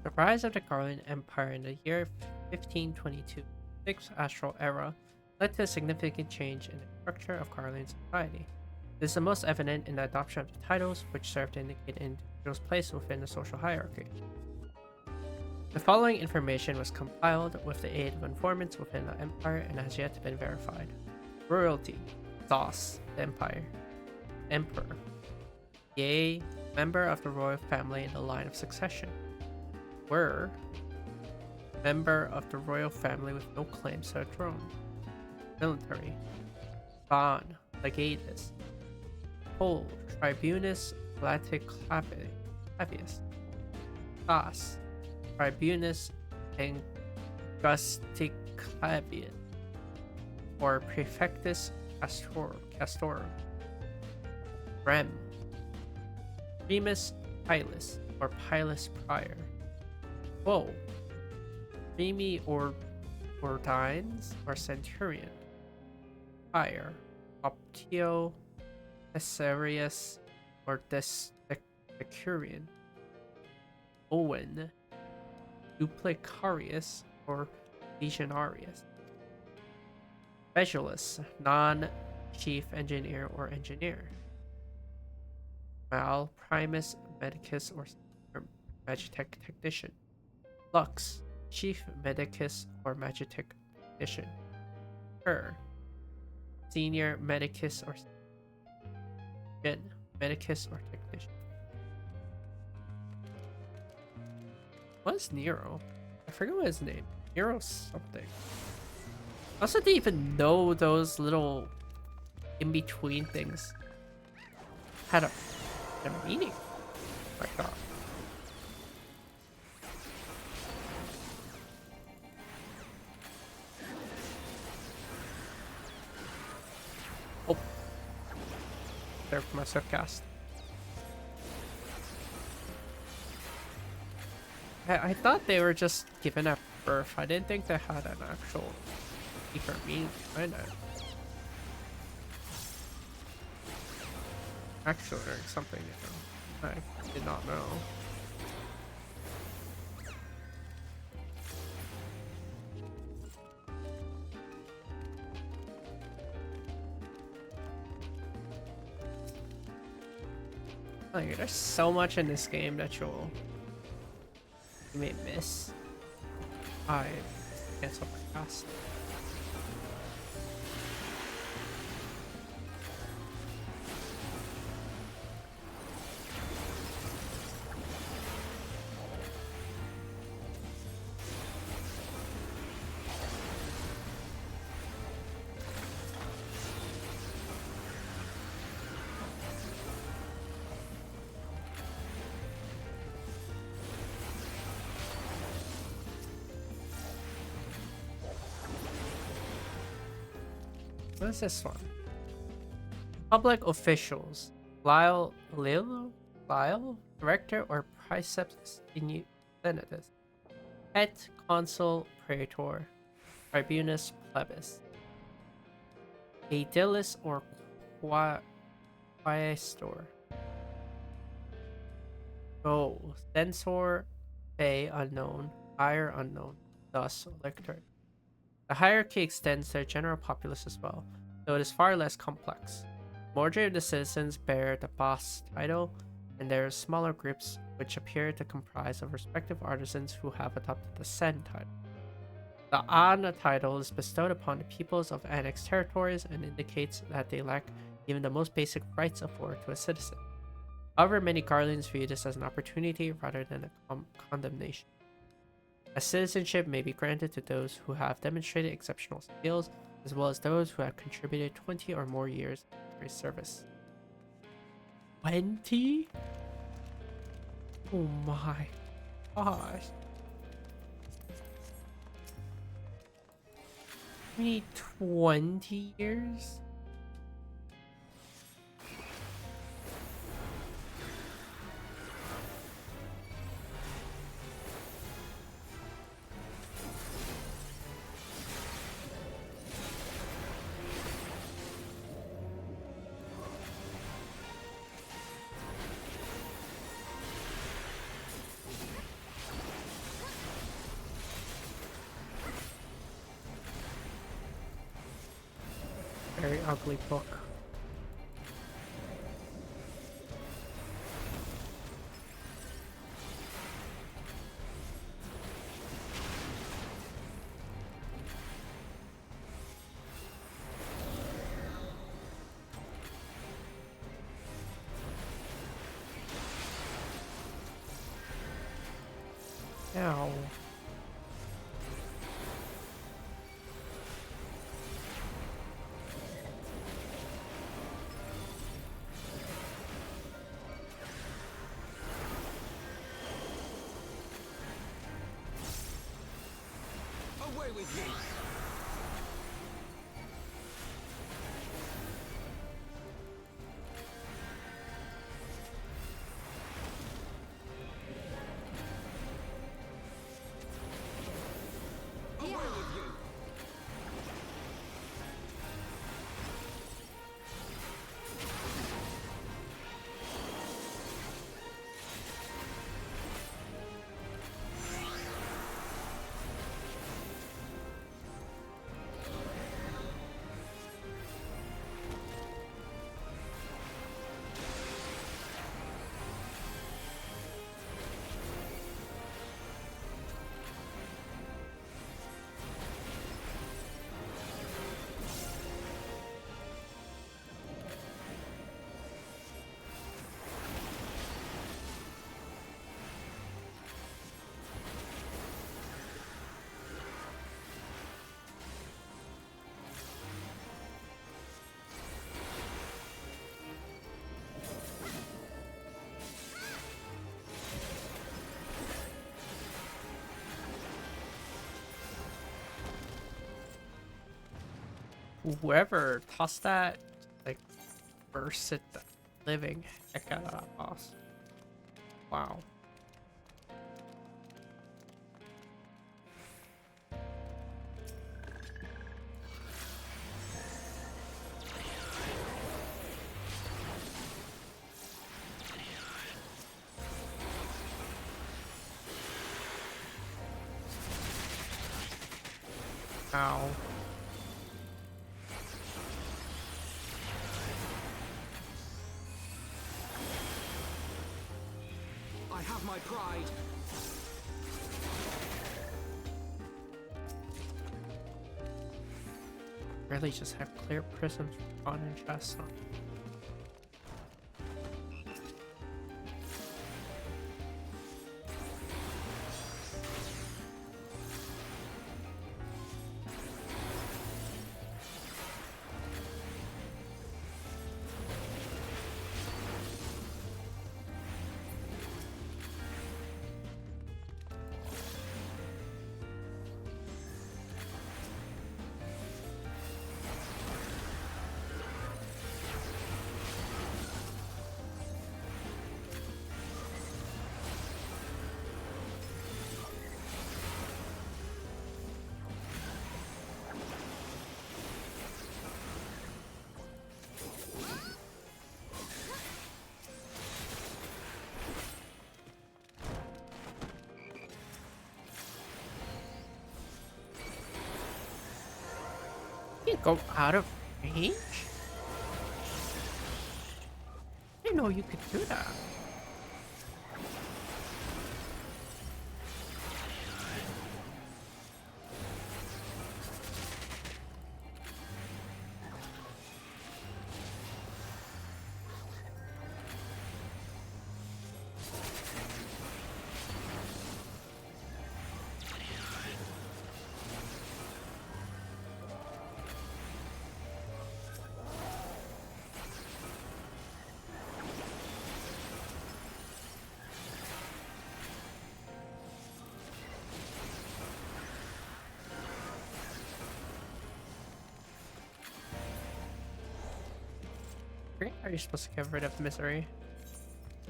A: The rise of the Garland Empire in the year 1522, 6th Astral Era, led to a significant change in the structure of Garland society. This is the most evident in the adoption of the titles, which serve to indicate an individual's place within the social hierarchy. The following information was compiled with the aid of informants within the Empire and has yet been verified. Royalty, Thos, the Empire. Emperor, Yea, member of the royal family in the line of succession. Were, member of the royal family with no claims to a throne. Military, Ban, Legatus. Hold, Tribunus Laticlavius. Thos, Tribunus Angusticlavius, or Praefectus Castorum. Rem, Remus Pilus, or Pilus Prior. Whoa, Remi or Ordines, or Centurion. Prior, Optio Caesarius, or Decurion. Owen, Duplicarius, or Legionarius. Specialist, non-chief engineer or engineer. Mal, Primus Medicus, or Magitech technician. Lux, Chief Medicus or Magitek Technician. Her. Senior Medicus or Gen. Medicus or Technician. What's Nero? I forget what his name. Nero something. I also didn't even know those little in-between things had a meaning. Oh my god. Oh. There for my sarcasm. I thought they were just given at birth. I didn't think they had an actual deeper meaning behind it. Actually, learning something new. I did not know. Like, there's so much in this game that you may miss. I cancel my cast. What is this one? Public officials. Lyle, Director or Princeps Senatus. Et Consul Praetor. Tribunus Plebis. Aedilis or Quaestor. Oh, Censor, Pay unknown, Hire unknown, thus Lictor. The hierarchy extends to the general populace as well, though it is far less complex. The majority of the citizens bear the boss title, and there are smaller groups which appear to comprise of respective artisans who have adopted the Sen title. The An title is bestowed upon the peoples of annexed territories and indicates that they lack even the most basic rights afforded to a citizen. However, many Guardians view this as an opportunity rather than a condemnation. A citizenship may be granted to those who have demonstrated exceptional skills, as well as those who have contributed 20 or more years to service. 20? Oh my gosh. We need 20 years? Very ugly book. Ow.
C: Away with you! Away with you!
A: Whoever tossed that, like, bursted the living heck out of that boss. Wow. Ow.
F: I have my pride.
A: Really just have clear prisms on and chest on. You go out of range? I didn't know you could do that. Are you supposed to get rid of misery?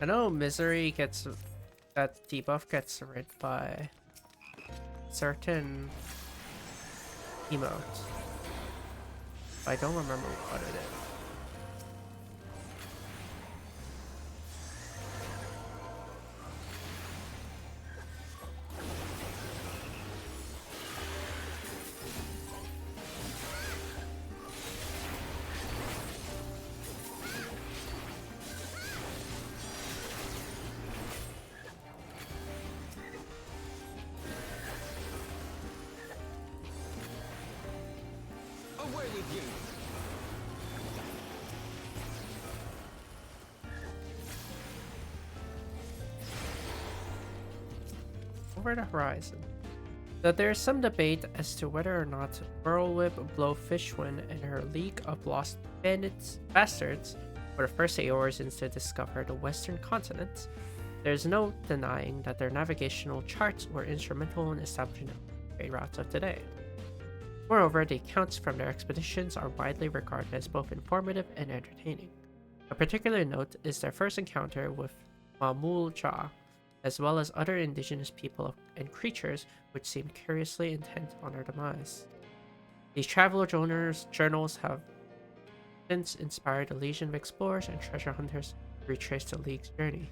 A: I know misery gets that debuff gets rid by certain emotes. I don't remember what it is.
F: Away with you!
A: Over the horizon. Though there is some debate as to whether or not Whirlwhip, Blowfishwind, and her League of Lost Bastards were the first Eorzeans to discover the western continent, there is no denying that their navigational charts were instrumental in establishing the trade routes of today. Moreover, the accounts from their expeditions are widely regarded as both informative and entertaining. A particular note is their first encounter with Mamul Ja, as well as other indigenous people and creatures which seemed curiously intent on their demise. These traveler journals have since inspired a legion of explorers and treasure hunters to retrace the League's journey.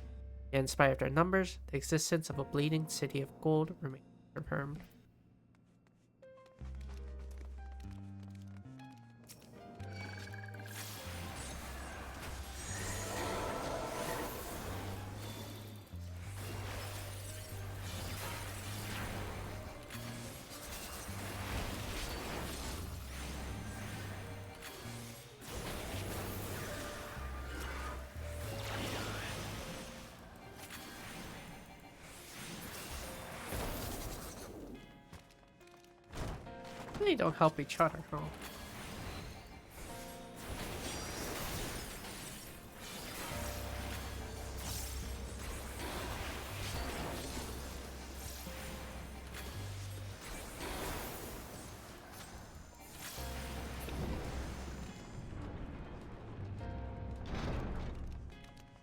A: Yet in spite of their numbers, the existence of a bleeding city of gold remains confirmed. They don't help each other, huh?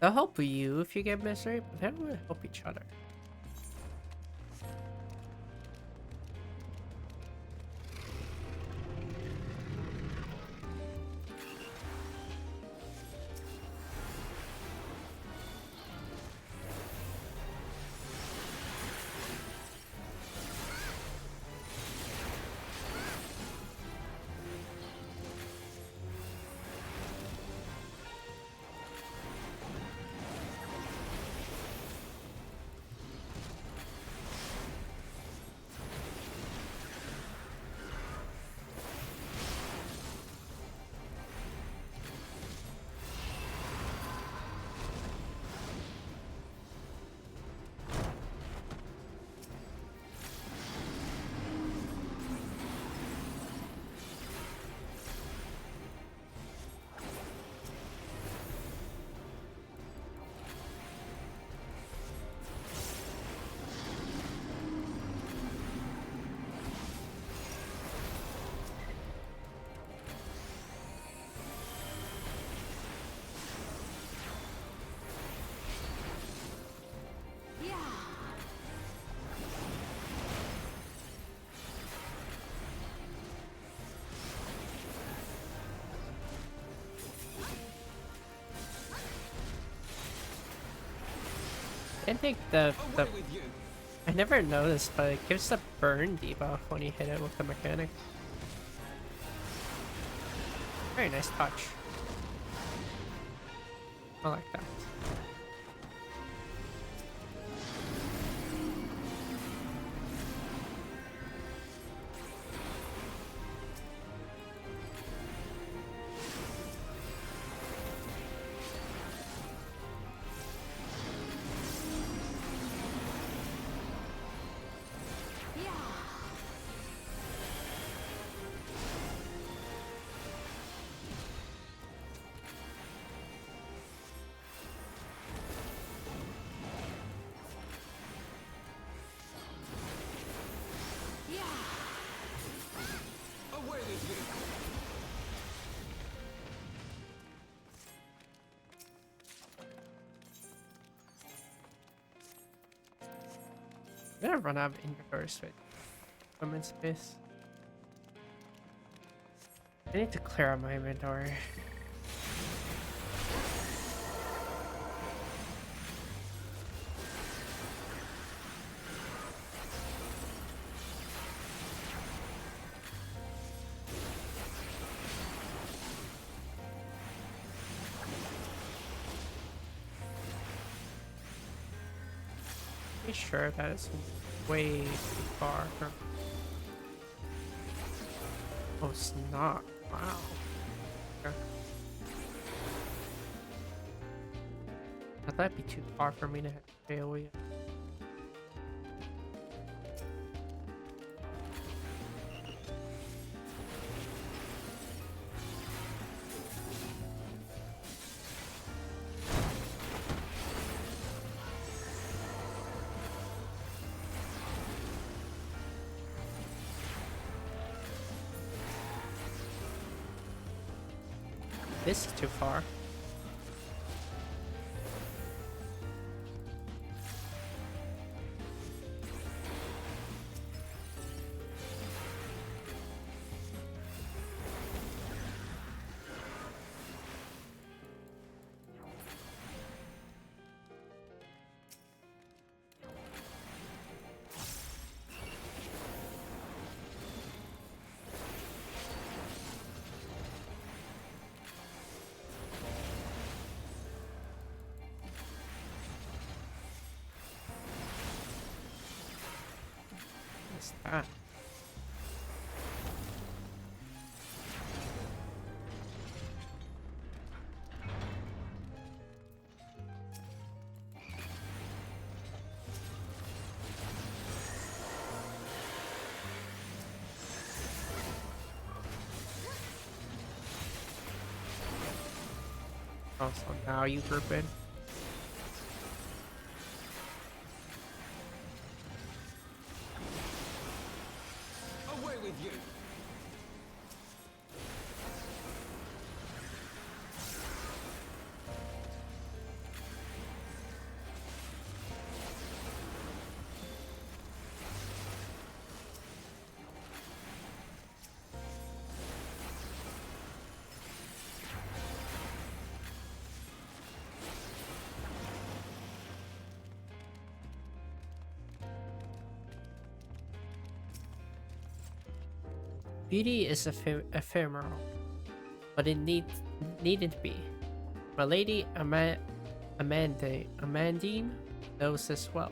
A: They'll help you if you get misery, but they don't really help each other. I think I never noticed, but it gives the burn debuff when you hit it with the mechanic. Very nice touch. I like that. I'm gonna run out of inventory space. Equipment space. I need to clear out my inventory. Pretty sure that is way too far from. Oh, it's not. Wow. Okay. I thought that'd be too far for me to hit AoE. This is too far. What's that? Oh, so now you group in.
D: Away with you!
A: Beauty is ephemeral, but it needn't be. My lady Amandine knows this well.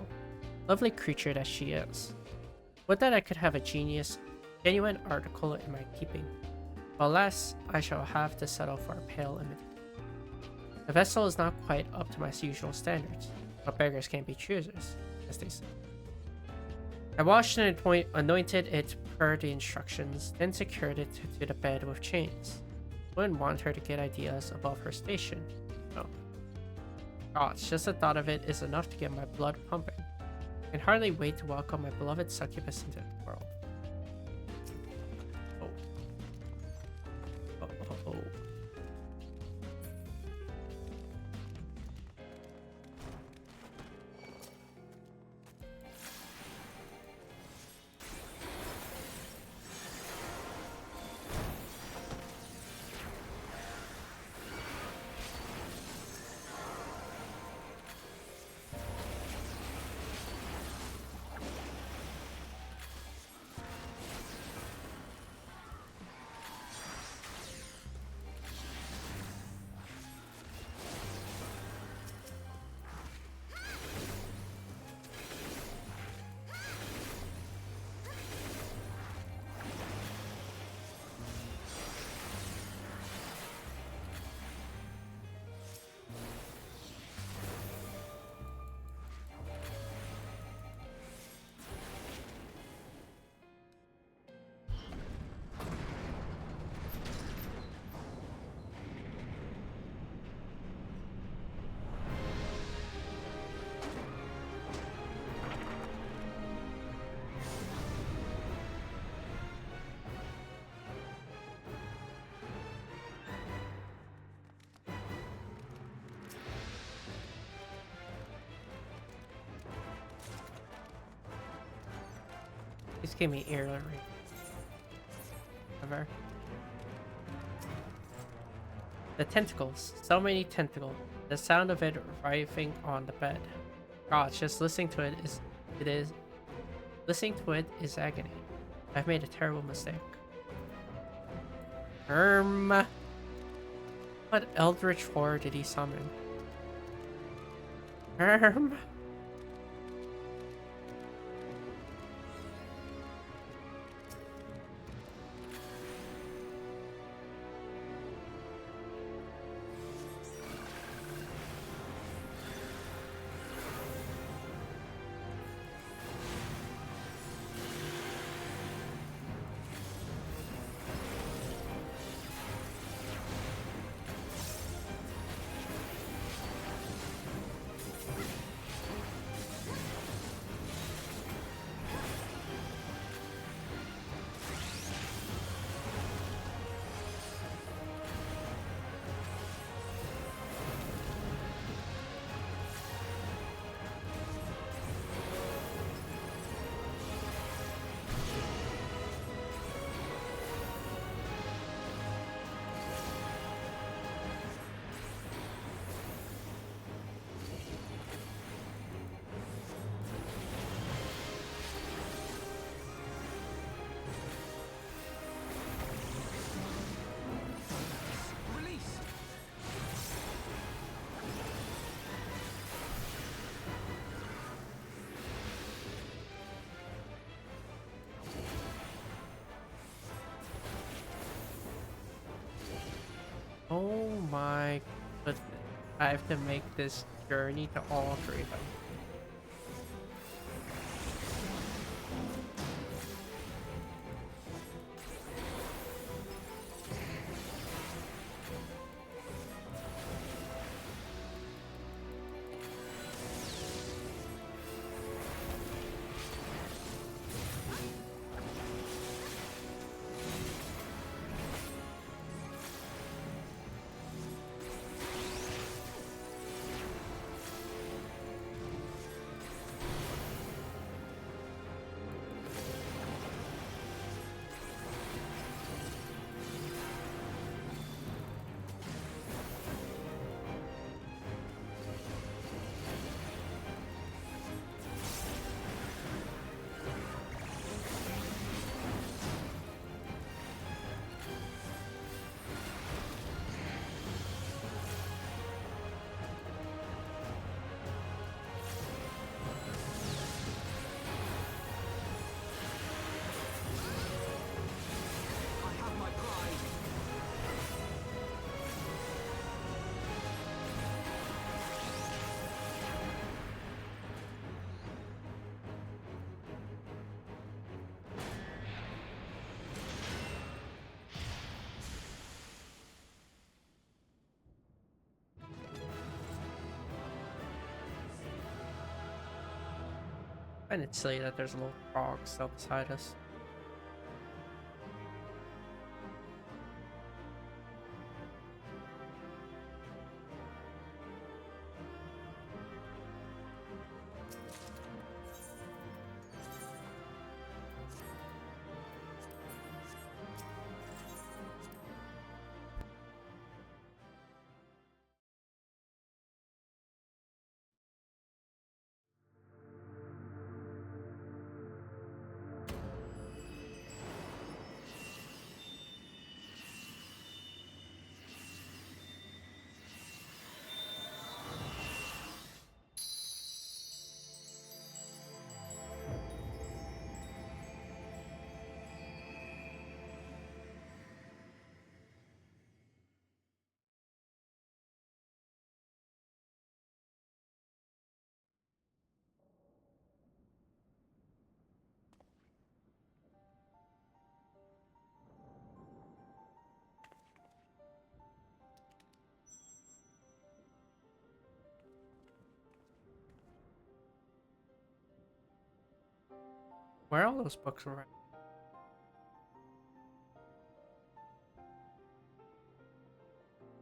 A: Lovely creature that she is. Would that I could have a genuine article in my keeping. Alas, I shall have to settle for a pale image. The vessel is not quite up to my usual standards, but beggars can't be choosers, as they say. I washed and anointed it per the instructions, then secured it to the bed with chains. Wouldn't want her to get ideas above her station. No. Gosh, just the thought of it is enough to get my blood pumping. I can hardly wait to welcome my beloved succubus into the world. Oh. This gave me ear ring. Ever. The tentacles. So many tentacles. The sound of it writhing on the bed. Gosh, just listening to it is agony. I've made a terrible mistake. What eldritch horror did he summon? Oh my goodness. I have to make this journey to all three of them. find it silly that there's a little frog still beside us. Where are all those books were?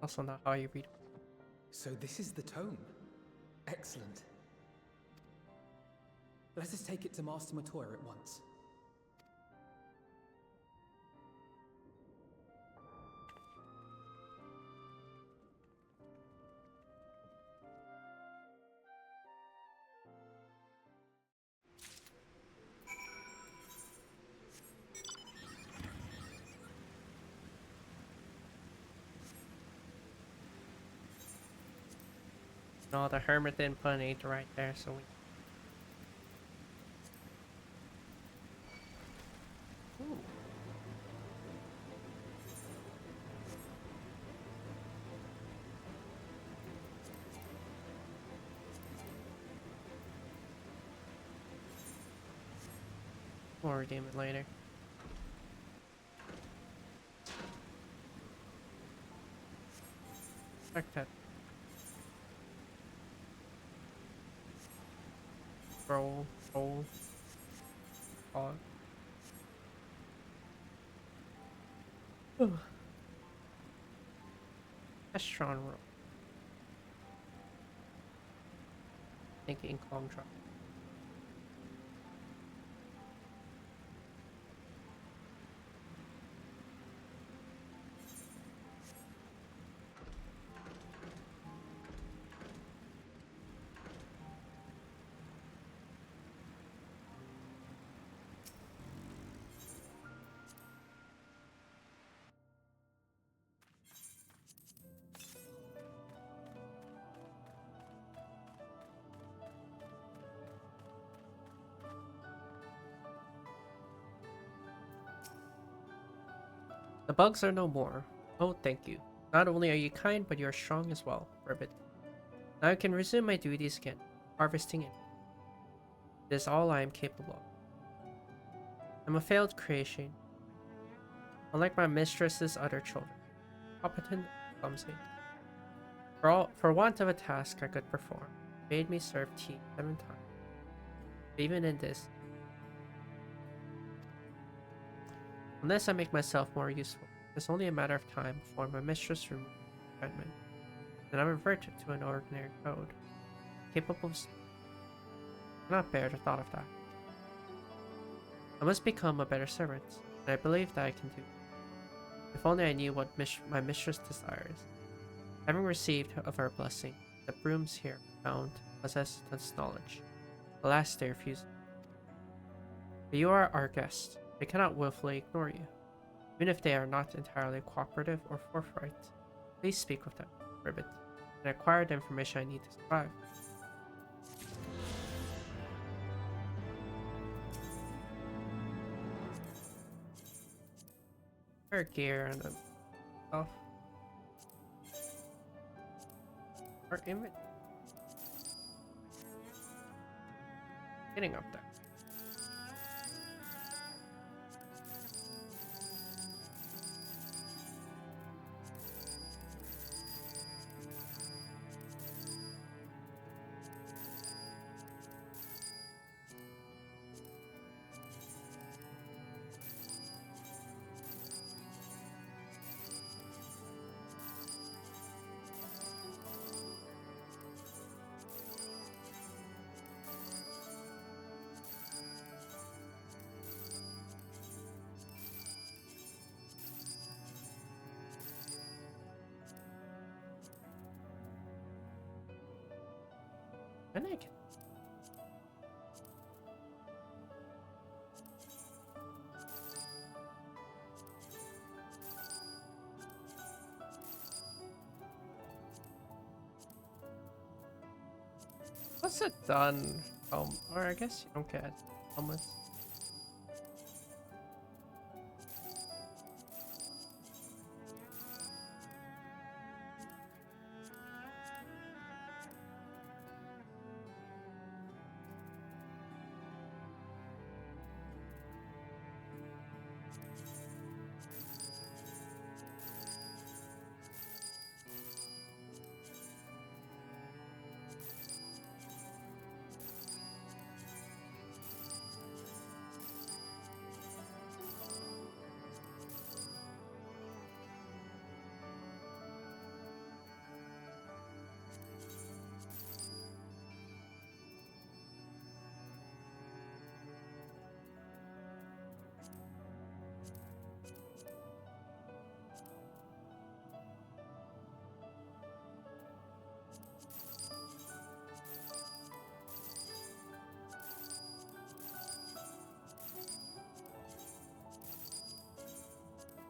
A: Also not how you read.
D: So this is the tome. Excellent. Let us take it to Master Matoya at once.
A: No, the hermit didn't put an 8 right there, so we... Ooh. We'll redeem it later. Check that. Roll. On. Astron roll. Thinking calm drop. The bugs are no more. Oh, thank you. Not only are you kind, but you are strong as well, Ribbit. Now I can resume my duties again, harvesting it. It is all I am capable of. I'm a failed creation. Unlike my mistress's other children, competent, clumsy. For want of a task I could perform, made me serve tea 7 times. Even in this, unless I make myself more useful, it's only a matter of time before my mistress removes impediment, and I revert to an ordinary code, capable of... I cannot bear the thought of that. I must become a better servant, and I believe that I can do it. If only I knew what my mistress desires. Having received of her blessing, the brooms here found possess this knowledge. Alas, they refuse. But you are our guest. They cannot willfully ignore you, even if they are not entirely cooperative or forthright. Please speak with them, Ribbit, and acquire the information I need to survive. Her gear and then stuff. Our image. Getting up there. panic. What's it done? Or I guess you don't get helmets.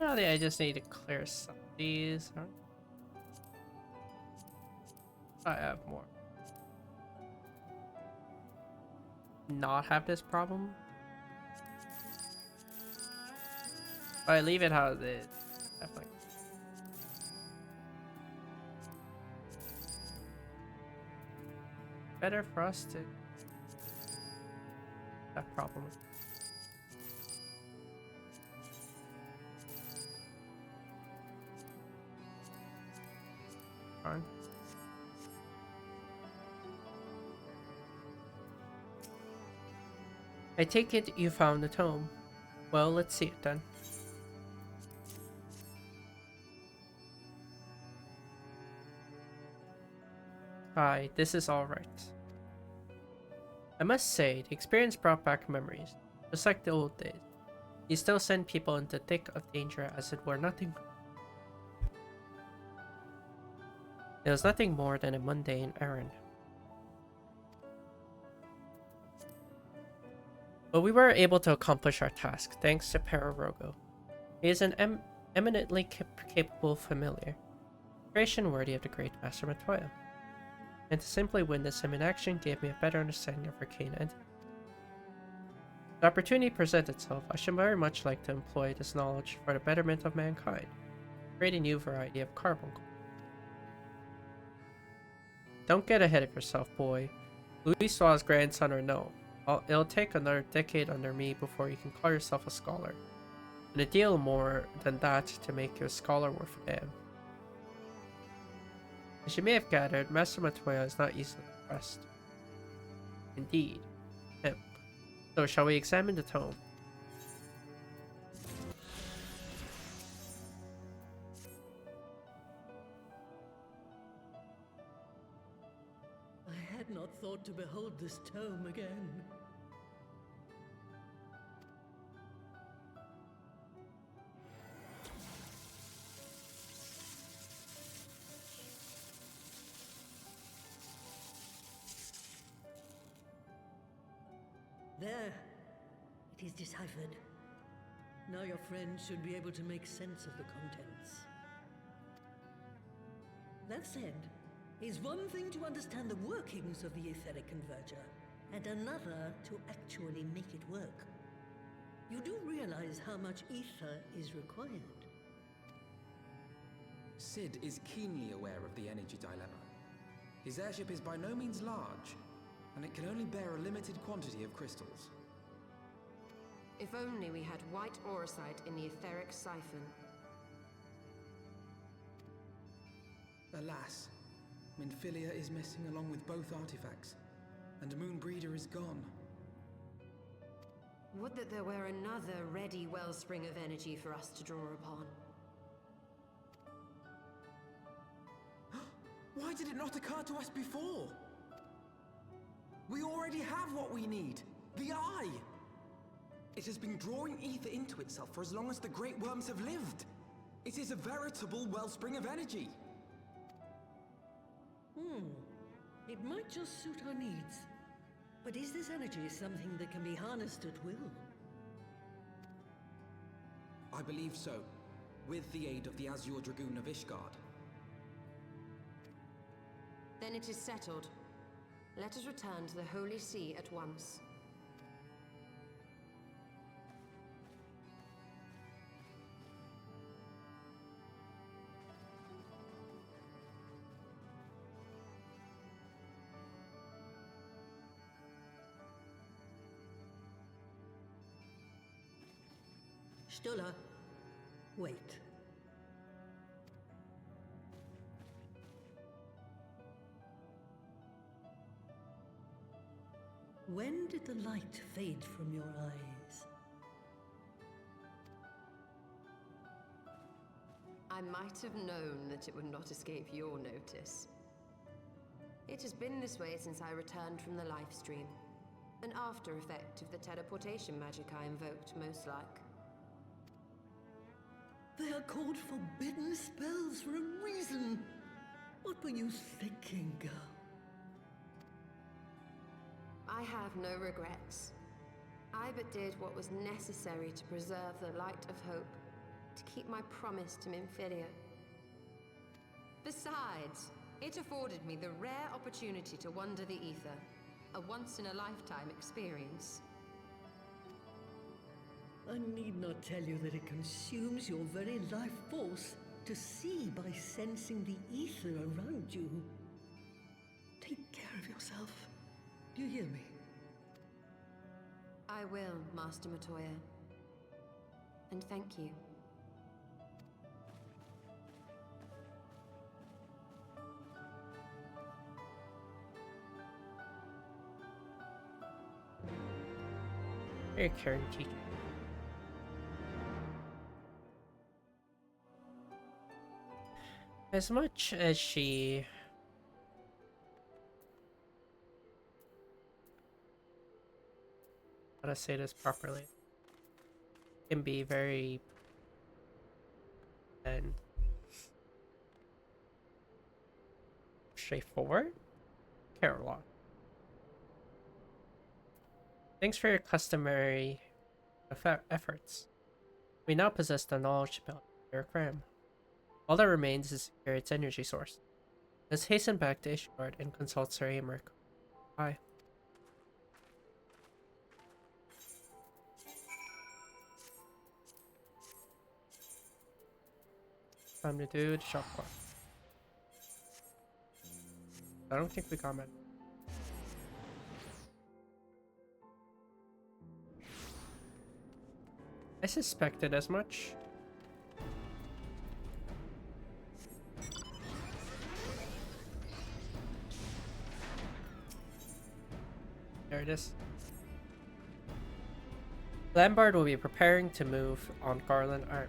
A: Really, I just need to clear some of these. Huh? I have more. Not have this problem. If I leave it how it is, definitely. Better for us to that problem. Fine. I take it you found the tome. Well, let's see it then. Aye, this is alright. I must say, the experience brought back memories, just like the old days. You still send people into the thick of danger as it were nothing. It was nothing more than a mundane errand. But we were able to accomplish our task, thanks to Pararogo. He is an eminently capable familiar, creation worthy of the great Master Matoya. And to simply witness him in action gave me a better understanding of arcane entities. If the opportunity presents itself, I should very much like to employ this knowledge for the betterment of mankind, create a new variety of carbuncle. Don't get ahead of yourself, boy. Louisoir's grandson or no, it'll take another decade under me before you can call yourself a scholar. And a deal more than that to make you a scholar worth a damn. As you may have gathered, Master Matoya is not easily impressed. Indeed. So shall we examine the tome?
L: I had not thought to behold this tome again. There. It is deciphered. Now your friend should be able to make sense of the contents. That said, it's one thing to understand the workings of the etheric converter, and another to actually make it work. You do realize how much ether is required?
D: Sid is keenly aware of the energy dilemma. His airship is by no means large, and it can only bear a limited quantity of crystals.
K: If only we had white aurosite in the etheric siphon.
D: Alas, Minfilia is missing along with both artifacts, and Moonbreeder is gone.
K: Would that there were another ready wellspring of energy for us to draw upon.
D: Why did it not occur to us before? We already have what we need, the Eye! It has been drawing ether into itself for as long as the Great Worms have lived. It is a veritable wellspring of energy.
L: It might just suit our needs. But is this energy something that can be harnessed at will?
D: I believe so, with the aid of the Azure Dragoon of Ishgard.
K: Then it is settled. Let us return to the Holy See at once.
L: Stola, wait. When did the light fade from your eyes?
K: I might have known that it would not escape your notice. It has been this way since I returned from the life stream. An after effect of the teleportation magic I invoked, most like.
L: They are called forbidden spells for a reason. What were you thinking, girl?
K: I have no regrets. I but did what was necessary to preserve the light of hope, to keep my promise to Minfilia. Besides, it afforded me the rare opportunity to wander the ether, a once-in-a-lifetime experience.
L: I need not tell you that it consumes your very life force to see by sensing the ether around you. Take care of yourself. Do you hear me?
K: I will, Master Matoya. And thank you.
A: Very caring teacher. As much as she how to say this properly can be very and straightforward, care a lot. Thanks for your customary efforts. We now possess the knowledge about your Ram. All that remains is to secure its energy source. Let's hasten back to Ishgard and consult Sir Aymeric. Bye. Time to do the shop quest. I don't think we comment. I suspected as much. There it is. Lambard will be preparing to move on Garland Arm.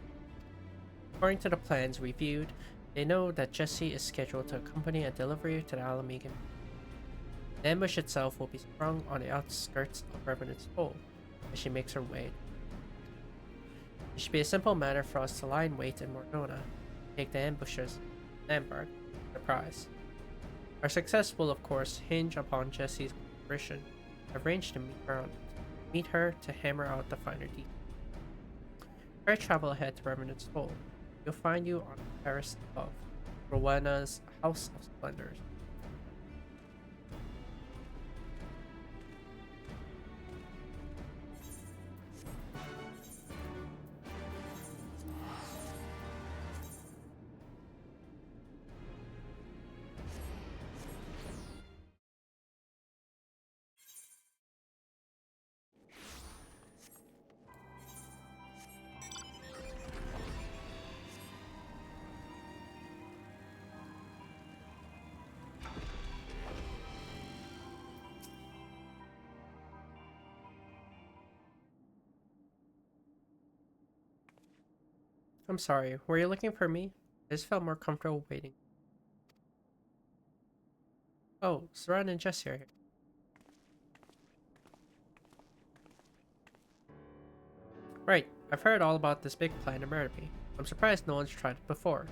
A: According to the plans we viewed, they know that Jessie is scheduled to accompany a delivery to the Alamegan. The ambush itself will be sprung on the outskirts of Revenant's Bowl as she makes her way. It should be a simple matter for us to lie in wait in Morgana, take the ambushes, Lambard, the prize. Our success will of course hinge upon Jessie's cooperation. I've arranged to meet her to hammer out the finer details. Try travel ahead to Revenant's Bowl. You'll find you on the terrace above, Rowena's House of Splendors. I'm sorry, were you looking for me? I just felt more comfortable waiting. Oh, Saran and Jessie are here. Right, I've heard all about this big plan in Merity. I'm surprised no one's tried it before,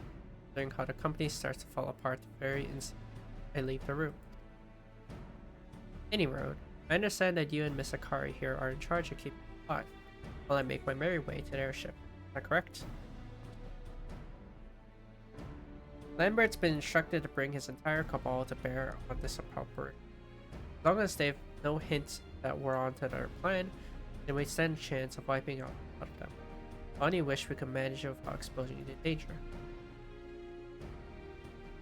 A: considering how the company starts to fall apart the very instant I leave the room. Any road. I understand that you and Miss Akari here are in charge of keeping it alive, while I make my merry way to the airship. Is that correct? Lambert's been instructed to bring his entire cabal to bear on this operation. As long as they've no hints that we're onto their plan, then we stand a chance of wiping out of them. I only wish we could manage it without exposing you to danger.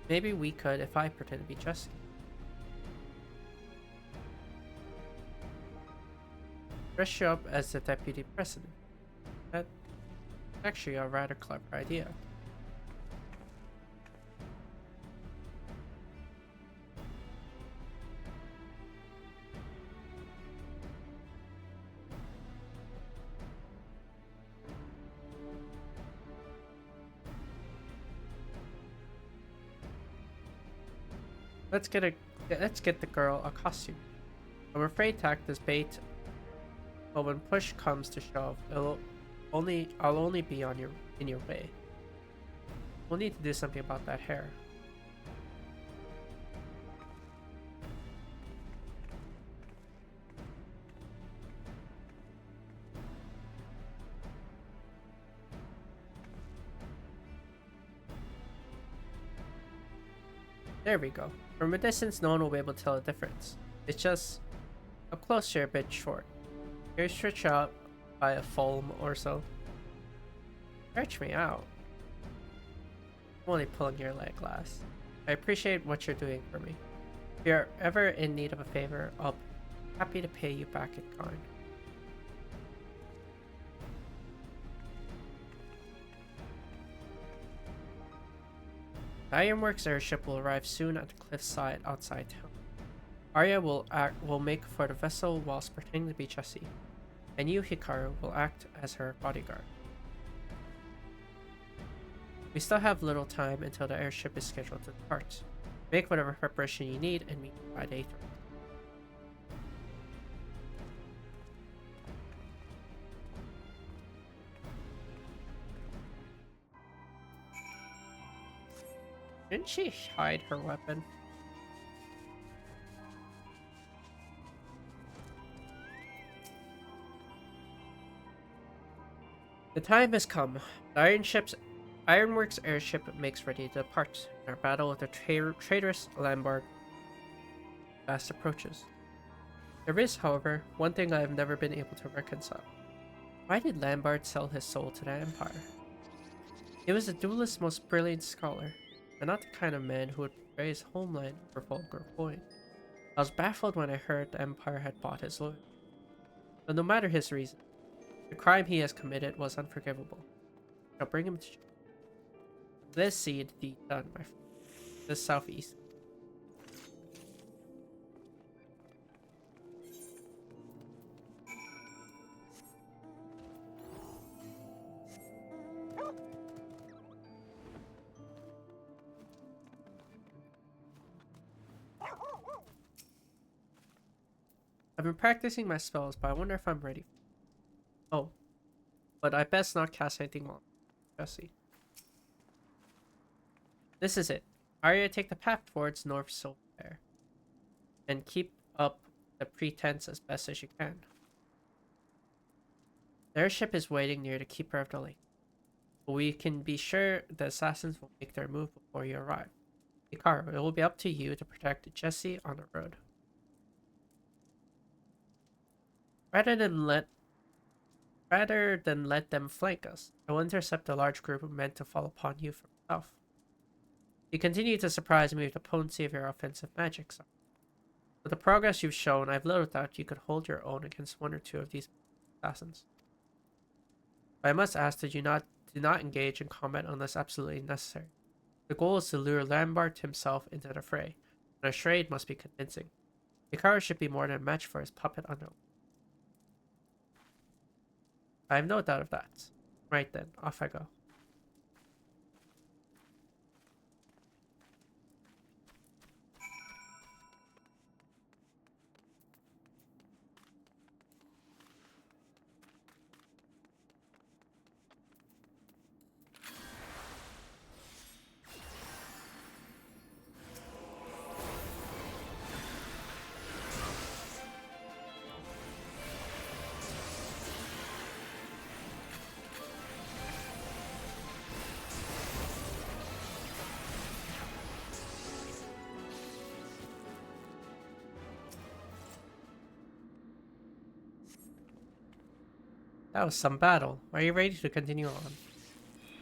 A: Maybe we could if I pretend to be Jesse. Dress you up as the deputy president. That's actually a rather clever idea. Let's get the girl a costume. I'm afraid to act as bait, but when push comes to shove, I'll only be in your way. We'll need to do something about that hair. There we go. From a distance, no one will be able to tell the difference. It's just up close, you're a bit short. You're stretched out by a foam or so. Stretch me out. I'm only pulling your leg, lass. I appreciate what you're doing for me. If you're ever in need of a favor, I'll be happy to pay you back in kind. The Ironworks airship will arrive soon at the cliffside outside town. Arya will make for the vessel whilst pretending to be Jessie, and you, Hikaru, will act as her bodyguard. We still have little time until the airship is scheduled to depart. Make whatever preparation you need and meet by day 3. Didn't she hide her weapon? The time has come. The Ironworks airship makes ready to depart. Our battle with the traitorous Lambert fast approaches. There is, however, one thing I have never been able to reconcile. Why did Lambert sell his soul to the Empire? He was the duelist's most brilliant scholar, and not the kind of man who would betray his homeland for vulgar coin. I was baffled when I heard the Empire had bought his loyalty. But no matter his reason, the crime he has committed was unforgivable. I'll bring him to justice. This seed deed done, my friend. This southeast. I've been practicing my spells, but I wonder if I'm ready. Oh, but I best not cast anything while Jesse. This is it. Arya, take the path towards North Silverfair, and keep up the pretense as best as you can. The airship is waiting near the Keeper of the Lake, but we can be sure the assassins will make their move before you arrive. Hikaru, it will be up to you to protect Jesse on the road. Rather than let them flank us, I will intercept a large group meant to fall upon you from the south. You continue to surprise me with the potency of your offensive magic. With the progress you've shown, I have little doubt you could hold your own against one or two of these assassins. But I must ask that you do not engage in combat unless absolutely necessary. The goal is to lure Lambert himself into the fray, and our charade must be convincing. Hikaru should be more than a match for his puppet under. I have no doubt of that. Right then, off I go. That was some battle. Are you ready to continue on?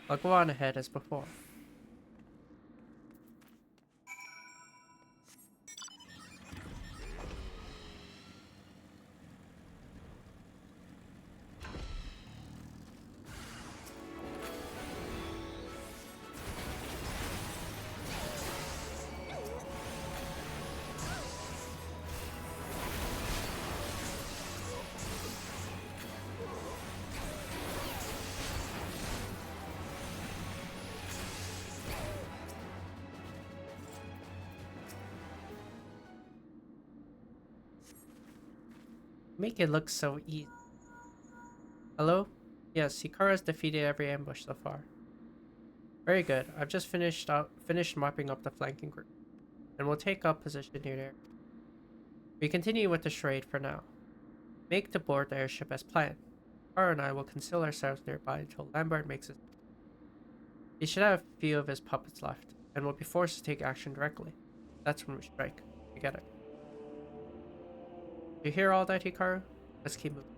A: I'll go on ahead as before. Make it look so easy. Hello? Yes, Hikara's defeated every ambush so far. Very good. I've just finished mopping up the flanking group, and we'll take up position near there. We continue with the charade for now. Make to board the airship as planned. Hikara and I will conceal ourselves nearby until Lambert makes it. He should have a few of his puppets left, and will be forced to take action directly. That's when we strike. You get it. You hear all that, Hikaru? Let's keep moving.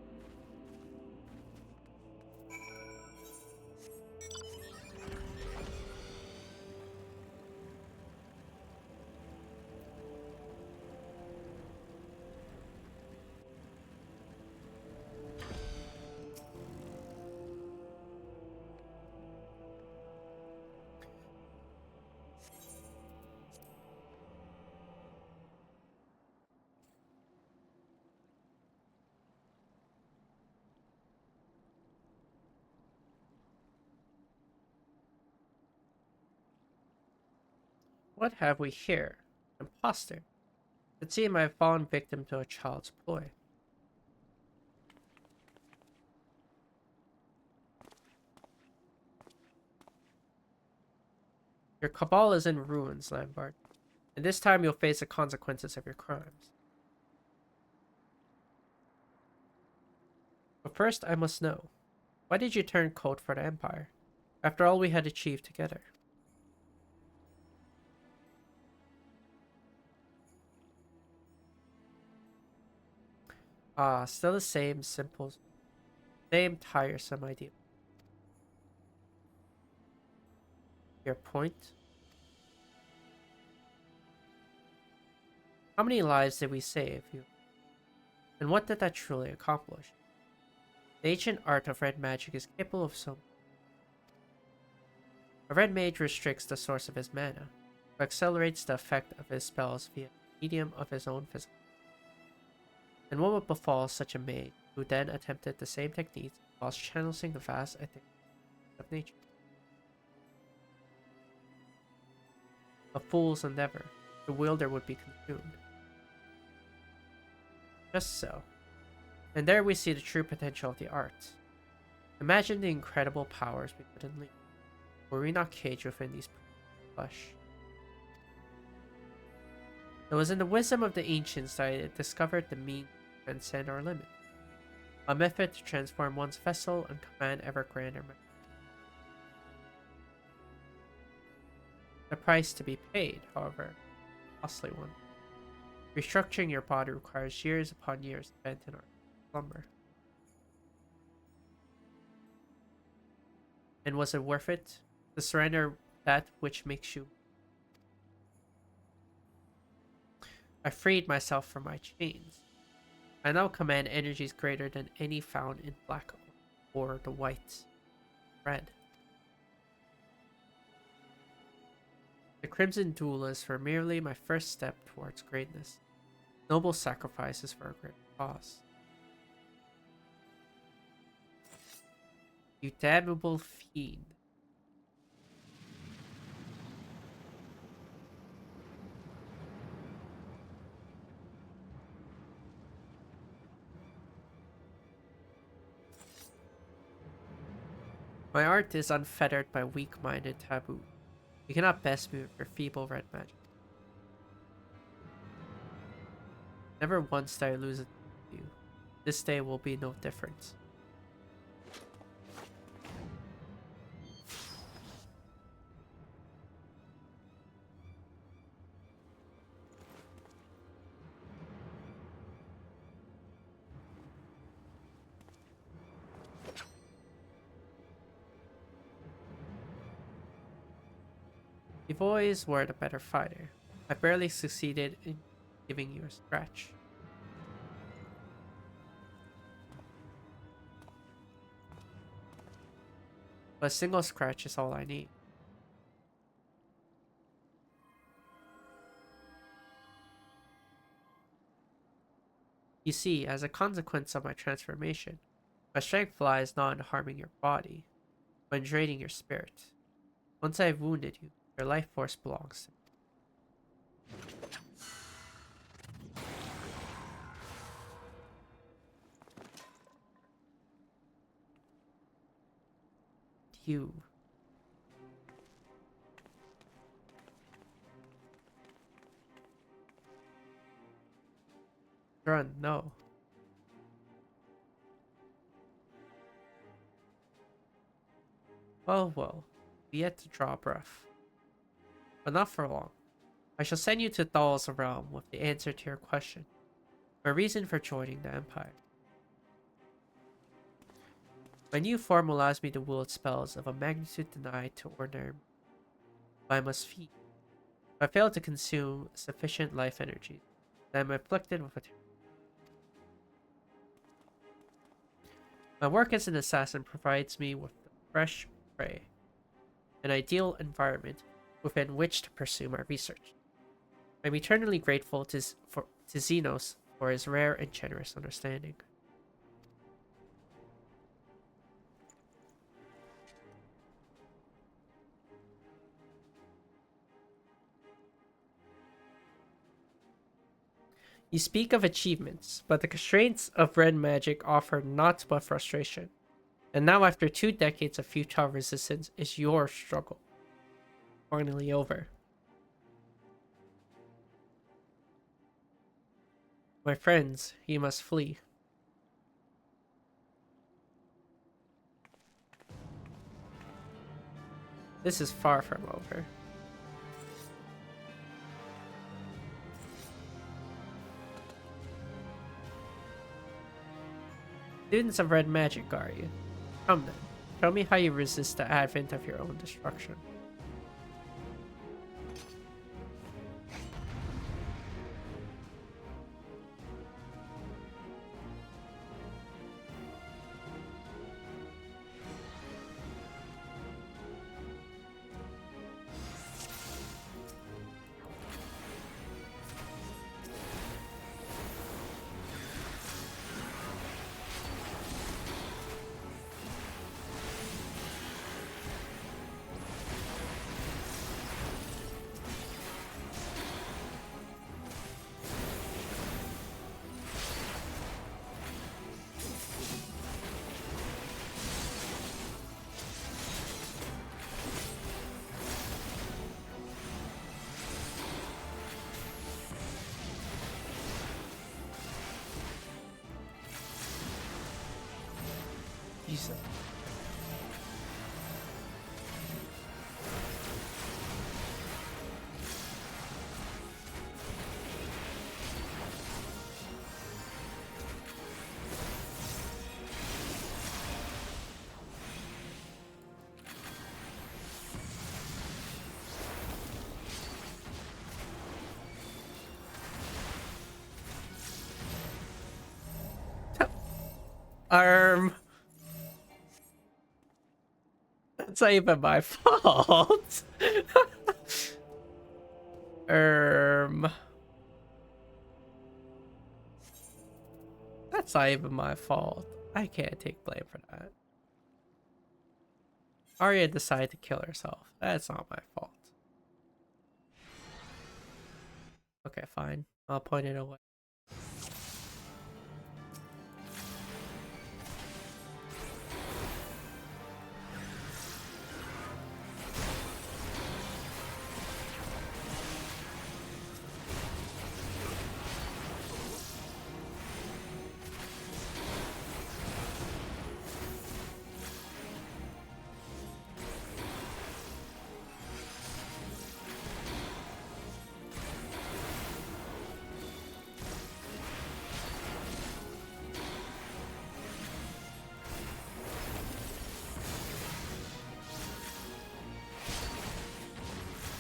A: What have we here? Imposter. It seems I have fallen victim to a child's ploy. Your cabal is in ruins, Lambert, and this time you'll face the consequences of your crimes. But first, I must know, why did you turn cold for the Empire, after all we had achieved together? Ah, still the same simple, same tiresome idea. Your point? How many lives did we save you? And what did that truly accomplish? The ancient art of red magic is capable of so much. A red mage restricts the source of his mana, but accelerates the effect of his spells via the medium of his own physical. And what would befall such a mage who then attempted the same techniques whilst channeling the vast ethics of nature? A fool's endeavor. The wielder would be consumed. Just so. And there we see the true potential of the art. Imagine the incredible powers we could unleash, were we not caged within these flesh. It was in the wisdom of the ancients that I discovered the means to transcend our limits. A method to transform one's vessel and command ever grander measures. The price to be paid, however, a costly one. Restructuring your body requires years upon years spent in our slumber. And was it worth it to surrender that which makes you? I freed myself from my chains. I now command energies greater than any found in black or the white, red. The Crimson Duelists were merely my first step towards greatness. Noble sacrifices for a great cause. You damnable fiend. My art is unfettered by weak-minded taboo. You cannot best me with your feeble red magic. Never once did I lose it to you. This day will be no different. You've always were the better fighter. I barely succeeded in giving you a scratch. But a single scratch is all I need. You see, as a consequence of my transformation, my strength lies not in harming your body, but in draining your spirit. Once I have wounded you, your life force belongs to me. You. Run, no. Well, we yet to draw breath. But not for long. I shall send you to Thal's realm with the answer to your question. My reason for joining the Empire. My new form allows me to wield spells of a magnitude denied to ordinary. But I must feed. If I fail to consume sufficient life energy, then I am afflicted with a My work as an assassin provides me with fresh prey, an ideal environment within which to pursue my research. I am eternally grateful to Xenos for his rare and generous understanding. You speak of achievements, but the constraints of red magic offer naught but frustration. And now, after 2 decades of futile resistance, is your struggle finally over. My friends, you must flee. This is far from over. Students of red magic, are you? Come then, tell me how you resist the advent of your own destruction. Jesus. That's not even my fault. That's not even my fault. I can't take blame for that. Arya decided to kill herself. That's not my fault. Okay, fine. I'll point it away.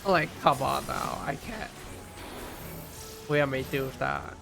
A: Like, come on now, I can't. What am I do with that?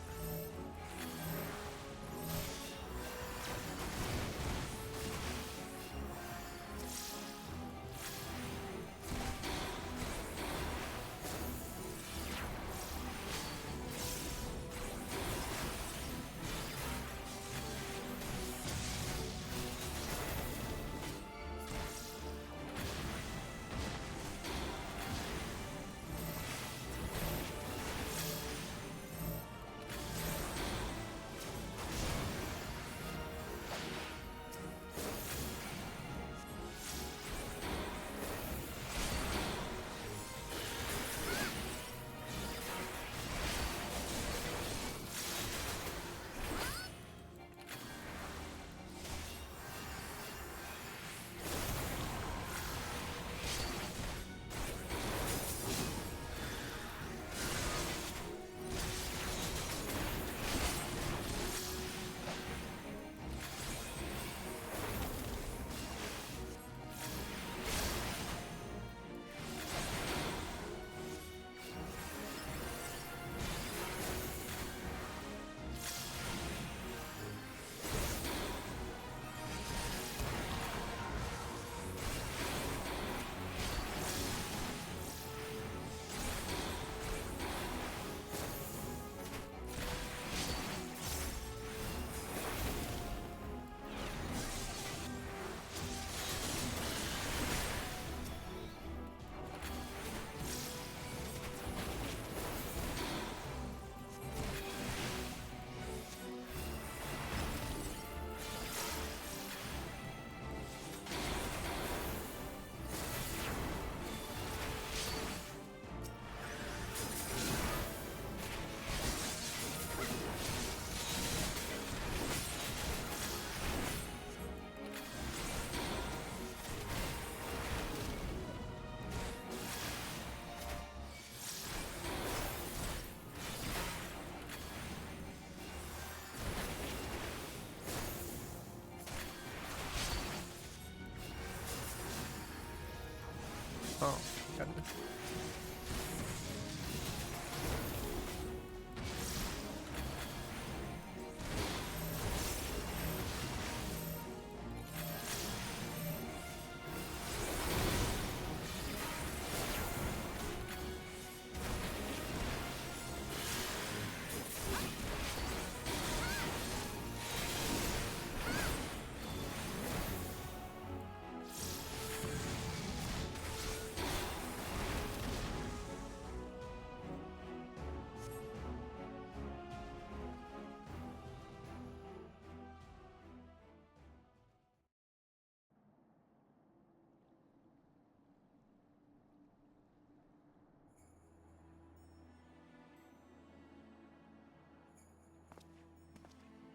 A: Oh, goodness.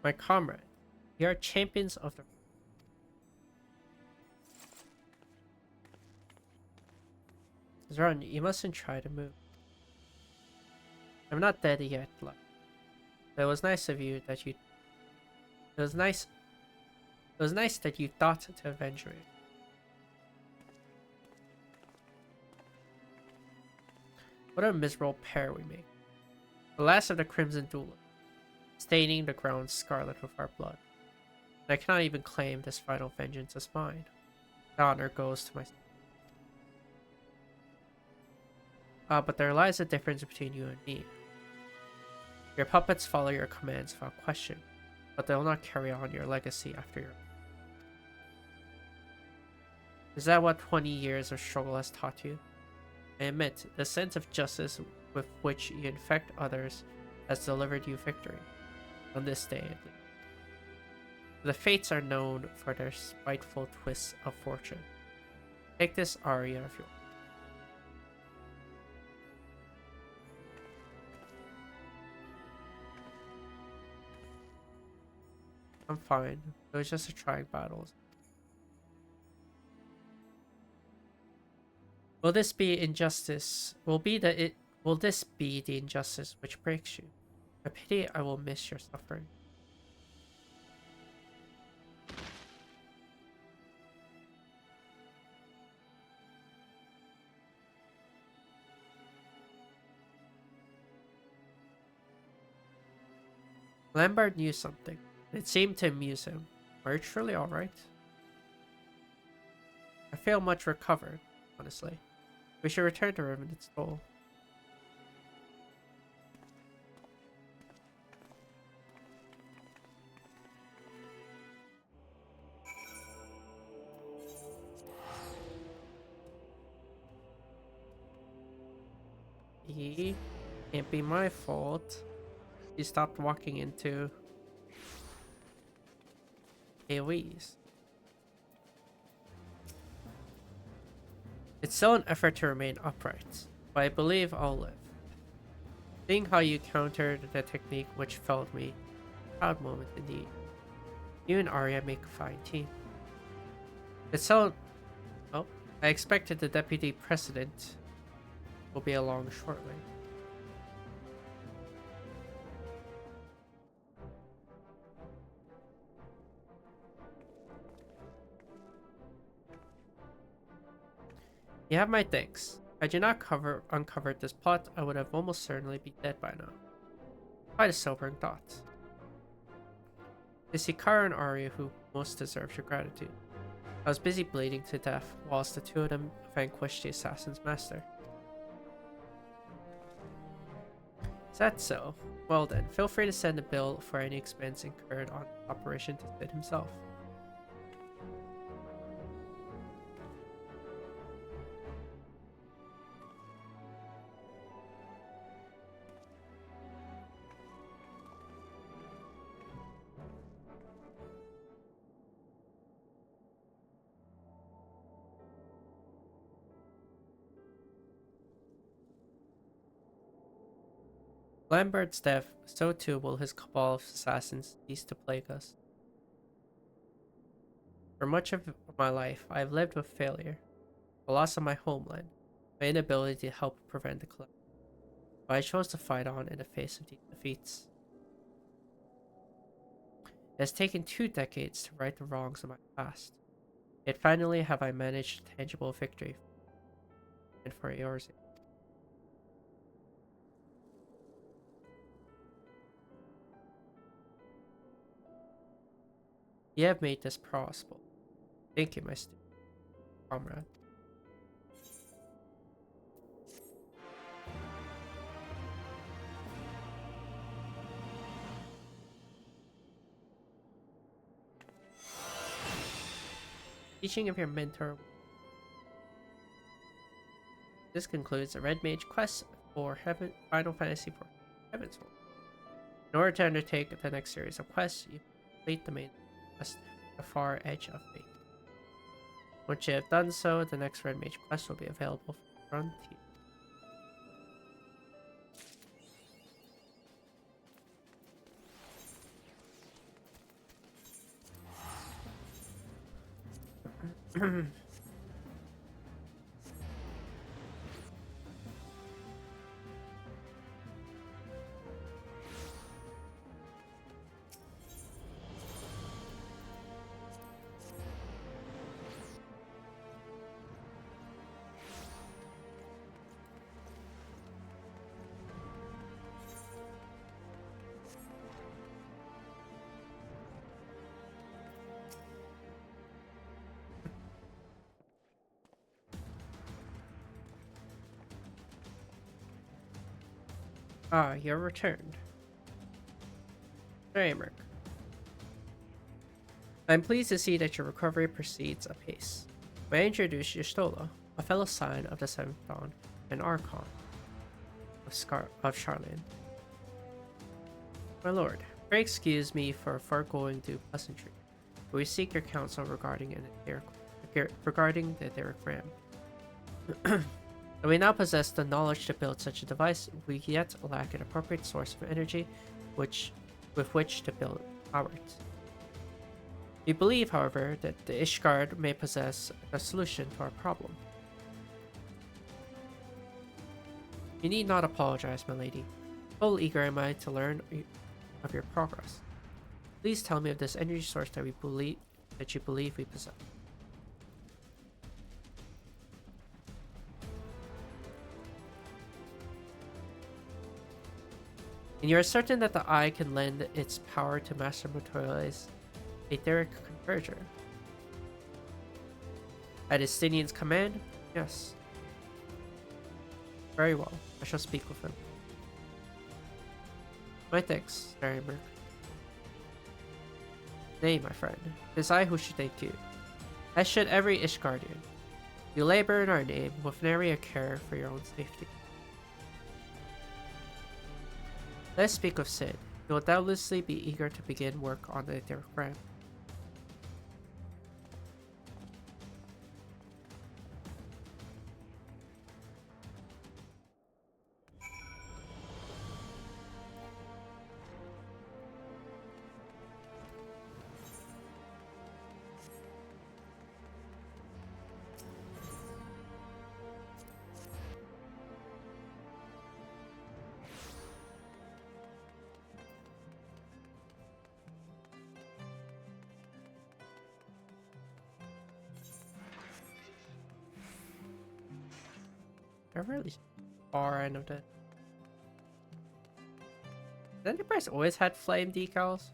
A: My comrade, we are champions of the... Run, you mustn't try to move. I'm not dead yet, like. It was nice of you that you... It was nice that you thought to avenge me. What a miserable pair we make. The last of the Crimson Duelists, staining the ground scarlet with our blood. And I cannot even claim this final vengeance as mine. The honor goes to my... but there lies a difference between you and me. Your puppets follow your commands without question, but they will not carry on your legacy after your... Is that what 20 years of struggle has taught you? I admit, the sense of justice with which you infect others has delivered you victory, on this day at least. The fates are known for their spiteful twists of fortune. Take this aria of yours. I'm fine. It was just a trying battle. Will this be injustice? Will this be the injustice which breaks you? I pity I will miss your suffering. Lambert knew something. It seemed to amuse him. Are you truly alright? I feel much recovered, honestly. We should return to Revenant's Toll. Can't be my fault. He stopped walking into AoEs. It's still an effort to remain upright, but I believe I'll live. Seeing how you countered the technique which felled me, proud moment indeed. You and Arya make a fine team. It's so... Oh, I expected the deputy president will be along shortly. You have my thanks. Had you not uncovered this plot, I would have almost certainly be dead by now. Quite a sobering thought. It's Hikaru and Arya who most deserves your gratitude. I was busy bleeding to death whilst the two of them vanquished the assassin's master. Is that so? Well then, feel free to send a bill for any expense incurred on operation to Sid himself. Lambert's death, so too will his cabal of assassins cease to plague us. For much of my life, I have lived with failure, the loss of my homeland, my inability to help prevent the collapse. But I chose to fight on in the face of these defeats. It has taken 2 decades to right the wrongs of my past. Yet finally have I managed a tangible victory, and for yours. You have made this possible. Thank you, my comrade. Teaching of your mentor. This concludes the Red Mage quest for Final Fantasy IV Heaven's Ward. In order to undertake the next series of quests, you complete the main quest, The Far Edge of Fate. Once you have done so, the next Red Mage quest will be available for Frontier. Ah, you're returned. Emmerich. I'm pleased to see that your recovery proceeds apace. May I introduce Y'shtola, a fellow scion of the 7th Dawn, and Archon of Charlene. My lord, pray excuse me for foregoing due pleasantry, but we seek your counsel regarding the etheric ram. Though we now possess the knowledge to build such a device, we yet lack an appropriate source of energy with which to build ours. We believe, however, that the Ishgard may possess a solution to our problem. You need not apologize, my lady. Full eager am I to learn of your progress. Please tell me of this energy source that you believe we possess. And you are certain that the eye can lend its power to Master Motoya's etheric converger. At Estinian's command, yes. Very well, I shall speak with him. My thanks, Merk. Nay, my friend, it is I who should thank you, as should every Ishgardian. You labor in our name with nary a care for your own safety. Let's speak of Sid. He will doubtlessly be eager to begin work on the etheric ram. They're really far end of the. Has Enterprise always had flame decals?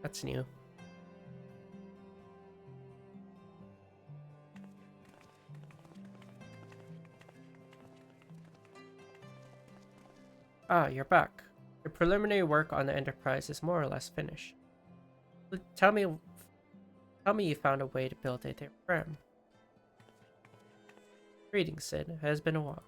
A: That's new. Ah, you're back. Your preliminary work on the Enterprise is more or less finished. Tell me you found a way to build a ram. Greetings, Sid. It has been a while.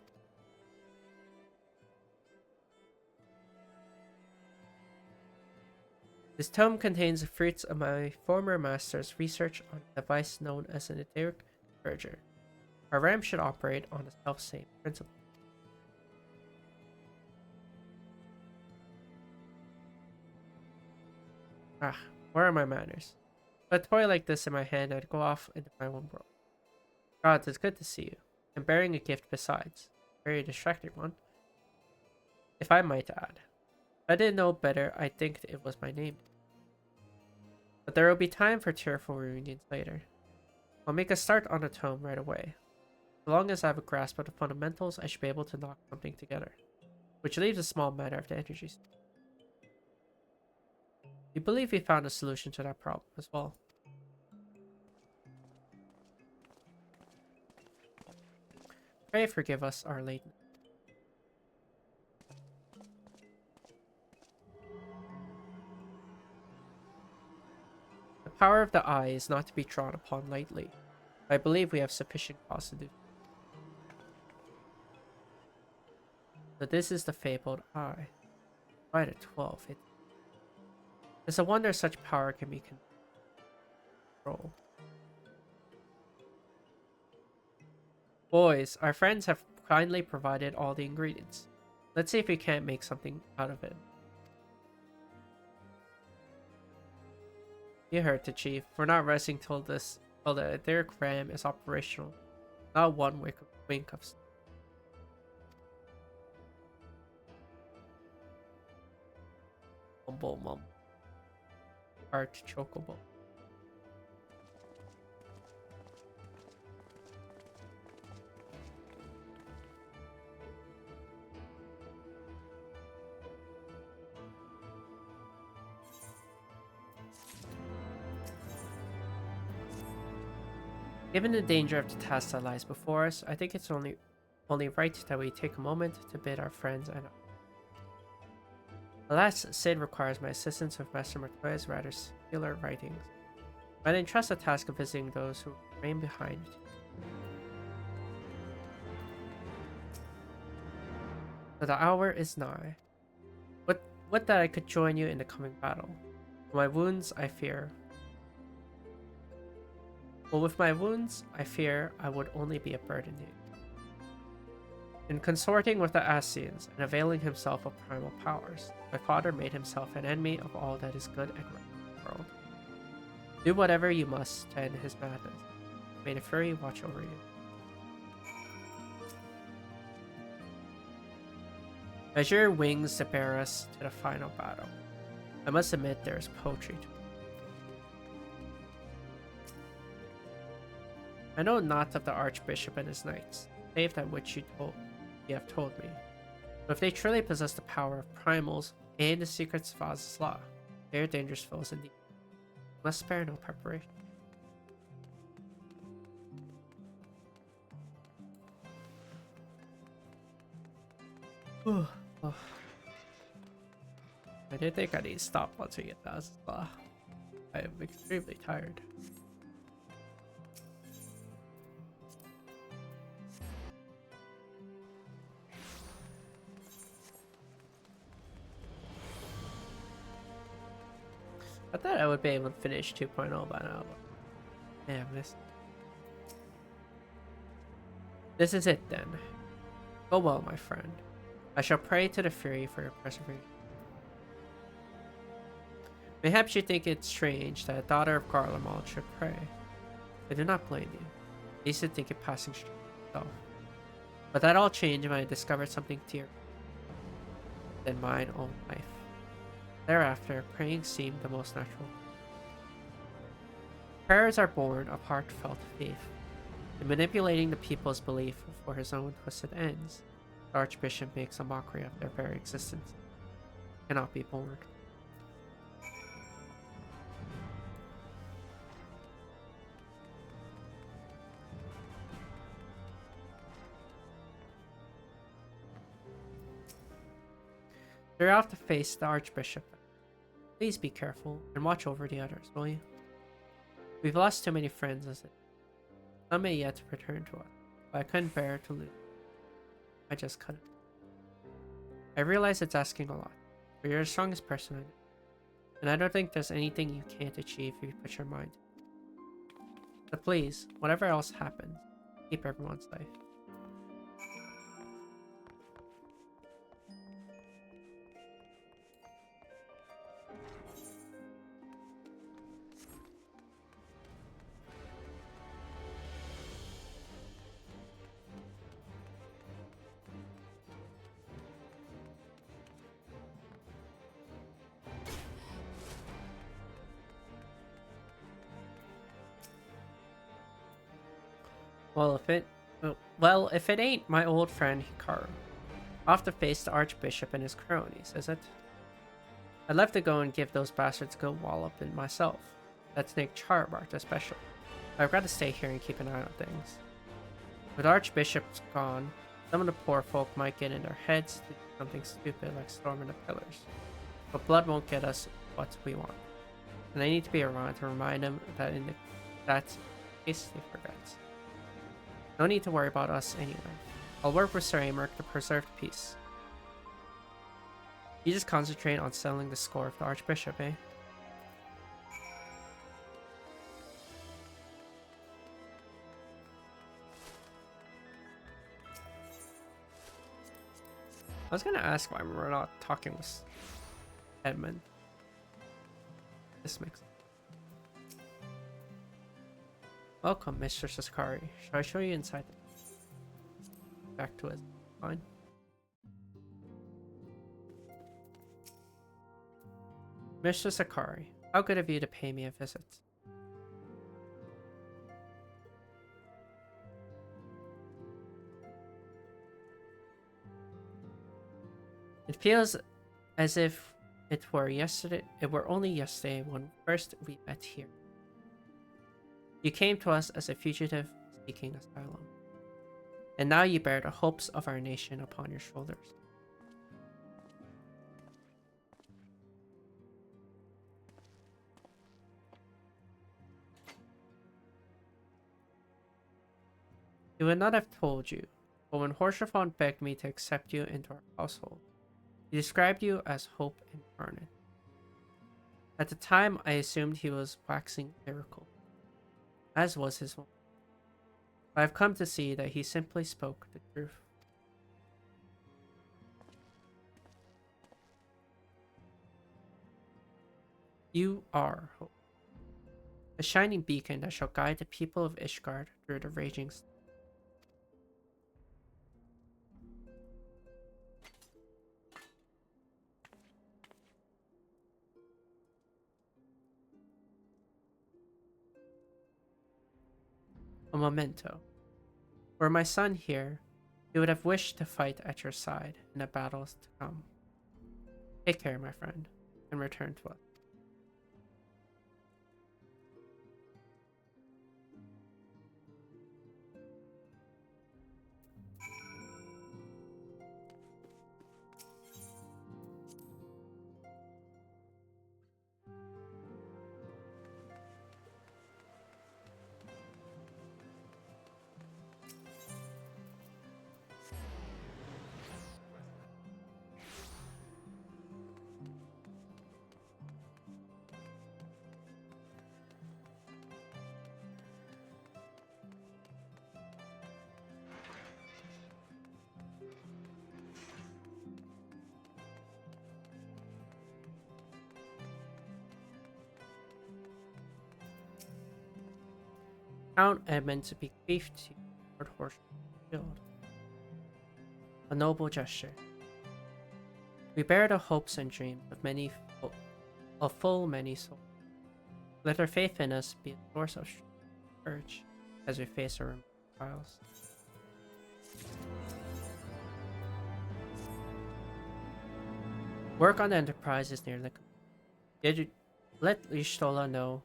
A: This tome contains the fruits of my former master's research on a device known as an etheric converger. Our ram should operate on the self-same principle. Ah, where are my manners? With a toy like this in my hand, I'd go off into my own world. God, it's good to see you. And bearing a gift besides. A very distracting one. If I might add. If I didn't know better, I'd think it was my name. But there will be time for tearful reunions later. I'll make a start on the tome right away. As long as I have a grasp of the fundamentals, I should be able to knock something together. Which leaves a small matter of the energy. We believe we found a solution to that problem as well. Pray forgive us our lateness. The power of the eye is not to be drawn upon lightly. I believe we have sufficient cause to do. So this is the fabled eye. Right at 12. It's a wonder such power can be controlled. Boys, our friends have kindly provided all the ingredients. Let's see if we can't make something out of it. You heard the chief. We're not resting till the etheric ram is operational. Not one wink of sleep. Mumble mumble. Art chocobo. Given the danger of the task that lies before us, I think it's only right that we take a moment to bid our friends and alas, Sid requires my assistance with Master Motoya's rather singular writings. I entrust the task of visiting those who remain behind. So the hour is nigh. Would that I could join you in the coming battle. My wounds, I fear. Well, with my wounds, I fear I would only be a burden to you. In consorting with the Asians and availing himself of primal powers, my father made himself an enemy of all that is good and right in the world. Do whatever you must to end his madness. May the Fury watch over you. Measure your wings to bear us to the final battle. I must admit there is poetry to it. I know not of the Archbishop and his knights, save that which you have told me. But if they truly possess the power of primals and the secrets of Oz's law, they are dangerous foes indeed. Must spare no preparation. I did think I need to stop once we get to Oz's law. I am extremely tired. I thought I would be able to finish 2.0 by now, but damn this. This is it then. Go well, my friend. I shall pray to the Fury for your preservation. Perhaps you think it strange that a daughter of Garlemald should pray. I do not blame you. I used to think it passing strange myself. But that all changed when I discovered something dearer than mine own life. Thereafter, praying seemed the most natural. Prayers are born of heartfelt faith. In manipulating the people's belief for his own twisted ends, the Archbishop makes a mockery of their very existence. It cannot be borne. You're off to face the Archbishop. Please be careful and watch over the others, will you? We've lost too many friends as it. Some may yet return to us, but I couldn't bear to lose. I just couldn't. I realize it's asking a lot, but you're the strongest person I know, and I don't think there's anything you can't achieve if you put your mind to it. So please, whatever else happens, keep everyone safe. Well, if it ain't my old friend Hikaru. Off to face the Archbishop and his cronies, is it? I'd love to go and give those bastards a good wallop in myself. That snake Charbart especially. I've got to stay here and keep an eye on things. With Archbishop's gone, some of the poor folk might get in their heads to do something stupid like storming the pillars. But blood won't get us what we want. And I need to be around to remind them that in case he forgets. No need to worry about us anyway. I'll work with Sir Amerk to preserve peace. You just concentrate on settling the score of the Archbishop, eh? I was gonna ask why we're not talking with Edmund. This makes sense. Welcome, Mr. Saskari. Shall I show you inside? Back to it. Fine. Mr. Sakari, how good of you to pay me a visit. It feels as if it were only yesterday when first we met here. You came to us as a fugitive seeking asylum, and now you bear the hopes of our nation upon your shoulders. He would not have told you, but when Horsefon begged me to accept you into our household, he described you as hope incarnate. At the time, I assumed he was waxing lyrical, as was his own. I have come to see that he simply spoke the truth. You are hope, a shining beacon that shall guide the people of Ishgard through the raging storm. a memento. Were my son here, he would have wished to fight at your side in the battles to come. Take care, my friend, and return to us. Count Edmund to bequeath to you Lord Horsham Shield. A noble gesture. We bear the hopes and dreams of full many souls. Let our faith in us be a source of courage as we face our trials. Work on the Enterprise is nearly complete. Let Lishtola know.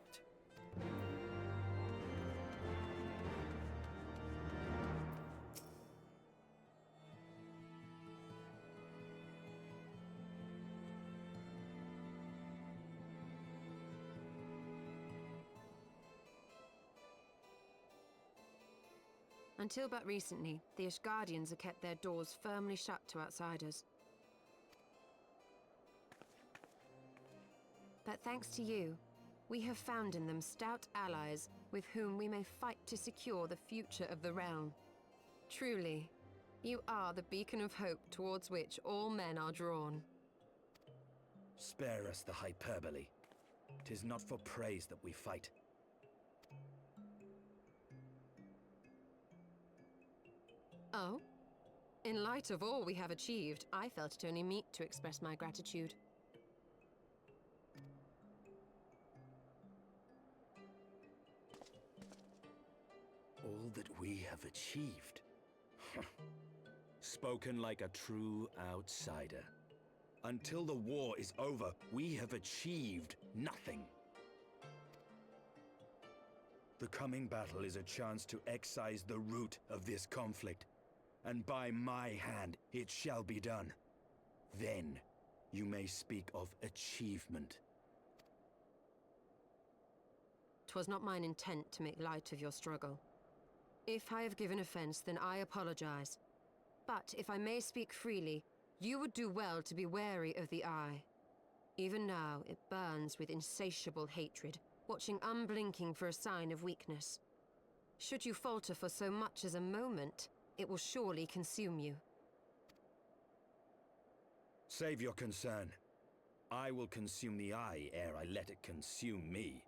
K: Until but recently, the Ishgardians have kept their doors firmly shut to outsiders. But thanks to you, we have found in them stout allies with whom we may fight to secure the future of the realm. Truly, you are the beacon of hope towards which all men are drawn.
N: Spare us the hyperbole. 'Tis not for praise that we fight.
K: Oh? In light of all we have achieved, I felt it only meet to express my gratitude.
N: All that we have achieved. Spoken like a true outsider. Until the war is over, we have achieved nothing. The coming battle is a chance to excise the root of this conflict, and by my hand it shall be done. Then you may speak of achievement.
K: 'Twas not mine intent to make light of your struggle. If I have given offense, then I apologize. But if I may speak freely, you would do well to be wary of the Eye. Even now, it burns with insatiable hatred, watching unblinking for a sign of weakness. Should you falter for so much as a moment, it will surely consume you.
N: Save your concern. I will consume the Eye ere I let it consume me.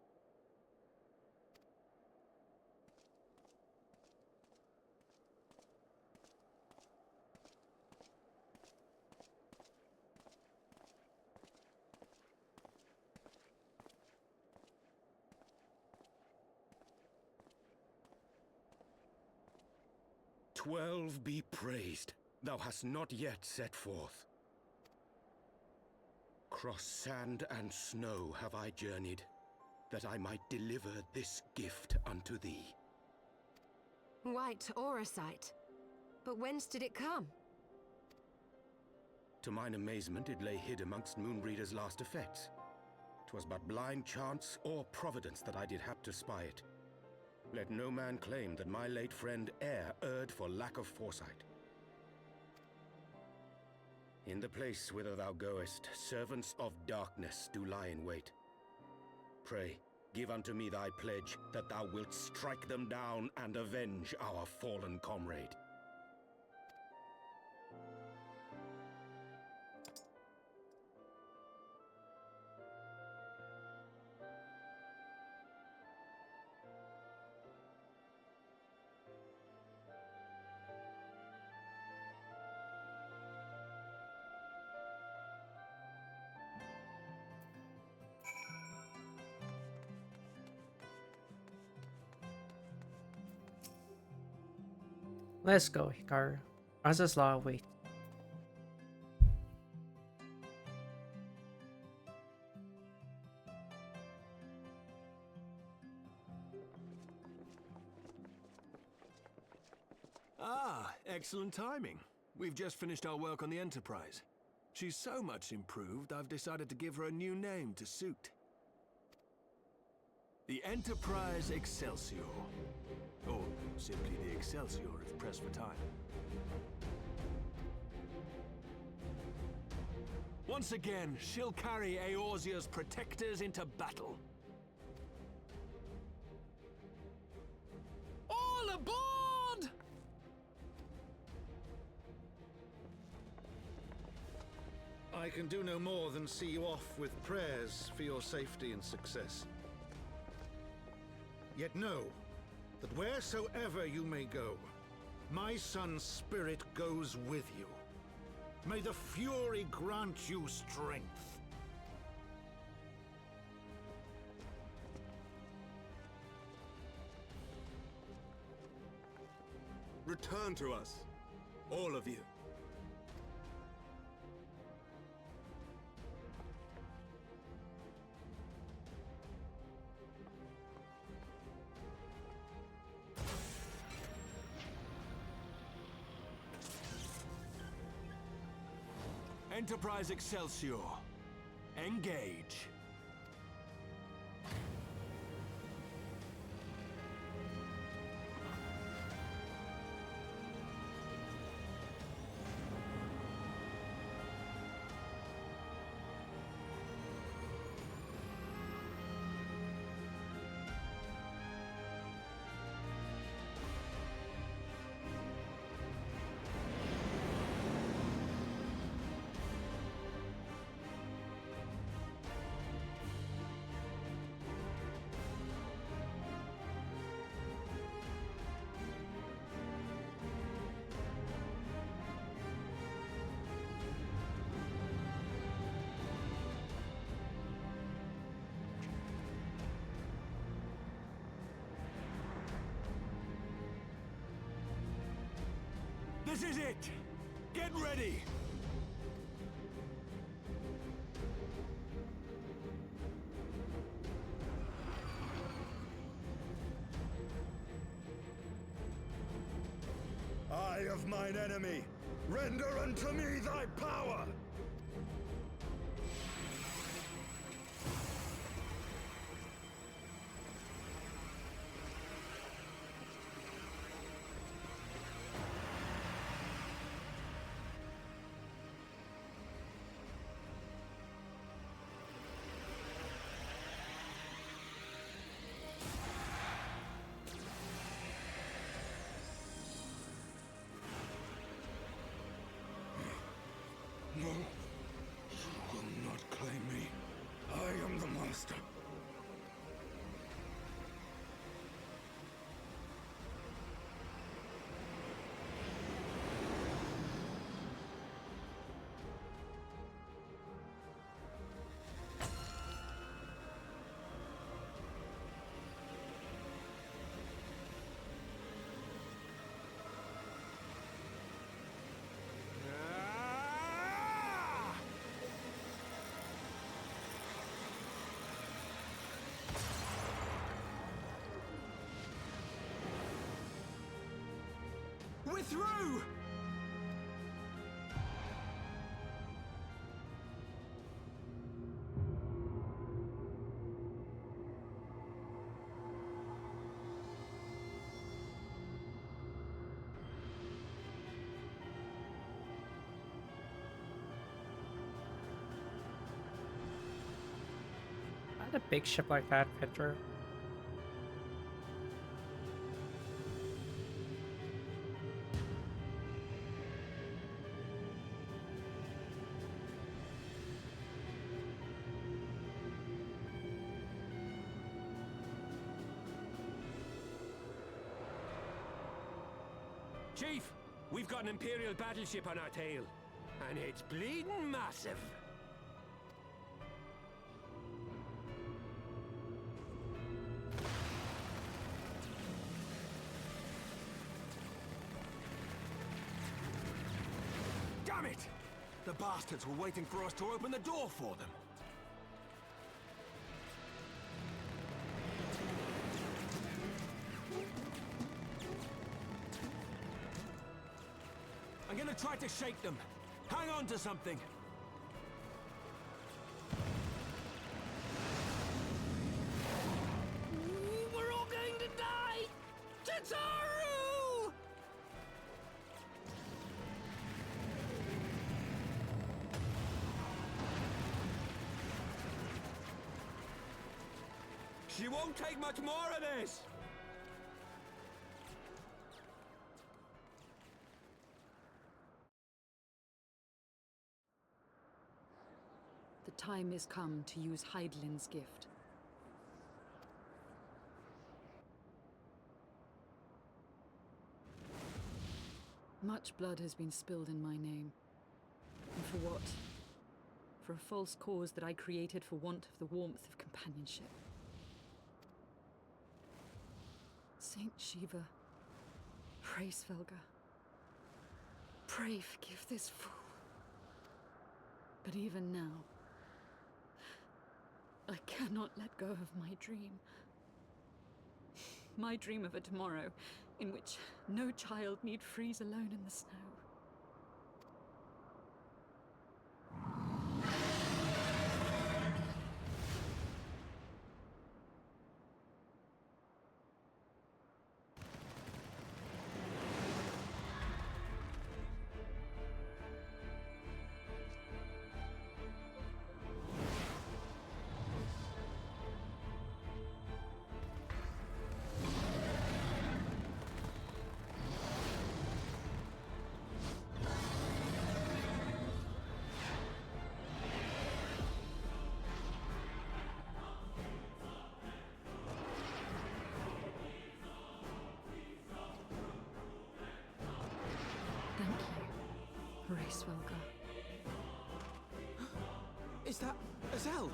O: "12 be praised, thou hast not yet set forth. Cross sand and snow have I journeyed, that I might deliver this gift unto thee."
K: White Auracite. But whence did it come?
O: To mine amazement, it lay hid amongst Moonbreeder's last effects. 'Twas but blind chance or providence that I did hap to spy it. Let no man claim that my late friend e'er erred for lack of foresight. In the place whither thou goest, servants of darkness do lie in wait. Pray, give unto me thy pledge that thou wilt strike them down and avenge our fallen comrade.
A: Let's go, Hikaru. Razaslaw awaits.
C: Ah, excellent timing. We've just finished our work on the Enterprise. She's so much improved, I've decided to give her a new name to suit. The Enterprise Excelsior. Or simply the Excelsior if pressed for time. Once again, she'll carry Eorzea's protectors into battle. All aboard!
H: I can do no more than see you off with prayers for your safety and success. Yet know that wheresoever you may go, my son's spirit goes with you. May the Fury grant you strength.
G: Return to us, all of you.
C: Enterprise Excelsior. Engage. This is it! Get ready!
N: Eye of mine enemy, render unto me thy power! No, you will not claim me. I am the master.
C: We're through!
A: Not a big ship like that, Pedro.
P: Chief, we've got an Imperial battleship on our tail, and it's bleeding massive.
C: Damn it! The bastards were waiting for us to open the door for them. I'm gonna try to shake them. Hang on to something.
F: We're all going to die! Tataru!
P: She won't take much more of this!
B: The time is come to use Hydaelyn's gift. Much blood has been spilled in my name. And for what? For a false cause that I created for want of the warmth of companionship. Saint Shiva, pray Svelga. Pray forgive this fool. But even now, I cannot let go of my dream. My dream of a tomorrow in which no child need freeze alone in the snow. Thank you, Svelga.
D: Is that Azelle?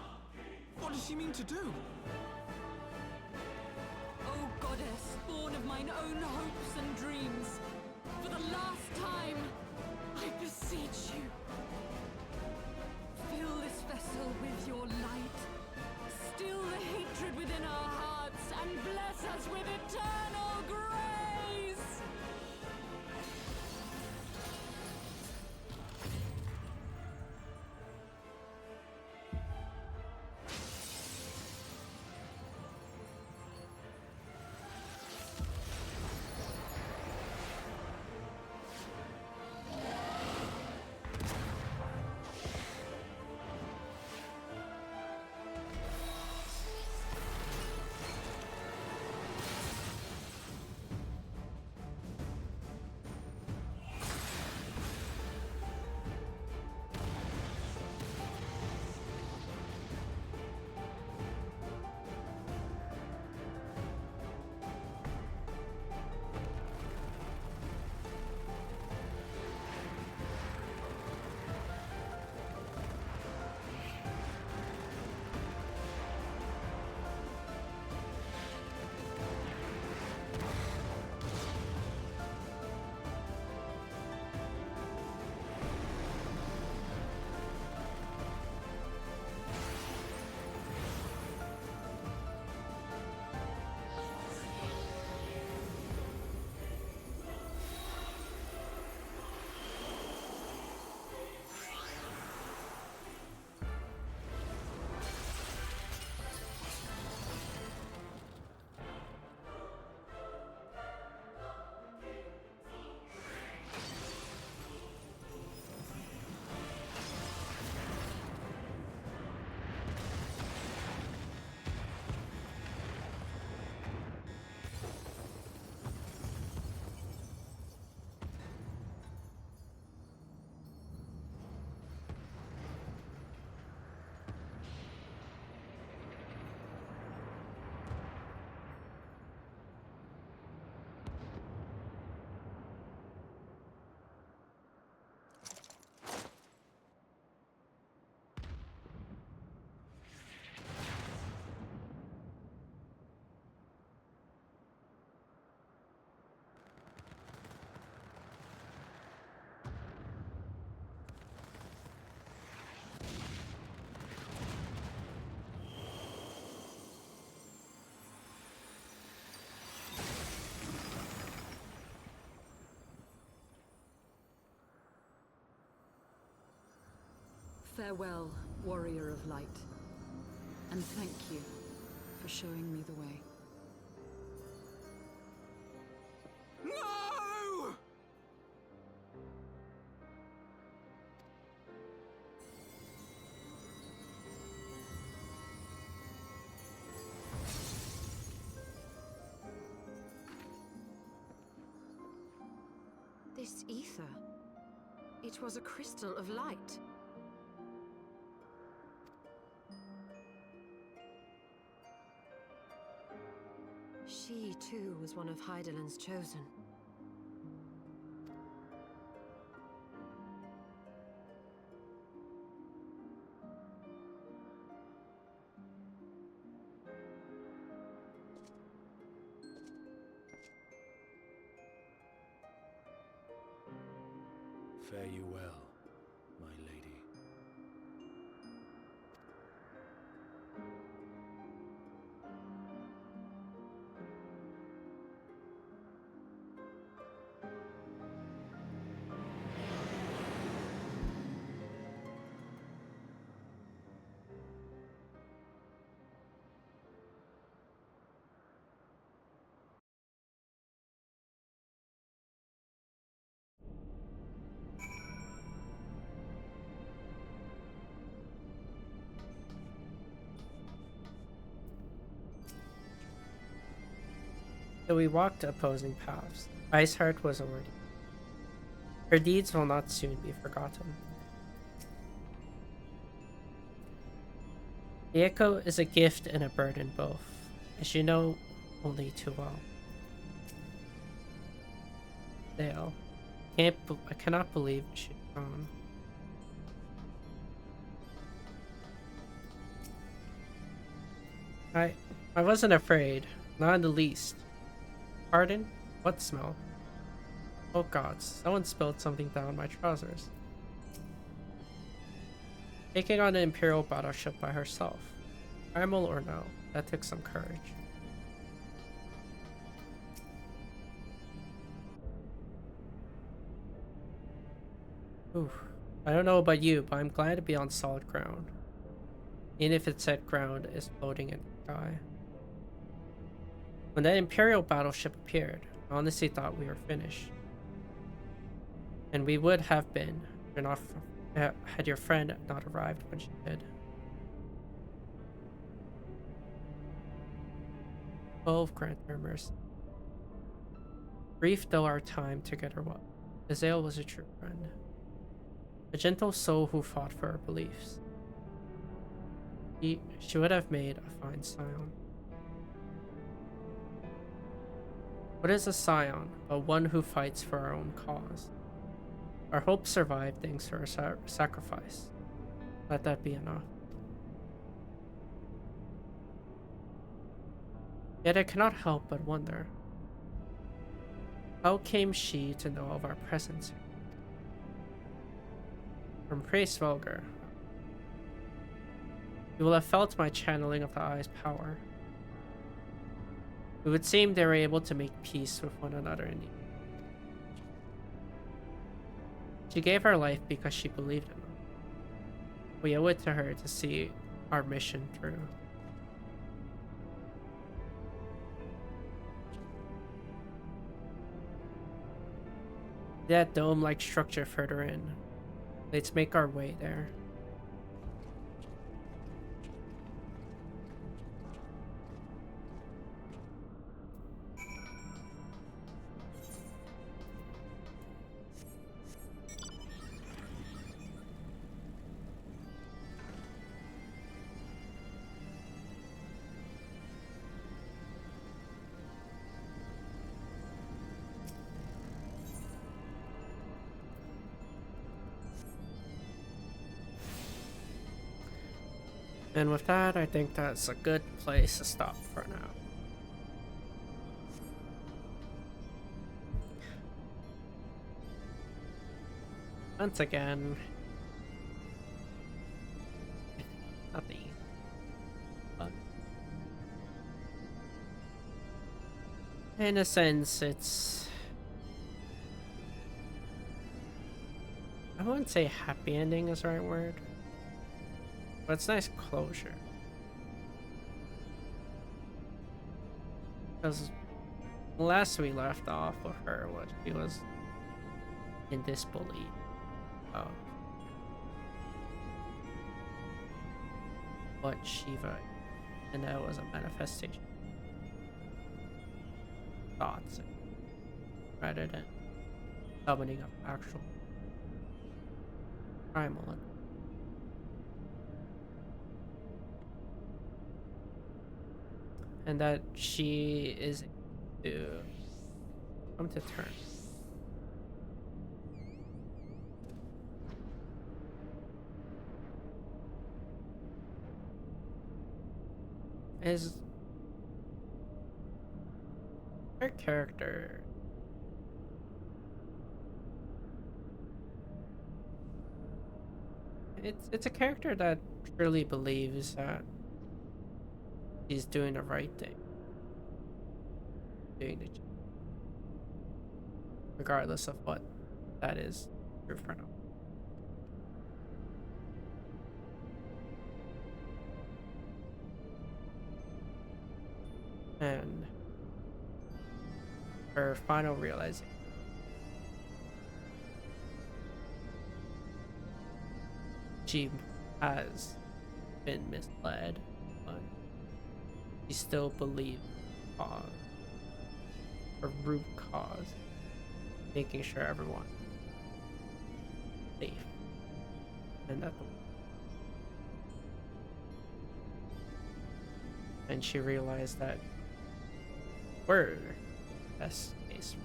D: What does she mean to do?
B: O goddess, born of mine own hopes and dreams, for the last time, I beseech you. Fill this vessel with your light. Still the hatred within our hearts and bless us with eternal grace! Farewell, warrior of light. And thank you for showing me the way.
P: No!
K: This ether. It was a crystal of light. She, too, was one of Hydaelyn's chosen.
N: Fare you well, my lady.
A: Though we walked opposing paths, Iceheart was already. Her deeds will not soon be forgotten. The Echo is a gift and a burden both, as you know only too well. Dale, I cannot believe she's gone. I wasn't afraid, not in the least. Pardon? What smell? Oh gods, someone spilled something down my trousers. Taking on an Imperial battleship by herself. Primal or no, that took some courage. Oof. I don't know about you, but I'm glad to be on solid ground. Even if it's that ground is floating in the sky. When that Imperial battleship appeared, I honestly thought we were finished. And we would have been, had your friend not arrived when she did. 12 grant her mercy. Brief though our time together was, Azale was a true friend. A gentle soul who fought for her beliefs. She would have made a fine scion. What is a scion but one who fights for our own cause? Our hope survived thanks to her sacrifice. Let that be enough. Yet I cannot help but wonder, how came she to know of our presence? From Priest Vulgar, you will have felt my channeling of the Eye's power. It would seem they were able to make peace with one another indeed. She gave her life because she believed in it. We owe it to her to see our mission through. That dome-like structure further in. Let's make our way there. And with that, I think that's a good place to stop for now. Once again, nothing. But in a sense, it's, I wouldn't say happy ending is the right word. But it's nice closure. Because last we left off with her was she was in disbelief of what Shiva, and that was a manifestation thoughts rather than summoning of actual primal. And that she is to come to terms. Is her character it's a character that truly believes that he's doing the right thing, doing the regardless of what that is true for now. And her final realization she has been misled, but she still believes her root cause, making sure everyone is safe and that and she realized that we're the best case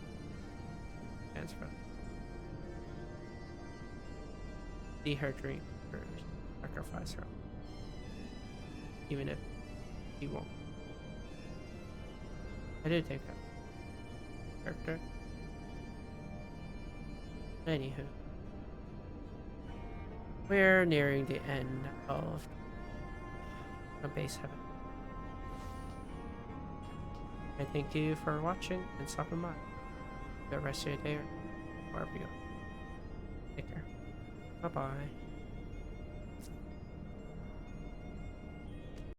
A: transfer. See her dream, or sacrifice her, even if he won't. I did take that character. Anywho, we're nearing the end of base heaven. I thank you for watching and stopping by. Good rest of your day or wherever you go. Take care. Bye bye.